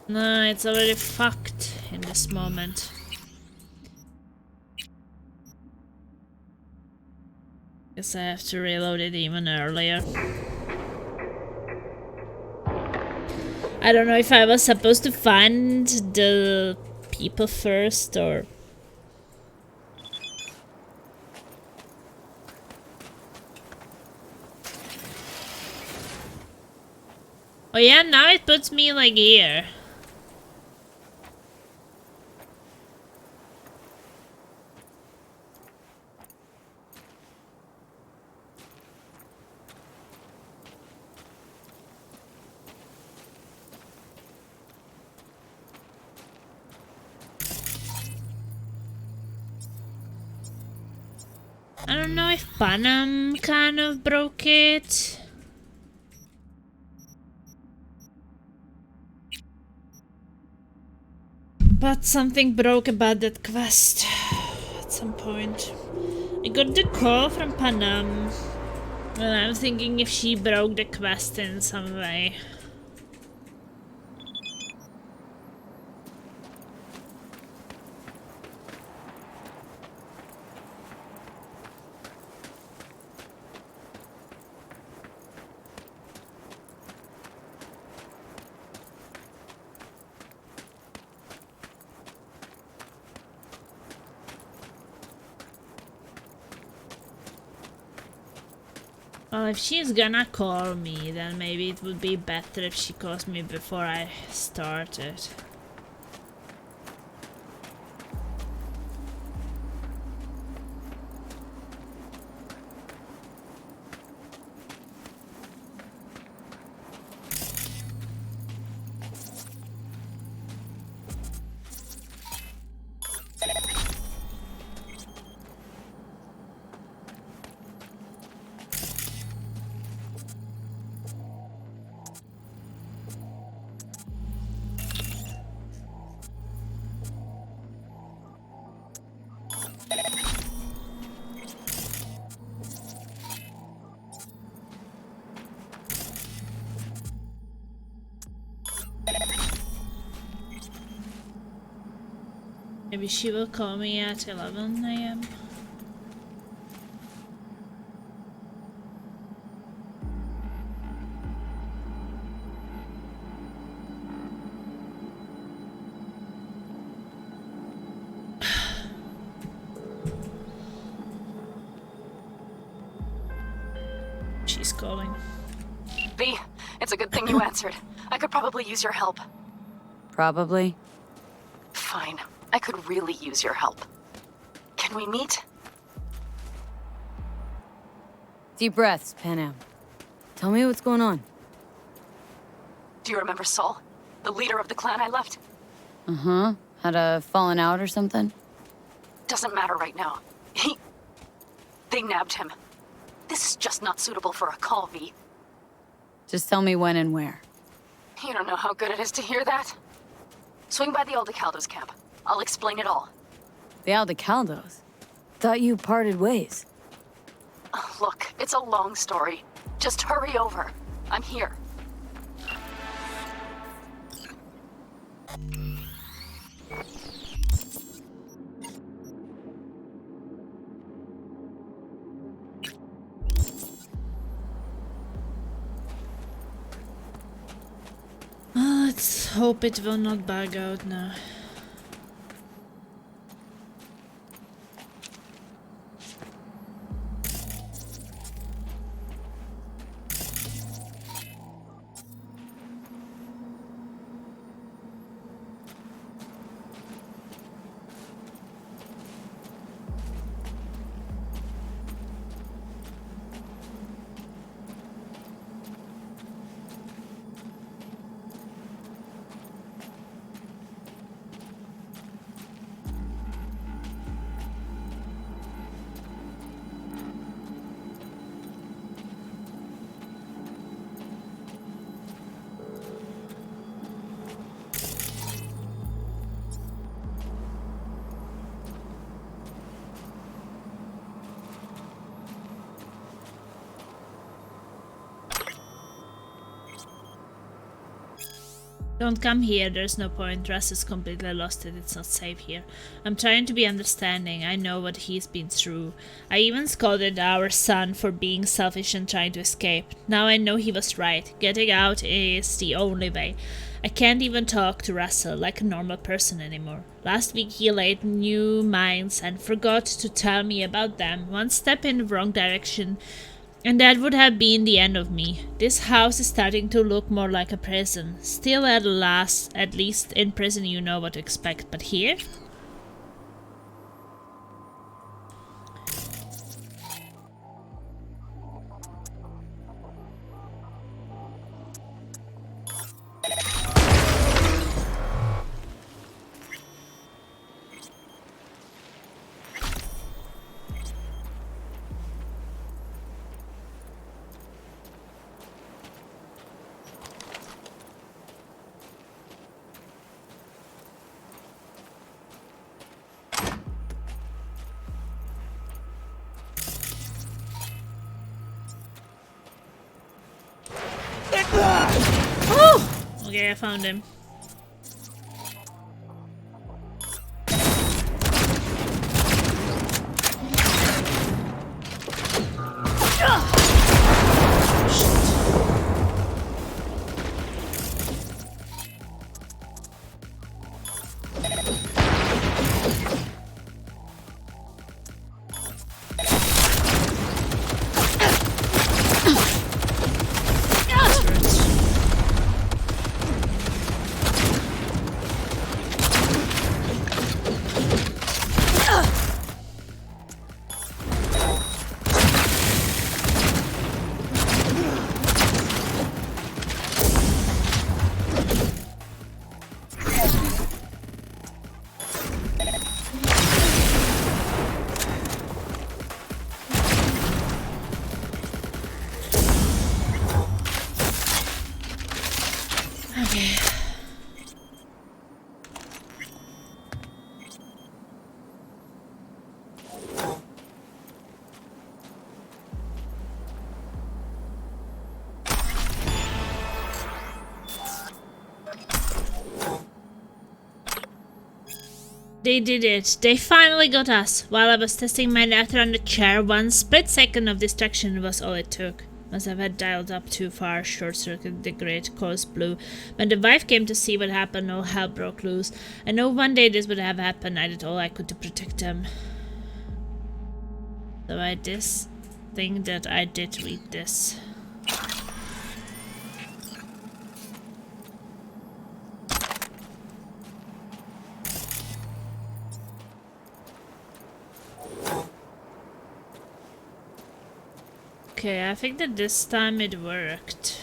No, it's already fucked in this moment. Guess I have to reload it even earlier. I don't know if I was supposed to find the people first or... Oh yeah, now it puts me like here. I don't know if Panam kind of broke it. But something broke about that quest at some point. I got the call from Panam, and I'm thinking if she broke the quest in some way. Well, if she's gonna call me, then maybe it would be better if she calls me before I started. Maybe she will call me at 11 AM. She's calling. V, It's a good thing you answered. I could probably use your help. Probably. Fine. I could really use your help. Can we meet? Deep breaths, Panam. Tell me what's going on. Do you remember Saul? The leader of the clan I left? Uh-huh. Had a falling out or something? Doesn't matter right now. They nabbed him. This is just not suitable for a call, V. Just tell me when and where. You don't know how good it is to hear that. Swing by the Aldecaldos camp. I'll explain it all. The Aldecaldos? Thought you parted ways. Look, it's a long story. Just hurry over. I'm here. Let's hope it will not bug out now. Don't come here, there's no point. Russ is completely lost it, it's not safe here. I'm trying to be understanding, I know what he's been through. I even scolded our son for being selfish and trying to escape. Now I know he was right. Getting out is the only way. I can't even talk to Russell like a normal person anymore. Last week he laid new mines and forgot to tell me about them. One step in the wrong direction and that would have been the end of me. This house is starting to look more like a prison. Still at least in prison you know what to expect, but here? Okay, I found him. They did it. They finally got us. While I was testing my nether on the chair, one split second of distraction was all it took. Must have had dialed up too far, short-circuited the great course blue. When the wife came to see what happened, all hell broke loose. I know one day this would have happened. I did all I could to protect them. So I think that I did read this. Okay, I think that this time it worked.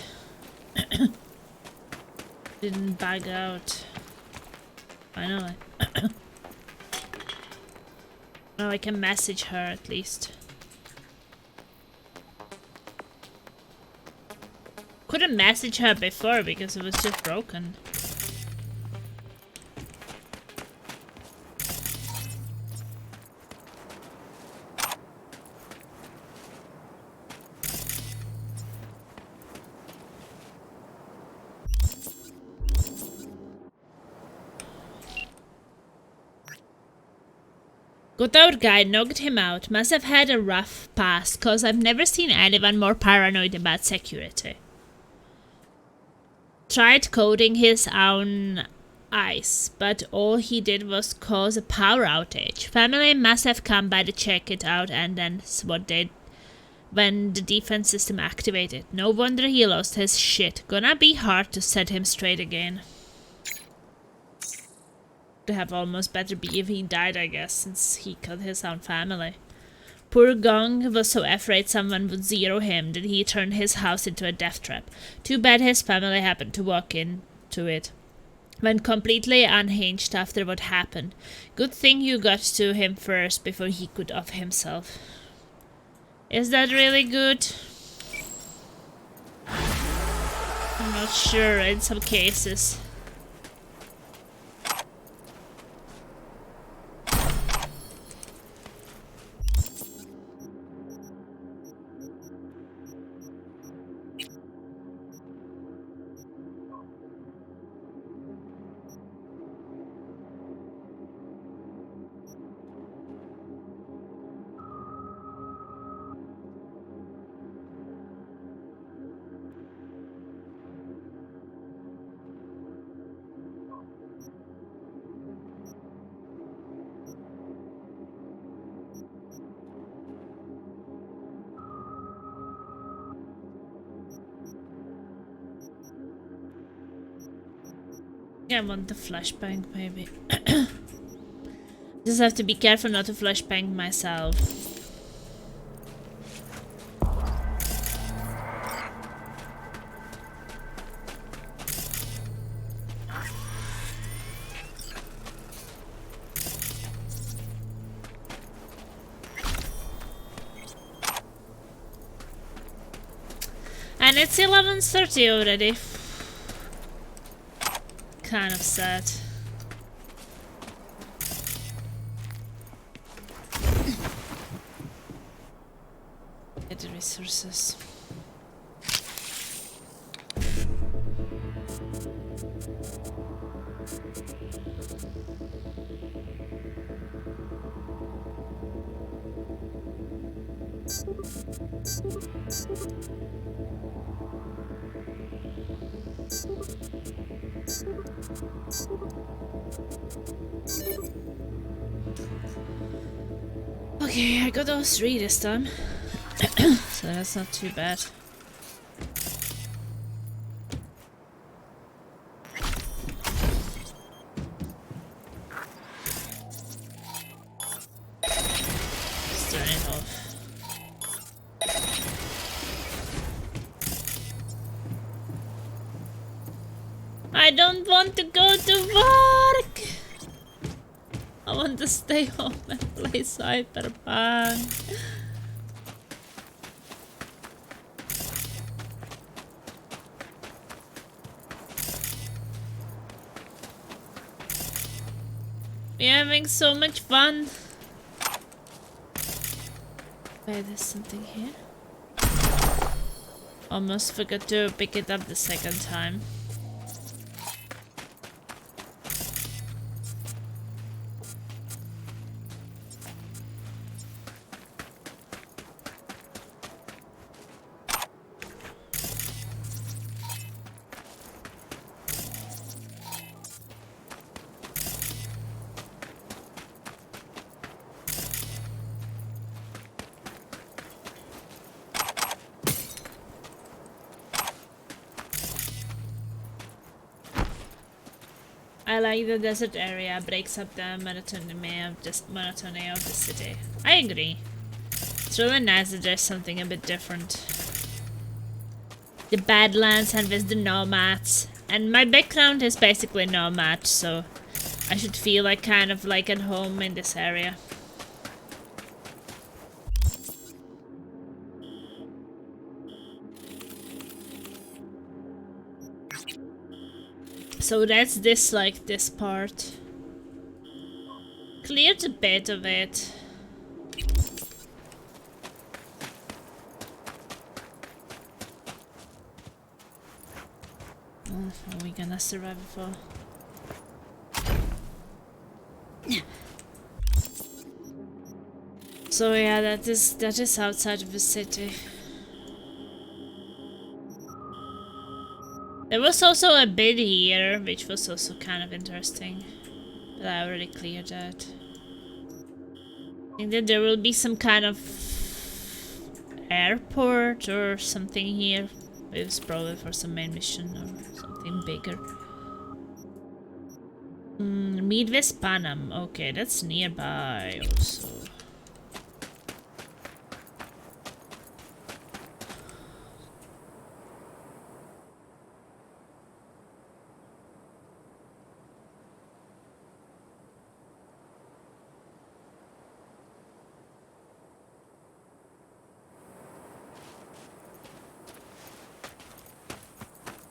Didn't bug out. Finally. Now I can message her at least. Couldn't message her before because it was just broken. Got our guy, knocked him out. Must have had a rough past, cause I've never seen anyone more paranoid about security. Tried coding his own ice, but all he did was cause a power outage. Family must have come by to check it out, and then what did when the defense system activated. No wonder he lost his shit. Gonna be hard to set him straight again. To have almost better be if he died, I guess, since he killed his own family. Poor Gong was so afraid someone would zero him that he turned his house into a death trap. Too bad his family happened to walk into it. Went completely unhinged after what happened. Good thing you got to him first before he could off himself. Is that really good? I'm not sure in some cases. I want the flashbang, maybe. Just have to be careful not to flashbang myself. And it's 11:30 already. Kind of sad. Get the resources. Okay, I got all three this time. So that's not too bad. Let's turn it off. I don't want to go to work! I want to stay home and play Cyberpunk. We're having so much fun. Wait, there's something here. Almost forgot to pick it up the second time. I like the desert area, breaks up the monotony of the city. I agree. It's really nice that there's something a bit different. The Badlands and with the nomads. And my background is basically nomad, so I should feel like kind of like at home in this area. So that's this, like, this part. Cleared a bit of it. Are we gonna survive before? So yeah, that is outside of the city. There was also a bit here, which was also kind of interesting. But I already cleared that. I think that there will be some kind of airport or something here. It was probably for some main mission or something bigger. Meet with Panam. Okay, that's nearby also.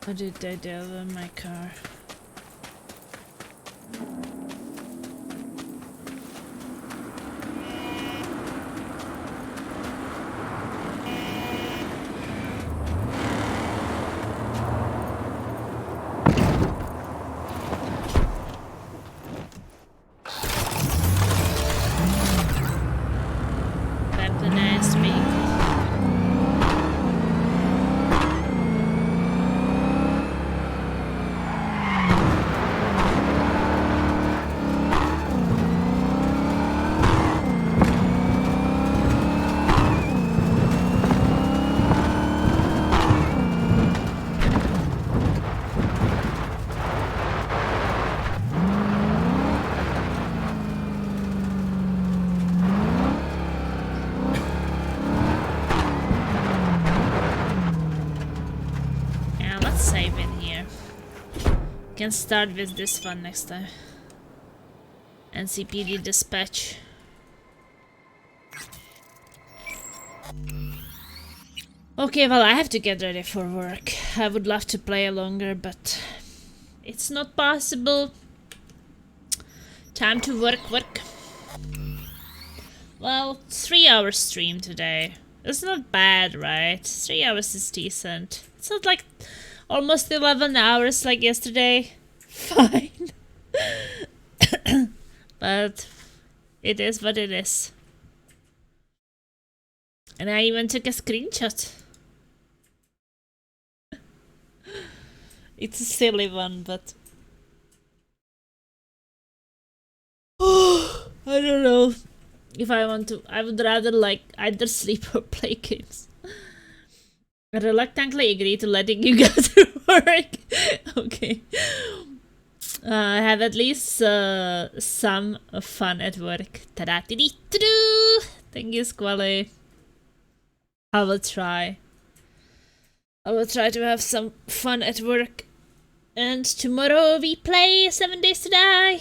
What did they do in my car? Weaponized vehicle. Save in here. Can start with this one next time. NCPD dispatch. Okay, well, I have to get ready for work. I would love to play longer, but it's not possible. Time to work. Well, 3-hour stream today. It's not bad, right? 3 hours is decent. It's not like almost 11 hours like yesterday. Fine. But it is what it is. And I even took a screenshot. It's a silly one, but I don't know if I want to. I would rather like either sleep or play games. I reluctantly agree to letting you go to work. Okay. I have at least some fun at work. Ta-da-dee-dee-doo-doo! Thank you, Squally. I will try. I will try to have some fun at work. And tomorrow we play 7 Days to Die.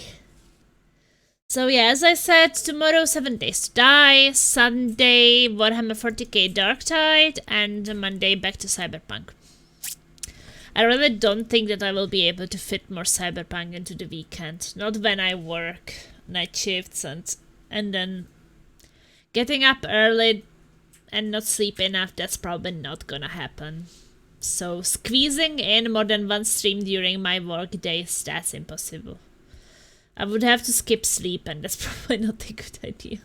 So yeah, as I said, tomorrow 7 Days to Die, Sunday Warhammer 40k Darktide, and Monday back to Cyberpunk. I really don't think that I will be able to fit more Cyberpunk into the weekend. Not when I work night shifts and then getting up early and not sleep enough, that's probably not gonna happen. So squeezing in more than one stream during my work days, that's impossible. I would have to skip sleep, and that's probably not a good idea.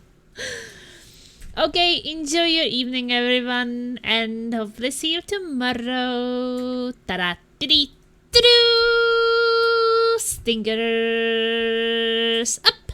Okay, enjoy your evening, everyone, and hopefully see you tomorrow. Ta-da-dee-dee-doo! Stingers up!